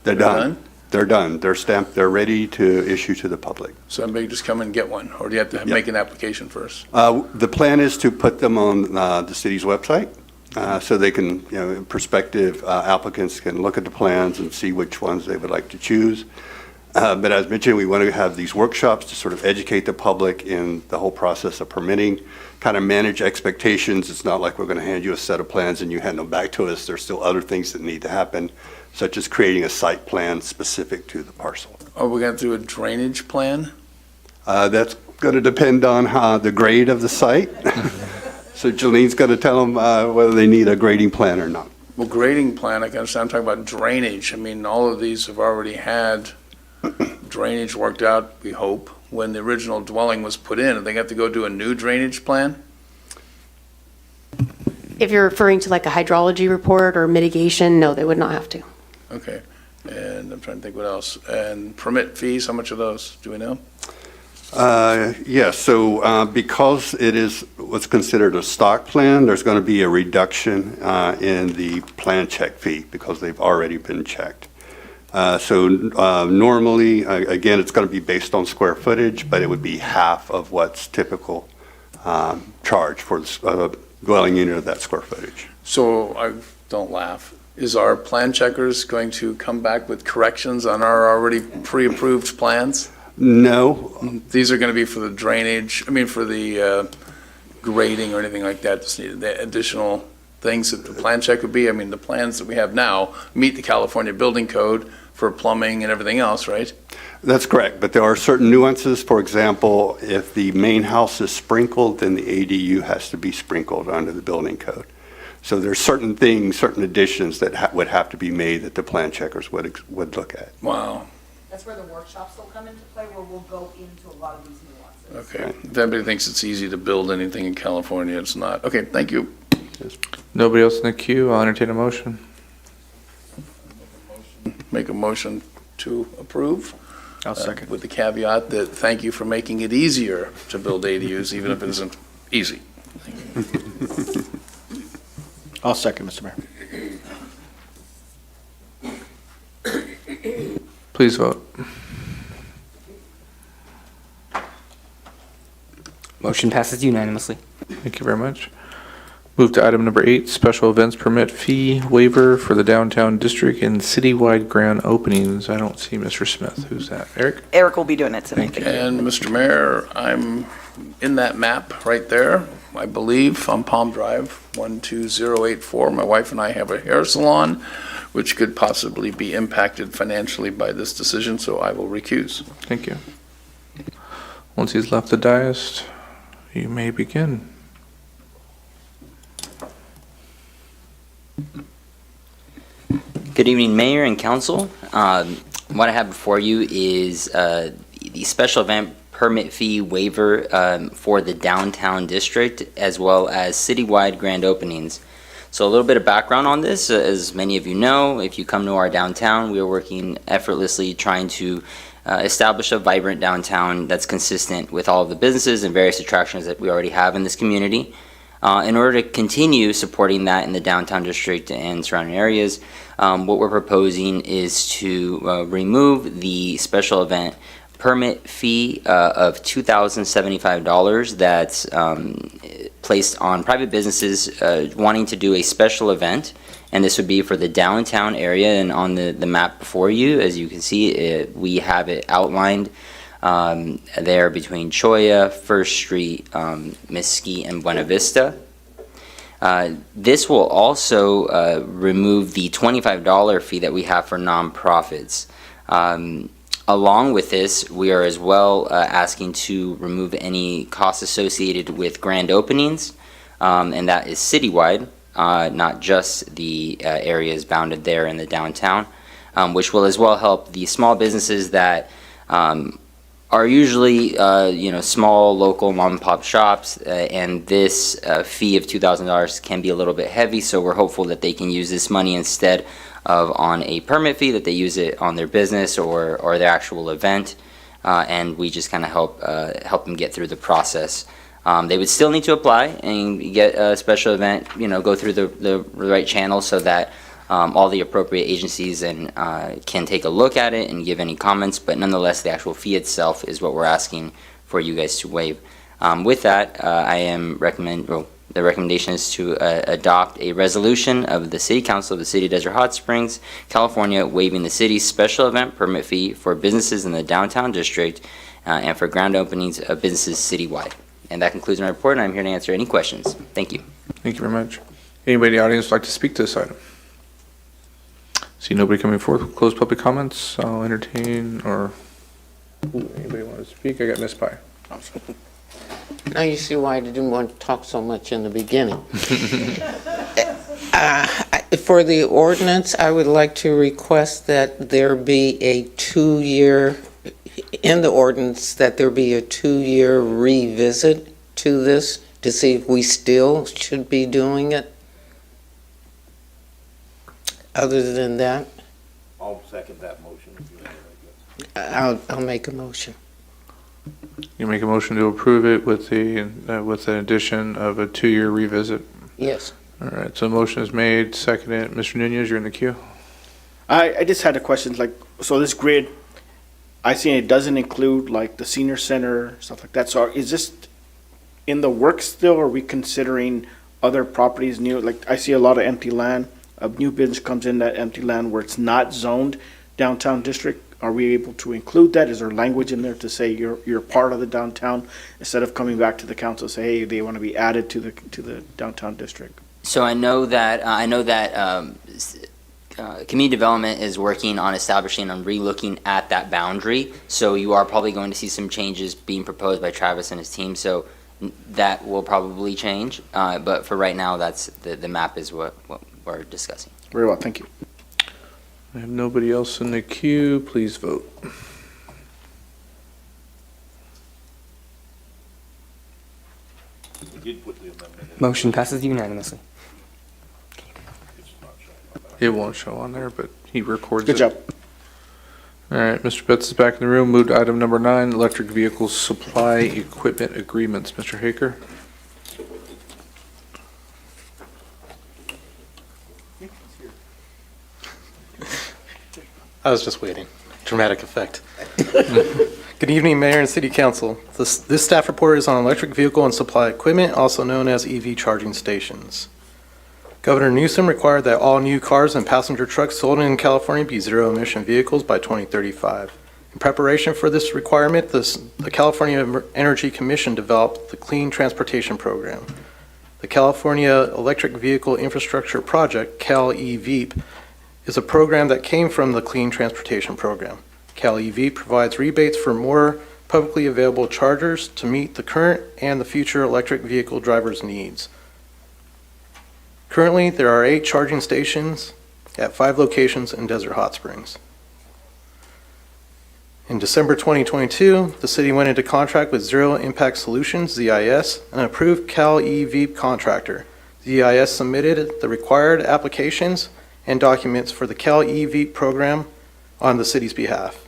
They're done. They're done. They're stamped. They're ready to issue to the public. So maybe just come and get one, or do you have to make an application first? The plan is to put them on the city's website so they can, prospective applicants can look at the plans and see which ones they would like to choose. But as mentioned, we want to have these workshops to sort of educate the public in the whole process of permitting, kind of manage expectations. It's not like we're going to hand you a set of plans and you hand them back to us. There's still other things that need to happen, such as creating a site plan specific to the parcel. Are we going to do a drainage plan? That's going to depend on the grade of the site. So Jalene's going to tell them whether they need a grading plan or not. Well, grading plan, I can understand. I'm talking about drainage. I mean, all of these have already had drainage worked out, we hope, when the original dwelling was put in. Are they have to go do a new drainage plan? If you're referring to like a hydrology report or mitigation, no, they would not have to. Okay, and I'm trying to think what else. And permit fees, how much are those? Do we know? Yes, so because it is what's considered a stock plan, there's going to be a reduction in the plan check fee because they've already been checked. Normally, again, it's going to be based on square footage, but it would be half of what's typical charge for the dwelling unit of that square footage. So don't laugh. Is our plan checkers going to come back with corrections on our already pre-approved plans? No. These are going to be for the drainage, for the grading or anything like that, just need the additional things that the plan check would be? The plans that we have now meet the California Building Code for plumbing and everything else, right? That's correct, but there are certain nuances. For example, if the main house is sprinkled, then the ADU has to be sprinkled under the building code. So there's certain things, certain additions that would have to be made that the plan checkers would look at. Wow. That's where the workshops will come into play, where we'll go into a lot of these nuances. Okay. If anybody thinks it's easy to build anything in California, it's not. Okay, thank you. Nobody else in the queue? I'll entertain a motion. Make a motion to approve. I'll second. With the caveat that thank you for making it easier to build ADUs, even if it isn't easy. I'll second, Mr. Mayor. Please vote. Motion passes unanimously. Thank you very much. Move to item number 8, special events permit fee waiver for the downtown district and citywide grand openings. I don't see Mr. Smith. Who's that? Eric? Eric will be doing it tonight. And Mr. Mayor, I'm in that map right there, I believe, on Palm Drive, 12084. My wife and I have a hair salon, which could possibly be impacted financially by this decision, so I will recuse. Thank you. Once he's left the dais, you may begin. Good evening, Mayor and Council. What I have before you is the special event permit fee waiver for the downtown district, as well as citywide grand openings. So a little bit of background on this. As many of you know, if you come to our downtown, we are working effortlessly trying to establish a vibrant downtown that's consistent with all of the businesses and various attractions that we already have in this community. In order to continue supporting that in the downtown district and surrounding areas, what we're proposing is to remove the special event permit fee of $2,075 that's placed on private businesses wanting to do a special event. And this would be for the downtown area. And on the map before you, as you can see, we have it outlined there between Cholla, First Street, Mesquite, and Buena Vista. This will also remove the $25 fee that we have for nonprofits. Along with this, we are as well asking to remove any costs associated with grand openings, and that is citywide, not just the areas bounded there in the downtown, which will as well help the small businesses that are usually small local mom and pop shops, and this fee of $2,000 can be a little bit heavy, so we're hopeful that they can use this money instead of on a permit fee, that they use it on their business or their actual event, and we just kind of help them get through the process. They would still need to apply and get a special event, go through the right channels so that all the appropriate agencies and can take a look at it and give any comments, but nonetheless, the actual fee itself is what we're asking for you guys to waive. With that, the recommendation is to adopt a resolution of the City Council of the City of Desert Hot Springs, California, waiving the city's special event permit fee for businesses in the downtown district and for grand openings of businesses citywide. And that concludes my report, and I'm here to answer any questions. Thank you. Thank you very much. Anybody in the audience would like to speak to this item? See nobody coming forward. Close public comments. I'll entertain, anybody want to speak? I got Ms. Pye. Now you see why I didn't want to talk so much in the beginning. For the ordinance, I would like to request that there be a 2-year, in the ordinance, that there be a 2-year revisit to this to see if we still should be doing it. Other than that, I'll second that motion. I'll make a motion. You make a motion to approve it with an addition of a 2-year revisit. Yes. All right, so motion is made, seconded. Mr. Nunez, you're in the queue. I just had a question, like, so this grid, I see it doesn't include like the senior center, stuff like that. So is this in the works still, or are we considering other properties new? Like, I see a lot of empty land. A new business comes in that empty land where it's not zoned downtown district. Are we able to include that? Is there language in there to say you're part of the downtown instead of coming back to the council and say, hey, they want to be added to the downtown district? So I know that community development is working on establishing and relooking at that boundary. So you are probably going to see some changes being proposed by Travis and his team. So that will probably change. But for right now, that's the map is what we're discussing. Very well, thank you. I have nobody else in the queue. Please vote. Motion passes unanimously. It won't show on there, but he records Good it. job. All right, Mr. Betts is back in the room. Moved to item number 9, electric vehicle supply equipment agreements. Mr. Haker? I was just waiting. Dramatic effect. Good evening, Mayor and City Council. This staff report is on electric vehicle and supply equipment, also known as EV charging stations. Governor Newsom required that all new cars and passenger trucks sold in California be zero-emission vehicles by 2035. In preparation for this requirement, the California Energy Commission developed the Clean Transportation Program. The California Electric Vehicle Infrastructure Project, CAL-EVEEP, is a program that came from the Clean Transportation Program. CAL-EVEEP provides rebates for more publicly available chargers to meet the current and the future electric vehicle drivers' needs. Currently, there are 8 charging stations at 5 locations in Desert Hot Springs. In December 2022, the city went into contract with Zero Impact Solutions, ZIS, an approved CAL-EVEEP contractor. ZIS submitted the required applications and documents for the CAL-EVEEP program on the city's behalf.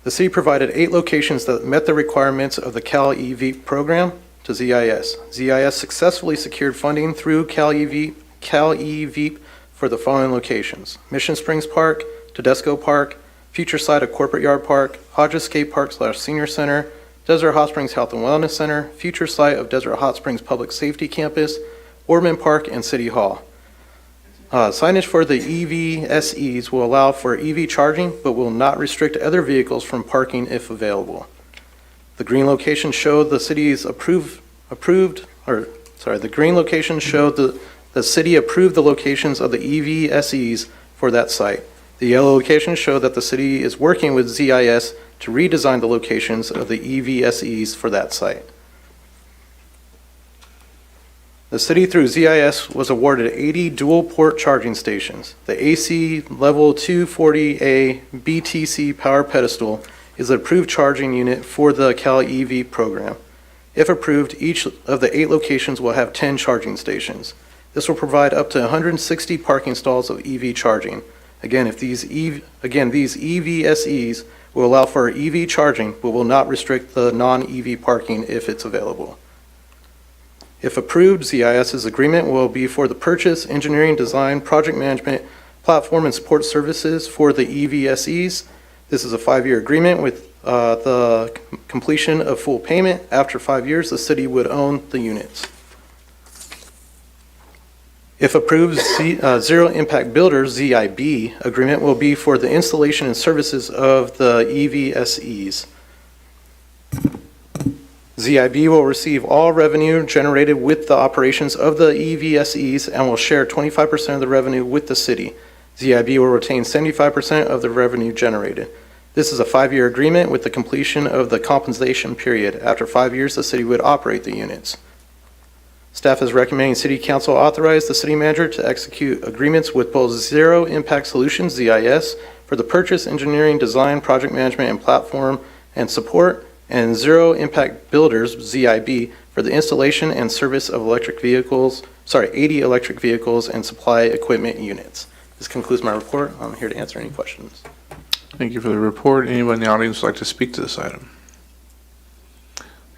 The city provided 8 locations that met the requirements of the CAL-EVEEP program to ZIS. ZIS successfully secured funding through CAL-EVEEP for the following locations: Mission Springs Park, Tedesco Park, future site of Corporate Yard Park, Hodges Skate Park / Senior Center, Desert Hot Springs Health and Wellness Center, future site of Desert Hot Springs Public Safety Campus, Ormond Park, and City Hall. Signage for the EVSEs will allow for EV charging, but will not restrict other vehicles from parking if available. The green location showed the city's the green location showed the city approved the locations of the EVSEs for that site. The yellow location showed that the city is working with ZIS to redesign the locations of the EVSEs for that site. The city, through ZIS, was awarded 80 dual-port charging stations. The AC Level 240A BTC power pedestal is the approved charging unit for the CAL-EV program. If approved, each of the 8 locations will have 10 charging stations. This will provide up to 160 parking stalls of EV charging. Again, these EVSEs will allow for EV charging, but will not restrict the non-EV parking if it's available. If approved, ZIS's agreement will be for the purchase, engineering, design, project management, platform, and support services for the EVSEs. This is a 5-year agreement with the completion of full payment. After 5 years, the city would own the units. If approved, Zero Impact Builders, ZIB, agreement will be for the installation and services of the EVSEs. ZIB will receive all revenue generated with the operations of the EVSEs and will share 25% of the revenue with the city. ZIB will retain 75% of the revenue generated. This is a 5-year agreement with the completion of the compensation period. After 5 years, the city would operate the units. Staff is recommending City Council authorize the city manager to execute agreements with both Zero Impact Solutions, ZIS, for the purchase, engineering, design, project management, and platform and support, and Zero Impact Builders, ZIB, for the installation and service of 80 electric vehicles and supply equipment units. This concludes my report. I'm here to answer any questions. Thank you for the report. Anyone in the audience would like to speak to this item?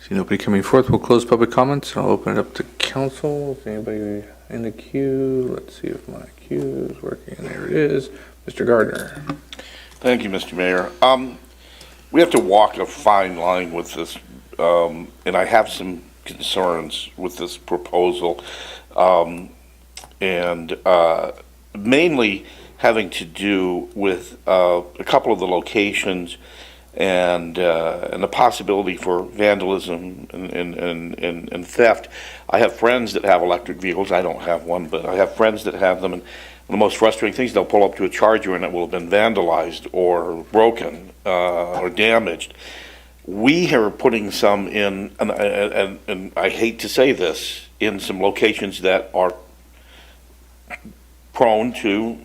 See nobody coming forth. We'll close public comments. I'll open it up to council. If anybody in the queue. Let's see if my queue is working. There it is. Mr. Gardner. Thank you, Mr. Mayor. We have to walk a fine line with this, and I have some concerns with this proposal, and mainly having to do with a couple of the locations and the possibility for vandalism and theft. I have friends that have electric vehicles. I don't have one, but I have friends that have them, and the most frustrating thing is they'll pull up to a charger and it will have been vandalized or broken or damaged. We are putting some in, and I hate to say this, in some locations that are prone to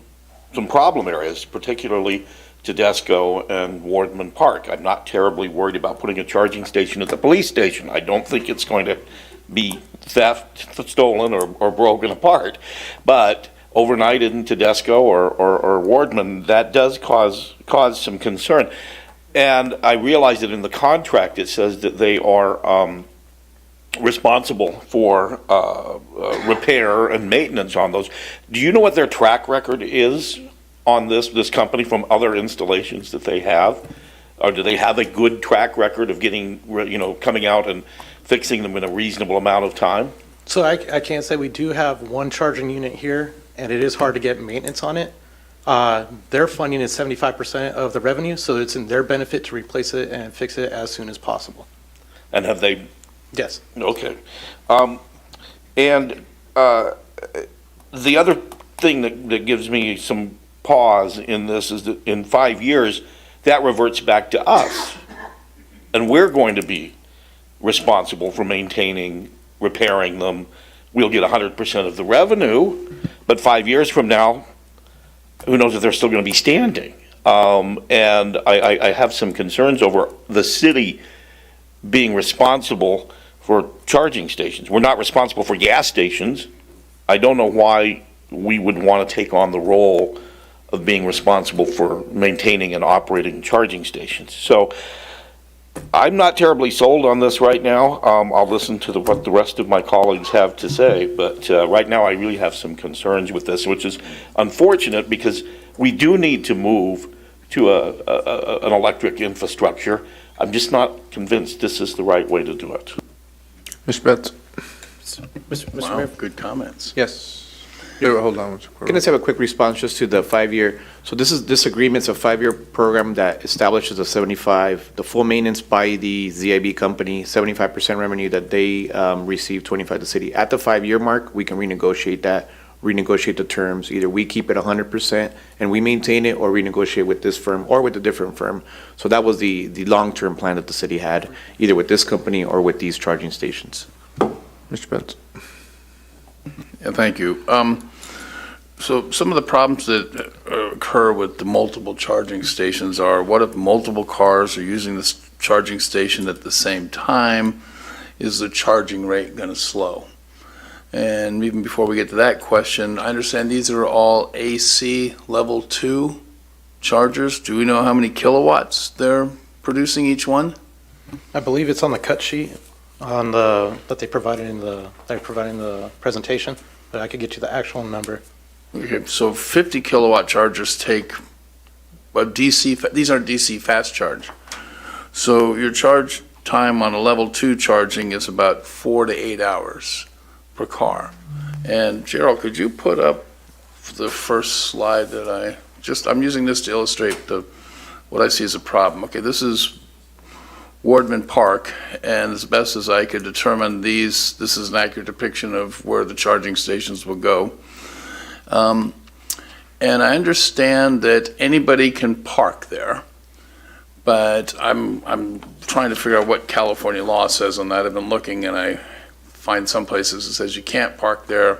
some problem areas, particularly Tedesco and Wardman Park. I'm not terribly worried about putting a charging station at the police station. I don't think it's going to be theft, stolen, or broken apart. But overnight in Tedesco or Wardman, that does cause some concern. And I realize that in the contract it says that they are responsible for repair and maintenance on those. Do you know what their track record is on this company from other installations that they have? Or do they have a good track record of getting, coming out and fixing them in a reasonable amount of time? So I can't say. We do have one charging unit here, and it is hard to get maintenance on it. Their funding is 75% of the revenue, so it's in their benefit to replace it and fix it as soon as possible. And have they? Yes. Okay. And the other thing that gives me some pause in this is that in 5 years, that reverts back to us. And we're going to be responsible for maintaining, repairing them. We'll get 100% of the revenue, but 5 years from now, who knows if they're still going to be standing. And I have some concerns over the city being responsible for charging stations. We're not responsible for gas stations. I don't know why we would want to take on the role of being responsible for maintaining and operating charging stations. So I'm not terribly sold on this right now. I'll listen to what the rest of my colleagues have to say, but right now I really have some concerns with this, which is unfortunate because we do need to move to an electric infrastructure. I'm just not convinced this is the right way to do it. Mr. Betts. Wow, Mayor, good comments. Yes. Hold on. Can I just have a quick response just to the 5-year? So this agreement's a 5-year program that establishes the full maintenance by the ZIB company, 75% revenue that they receive, 25 the city. At the 5-year mark, we can renegotiate the terms. Either we keep it 100% and we maintain it, or renegotiate with this firm or with a different firm. So that was the long-term plan that the city had, either with this company or with these charging stations. Mr. Betts. Yeah, thank you. So some of the problems that occur with the multiple charging stations are, what if multiple cars are using this charging station at the same time? Is the charging rate going to slow? And even before we get to that question, I understand these are all AC level 2 chargers. Do we know how many kilowatts they're producing each one? I believe it's on the cut sheet that they provided in the presentation, but I could get you the actual number. Okay, so 50 kilowatt chargers take a DC, these aren't DC fast charge. So your charge time on a level 2 charging is about 4 to 8 hours per car. And Gerald, could you put up the first slide that I'm using this to illustrate what I see as a problem. Okay, this is Wardman Park, and as best as I could determine this is an accurate depiction of where the charging stations will go. And I understand that anybody can park there, but I'm trying to figure out what California law says on that. I've been looking, and I find some places it says you can't park there.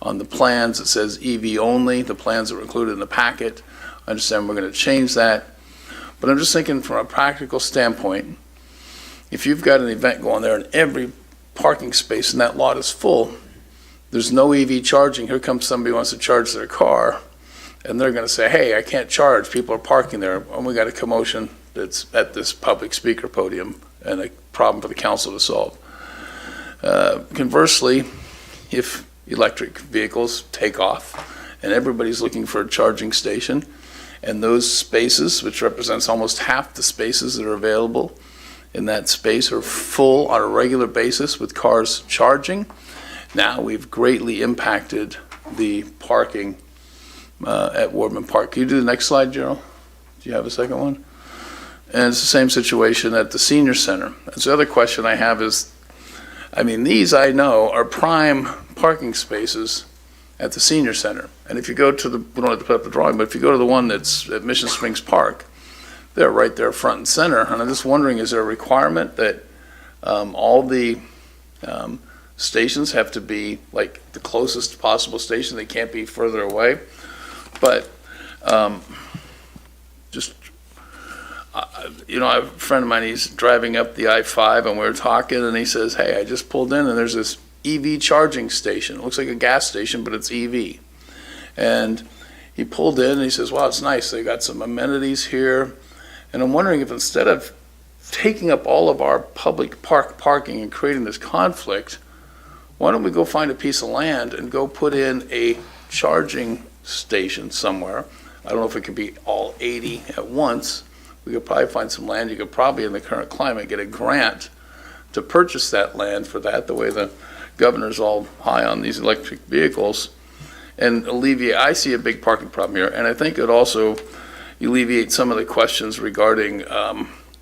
On the plans, it says EV only, the plans that were included in the packet. I understand we're going to change that. But I'm just thinking from a practical standpoint, if you've got an event going there and every parking space in that lot is full, there's no EV charging. Here comes somebody who wants to charge their car, and they're going to say, hey, I can't charge. People are parking there. And we got a commotion that's at this public speaker podium and a problem for the council to solve. Conversely, if electric vehicles take off, and everybody's looking for a charging station. And those spaces, which represents almost half the spaces that are available in that space, are full on a regular basis with cars charging. Now, we've greatly impacted the parking at Wardman Park. Can you do the next slide, Gerald? Do you have a second one? And it's the same situation at the senior center. And so the other question I have is, I mean, these I know are prime parking spaces at the senior center. And if you go to the, we don't have to put up the drawing, but if you go to the one that's at Mission Springs Park, they're right there front and center. And I'm just wondering, is there a requirement that all the stations have to be like the closest possible station? They can't be further away. But you know, I have a friend of mine, he's driving up the I-5 and we were talking and he says, hey, I just pulled in and there's this EV charging station. It looks like a gas station, but it's EV. And he pulled in and he says, wow, it's nice. They got some amenities here. And I'm wondering if instead of taking up all of our public parking and creating this conflict, why don't we go find a piece of land and go put in a charging station somewhere? I don't know if it could be all 80 at once. We could probably find some land. You could probably, in the current climate, get a grant to purchase that land for that, the way the governor's all high on these electric vehicles, and alleviate. I see a big parking problem here, and I think it also alleviate some of the questions regarding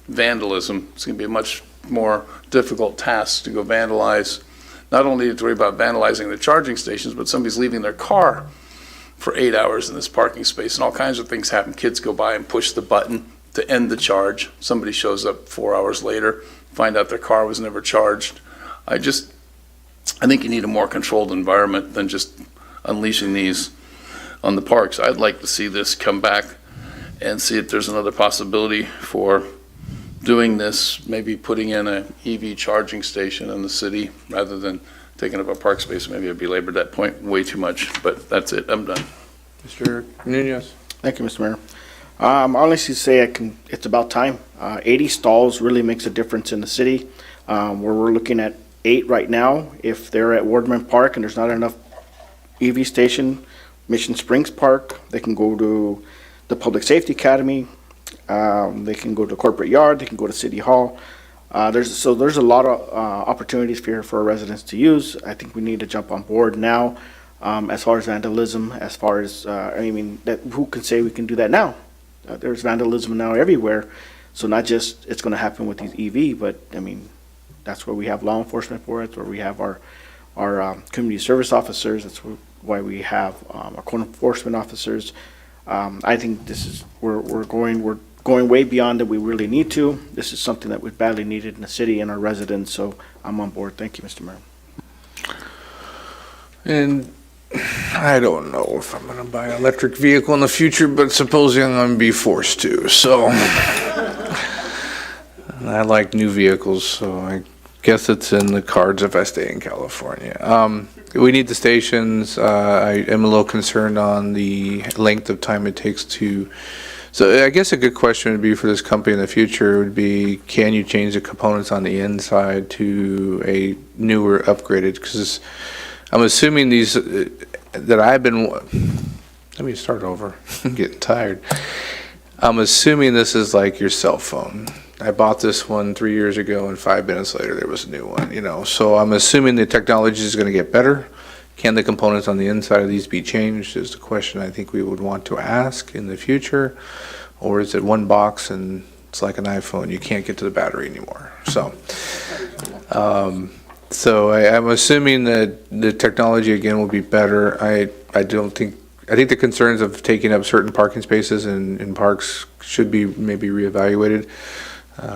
vandalism. It's going to be a much more difficult task to go vandalize. Not only to worry about vandalizing the charging stations, but somebody's leaving their car for 8 hours in this parking space, and all kinds of things happen. Kids go by and push the button to end the charge. Somebody shows up 4 hours later, find out their car was never charged. I think you need a more controlled environment than just unleashing these on the parks. I'd like to see this come back and see if there's another possibility for doing this, maybe putting in an EV charging station in the city rather than taking up a park space. Maybe I belabored that point way too much, but that's it. I'm done. Mr. Nunez. Thank you, Mr. Mayor. Honestly say it's about time. 80 stalls really makes a difference in the city. Where we're looking at 8 right now. If they're at Wardman Park and there's not enough EV station, Mission Springs Park, they can go to the Public Safety Academy. They can go to Corporate Yard. They can go to City Hall. There's a lot of opportunities here for our residents to use. I think we need to jump on board now. As far as vandalism, as far as who can say we can do that now? There's vandalism now everywhere. So not just it's going to happen with these EV, but I mean, that's where we have law enforcement for it. That's where we have our community service officers. That's why we have our code enforcement officers. I think this is we're going way beyond that we really need to. This is something that we badly needed in the city and our residents. So I'm on board. Thank you, Mr. Mayor. And I don't know if I'm going to buy an electric vehicle in the future, but supposing I'm going to be forced to. So I like new vehicles, so I guess it's in the cards if I stay in California. We need the stations. I am a little concerned on the length of time it takes to. So I guess a good question would be for this company in the future would be, can you change the components on the inside to a newer, upgraded? Because I'm assuming these that I've been. Let me start over. I'm getting tired. I'm assuming this is like your cell phone. I bought this one 3 years ago, and 5 minutes later there was a new one. You know, so I'm assuming the technology is going to get better. Can the components on the inside of these be changed? Is the question I think we would want to ask in the future, or is it one box and it's like an iPhone? You can't get to the battery anymore. So. So I'm assuming that the technology again will be better. I think the concerns of taking up certain parking spaces in parks should be maybe reevaluated.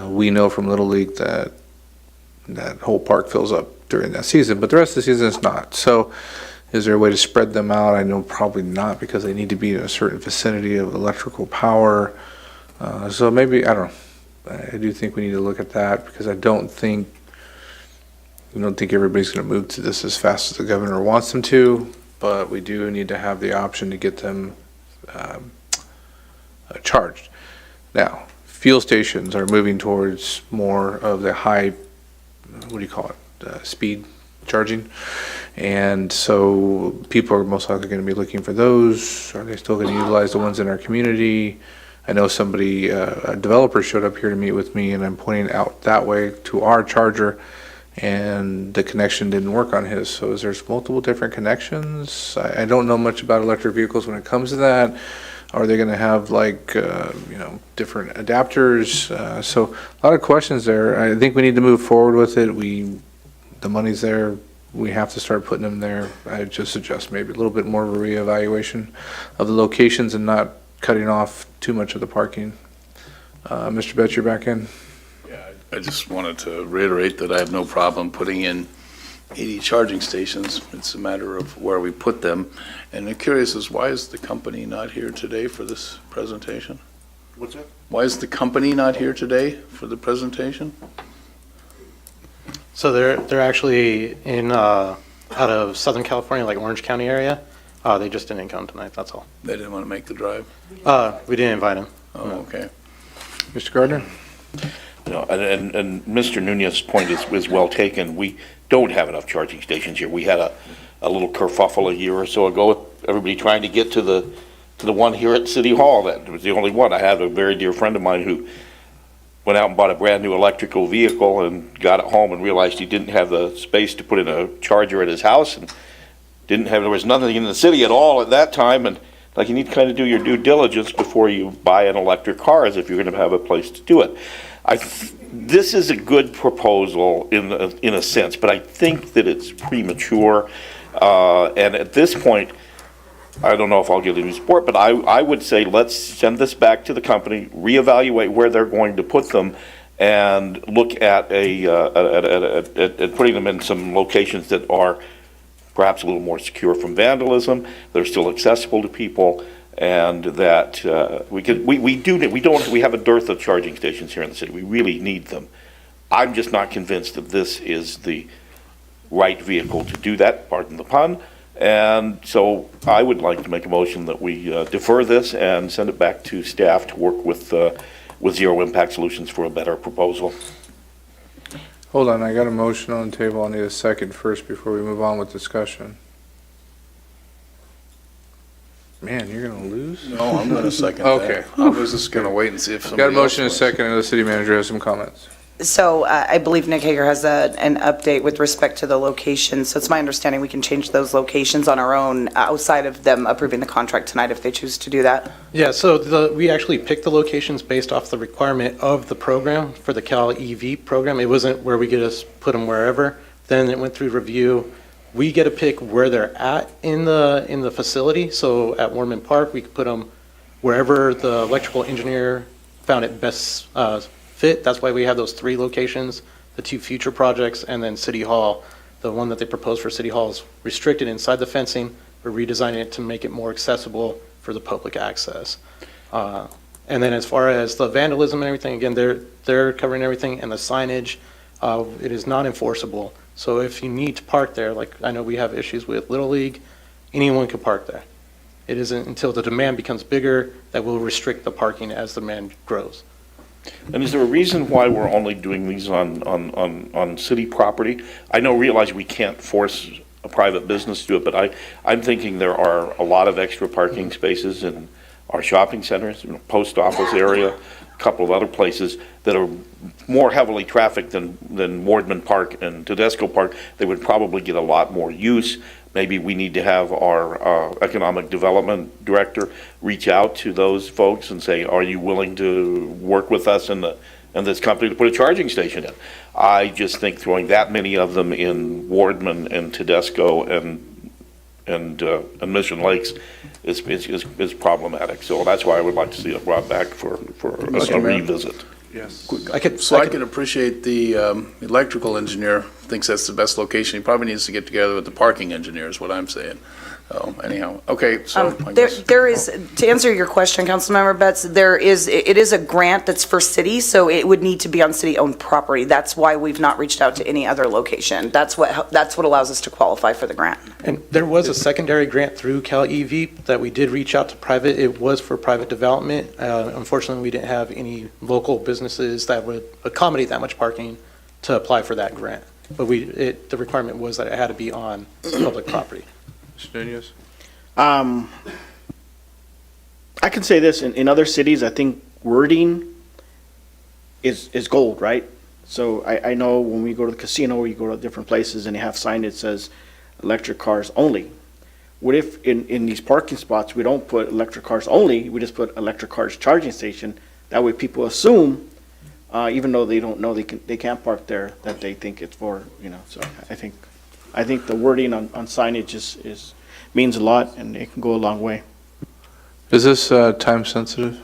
We know from Little League that that whole park fills up during that season, but the rest of the season is not. So is there a way to spread them out? I know probably not, because they need to be in a certain vicinity of electrical power. So maybe, I don't know. I do think we need to look at that, because I don't think everybody's going to move to this as fast as the governor wants them to, but we do need to have the option to get them charged. Now, fuel stations are moving towards more of the high, speed charging. And so people are most likely going to be looking for those. Are they still going to utilize the ones in our community? I know somebody, a developer showed up here to meet with me, and I'm pointing out that way to our charger, and the connection didn't work on his. So there's multiple different connections. I don't know much about electric vehicles when it comes to that. Are they going to have like, different adapters? So a lot of questions there. I think we need to move forward with it. The money's there. We have to start putting them there. I just suggest maybe a little bit more of a reevaluation of the locations and not cutting off too much of the parking. Mr. Betts, you're back in. I just wanted to reiterate that I have no problem putting in 80 charging stations. It's a matter of where we put them. And I'm curious as why is the company not here today for this presentation? What's that? Why is the company not here today for the presentation? So they're actually in, out of Southern California, like Orange County area. They just didn't come tonight, that's all. They didn't want to make the drive? We didn't invite them. Oh, okay. Mr. Gardner? And Mr. Nunez's point is well taken. We don't have enough charging stations here. We had a little kerfuffle a year or so ago with everybody trying to get to the one here at City Hall. That was the only one. I had a very dear friend of mine who went out and bought a brand new electrical vehicle and got it home and realized he didn't have the space to put in a charger at his house, and there was nothing in the city at all at that time. And like, you need to kind of do your due diligence before you buy an electric car, as if you're going to have a place to do it. This is a good proposal in a sense, but I think that it's premature. And at this point, I don't know if I'll give any support, but I would say let's send this back to the company, reevaluate where they're going to put them, and look at at putting them in some locations that are perhaps a little more secure from vandalism. They're still accessible to people, and that we have a dearth of charging stations here in the city. We really need them. I'm just not convinced that this is the right vehicle to do that, pardon the pun. And so I would like to make a motion that we defer this and send it back to staff to work with Zero Impact Solutions for a better proposal. Hold on, I got a motion on the table. I need a second first before we move on with discussion. Man, you're going to lose? No, I'm going to second that. Okay. I was just going to wait and see if somebody Got a motion and a else second, and the city manager has some comments. So I believe Nick Hager has an update with respect to the location. So it's my understanding we can change those locations on our own outside of them approving the contract tonight if they choose to do that. Yeah, so we actually picked the locations based off the requirement of the program for the Cal EV program. It wasn't where we could just put them wherever. Then it went through review. We get to pick where they're at in the facility. So at Warman Park, we could put them wherever the electrical engineer found it best fit. That's why we have those 3 locations, the 2 future projects, and then City Hall. The one that they proposed for City Hall is restricted inside the fencing. We're redesigning it to make it more accessible for the public access. And then as far as the vandalism and everything, again, they're covering everything, and the signage, it is not enforceable. So if you need to park there, like I know we have issues with Little League, anyone can park there. It isn't until the demand becomes bigger that we'll restrict the parking as the demand grows. And is there a reason why we're only doing these on city property? I realize we can't force a private business to do it, but I'm thinking there are a lot of extra parking spaces in our shopping centers, post office area, a couple of other places that are more heavily trafficked than Wardman Park and Tedesco Park. They would probably get a lot more use. Maybe we need to have our economic development director reach out to those folks and say, are you willing to work with us and this company to put a charging station in? I just think throwing that many of them in Wardman and Tedesco and Mission Lakes is problematic. So that's why I would like to see it brought back for a revisit. Yes. I can appreciate the electrical engineer thinks that's the best location. He probably needs to get together with the parking engineer is what I'm saying. So anyhow, okay, so I guess. There is, to answer your question, Councilmember Betts, it is a grant that's for city, so it would need to be on city-owned property. That's why we've not reached out to any other location. That's what allows us to qualify for the grant. And there was a secondary grant through Cal EV that we did reach out to private. It was for private development. Unfortunately, we didn't have any local businesses that would accommodate that much parking to apply for that grant. but the requirement was that it had to be on public property. Mr. Nunez? I can say this, in other cities, I think wording is gold, right? So I know when we go to the casino or you go to different places and they have sign that says electric cars only. What if in these parking spots, we don't put electric cars only, we just put electric cars charging station? That way people assume, even though they don't know they can't park there, that they think it's for, so I think the wording on signage is means a lot and it can go a long way. Is this time sensitive?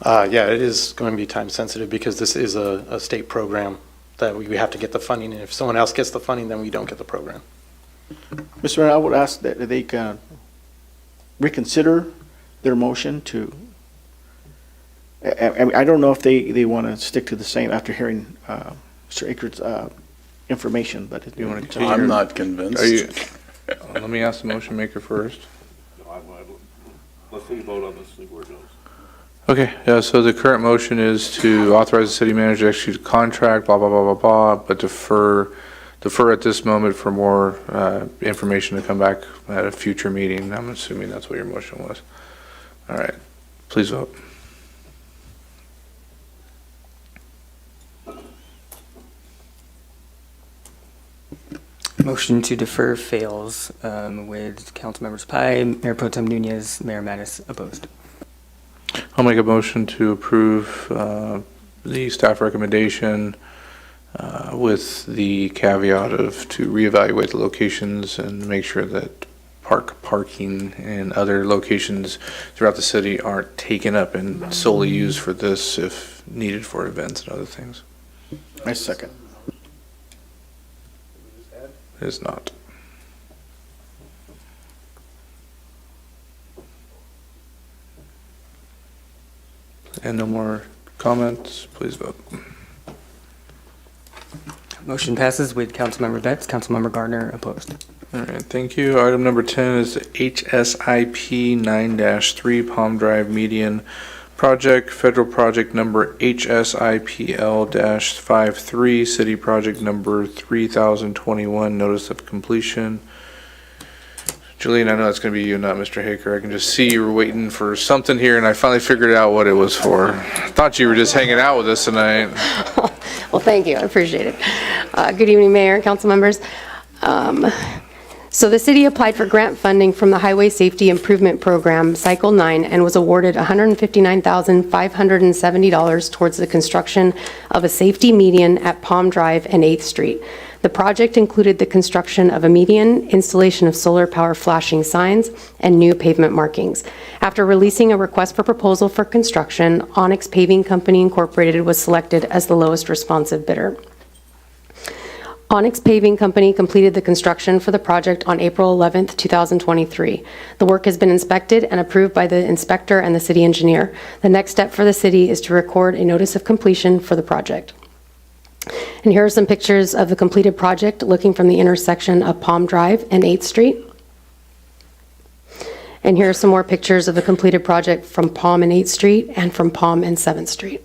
Yeah, it is going to be time sensitive because this is a state program that we have to get the funding, and if someone else gets the funding, then we don't get the program. Mr. Mayor, I would ask that they can reconsider their motion to, I don't know if they want to stick to the same after hearing Mr. Aker's information, but if you want to. I'm not convinced. Let me ask the motion maker first. Let's vote on this, see where it goes. Okay, yeah, so the current motion is to authorize the city manager to execute a contract, blah, blah, blah, blah, blah, but defer at this moment for more information to come back at a future meeting. I'm assuming that's what your motion was. All right, please vote. Motion to defer fails with Councilmembers Pai, Mayor Pro Tem Nunez, Mayor Mattis opposed. I'll make a motion to approve the staff recommendation with the caveat of to reevaluate the locations and make sure that parking and other locations throughout the city aren't taken up and solely used for this if needed for events and other things. I second. It is not. And no more comments, please vote. Motion passes with Councilmember Betts, Councilmember Gardner opposed. All right, thank you. Item number 10 is the HSIP 9-3 Palm Drive Median Project, Federal Project Number HSIPL-53, City Project Number 3021, Notice of Completion. Julian, I know that's going to be you, not Mr. Haker. I can just see you were waiting for something here, and I finally figured out what it was for. I thought you were just hanging out with us tonight. Well, thank you. I appreciate it. Good evening, Mayor and council members. So the city applied for grant funding from the Highway Safety Improvement Program, Cycle 9, and was awarded $159,570 towards the construction of a safety median at Palm Drive and 8th Street. The project included the construction of a median, installation of solar power flashing signs, and new pavement markings. After releasing a request for proposal for construction, Onyx Paving Company Incorporated was selected as the lowest responsive bidder. Onyx Paving Company completed the construction for the project on April 11th, 2023. The work has been inspected and approved by the inspector and the city engineer. The next step for the city is to record a notice of completion for the project. And here are some pictures of the completed project looking from the intersection of Palm Drive and 8th Street. And here are some more pictures of the completed project from Palm and 8th Street and from Palm and 7th Street.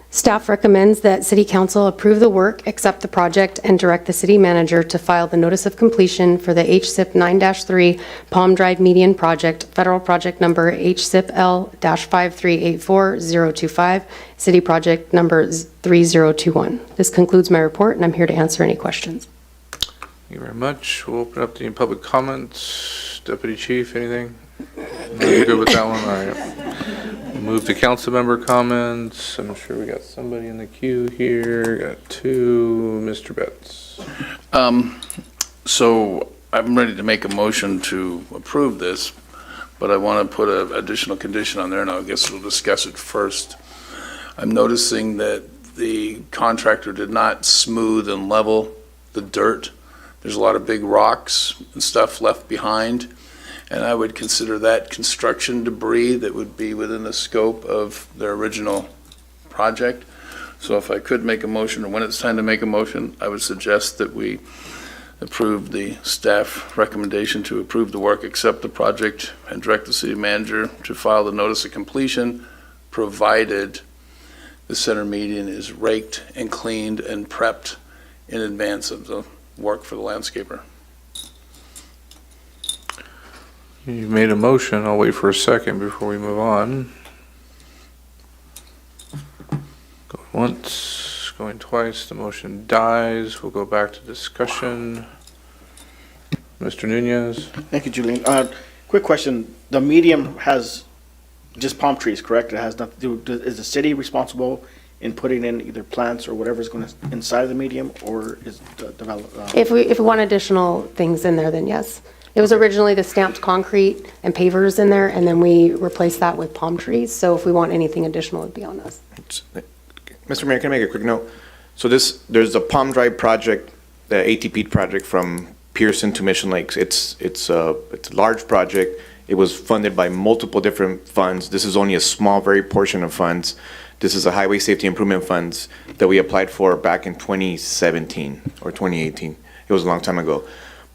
Staff recommends that City Council approve the work, accept the project, and direct the city manager to file the notice of completion for the HSIP 9-3 Palm Drive Median Project, Federal Project Number HSIP-L-5384025, City Project Number 3021. This concludes my report, and I'm here to answer any questions. Thank you very much. We'll open up the public comments. Deputy Chief, anything? No, you're good with that one? All right. Move to council member comments. I'm sure we got somebody in the queue here. Got two. Mr. Betts. So I'm ready to make a motion to approve this, but I want to put an additional condition on there, and I guess we'll discuss it first. I'm noticing that the contractor did not smooth and level the dirt. There's a lot of big rocks and stuff left behind. And I would consider that construction debris that would be within the scope of their original project. So if I could make a motion, or when it's time to make a motion, I would suggest that we approve the staff recommendation to approve the work, accept the project, and direct the city manager to file the notice of completion, provided the center median is raked and cleaned and prepped in advance of the work for the landscaper. You made a motion. I'll wait for a second before we move on. Going once, going twice, the motion dies. We'll go back to discussion. Mr. Nunez? Thank you, Julian. Quick question. The medium has just palm trees, correct? It has nothing to do, is the city responsible in putting in either plants or whatever's going to inside the medium, or is the develop? If we want additional things in there, then yes. It was originally the stamped concrete and pavers in there, and then we replaced that with palm trees. So if we want anything additional, it'd be on us. Mr. Mayor, can I make a quick note? So there's a Palm Drive project, the ATP project from Pearson to Mission Lakes. It's a large project. It was funded by multiple different funds. This is only a small, very portion of funds. This is a highway safety improvement funds that we applied for back in 2017 or 2018. It was a long time ago.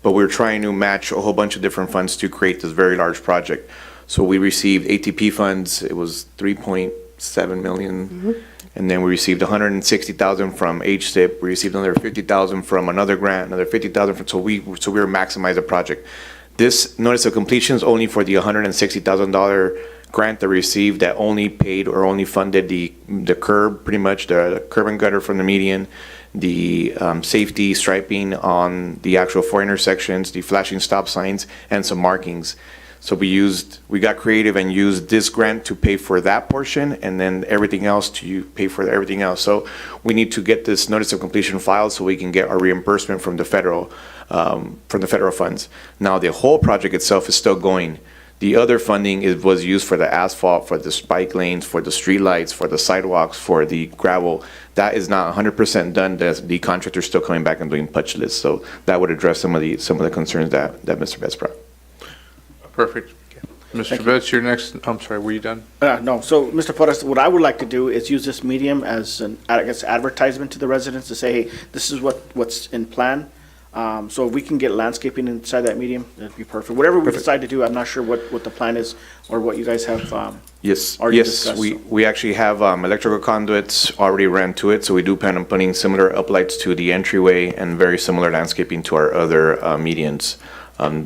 But we're trying to match a whole bunch of different funds to create this very large project. So we received ATP funds. It was 3.7 million. Mm-hmm. And then we received 160,000 from HSIP. We received another 50,000 from another grant, another 50,000 from, so we were maximizing the project. This notice of completion is only for the $160,000 grant that we received that only paid or only funded the curb, pretty much the curb and gutter from the median, the safety striping on the actual 4 intersections, the flashing stop signs, and some markings. So we got creative and used this grant to pay for that portion, and then everything else to pay for everything else. So we need to get this notice of completion filed so we can get our reimbursement from the federal funds. Now the whole project itself is still going. The other funding was used for the asphalt, for the bike lanes, for the street lights, for the sidewalks, for the gravel. That is not 100% done. The contractor's still coming back and doing punch lists. So that would address some of the concerns that Mr. Betts brought. Perfect. Mr. Betts, you're next. I'm sorry, were you done? No. So, Mr. Porras, what I would like to do is use this medium as an, I guess, advertisement to the residents to say, hey, this is what's in plan. So if we can get landscaping inside that medium, that'd be perfect. Whatever we decide to do, I'm not sure what the plan is or what you guys have already discussed. We actually have electrical conduits already ran to it, so we do plan on putting similar uplights to the entryway and very similar landscaping to our other medians.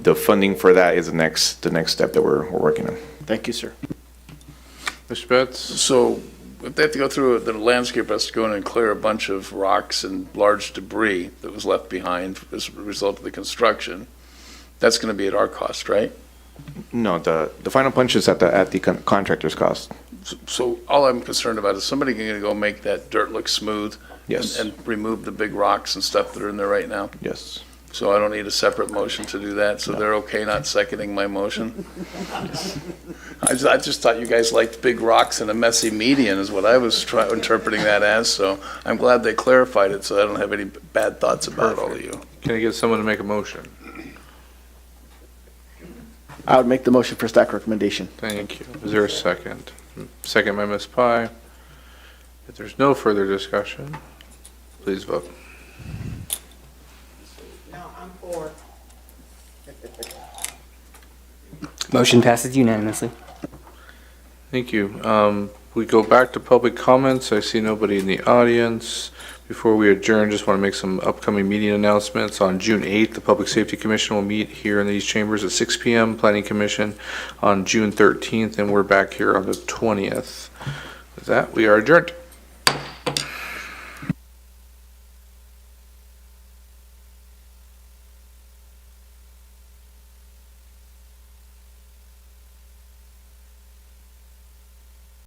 The funding for that is the next step that we're working on. Thank you, sir. Mr. Betts? So if they have to go through, the landscaper has to go in and clear a bunch of rocks and large debris that was left behind as a result of the construction. That's going to be at our cost, right? No, the final punch is at the contractor's cost. So all I'm concerned about is somebody going to go make that dirt look smooth? Yes. And remove the big rocks and stuff that are in there right now? Yes. So I don't need a separate motion to do that, so they're okay not seconding my motion? I just thought you guys liked big rocks and a messy median is what I was interpreting that as, so I'm glad they clarified it, so I don't have any bad thoughts about all of you. Can I get someone to make a motion? I would make the motion for staff recommendation. Thank you. Is there a second? Second by Ms. Pye. If there's no further discussion, please vote. Motion passes unanimously. Thank you. We go back to public comments. I see nobody in the audience. Before we adjourn, just want to make some upcoming meeting announcements. On June 8th, the Public Safety Commission will meet here in these chambers at 6 p.m. Planning Commission on June 13th, and we're back here on the 20th. With that, we are adjourned.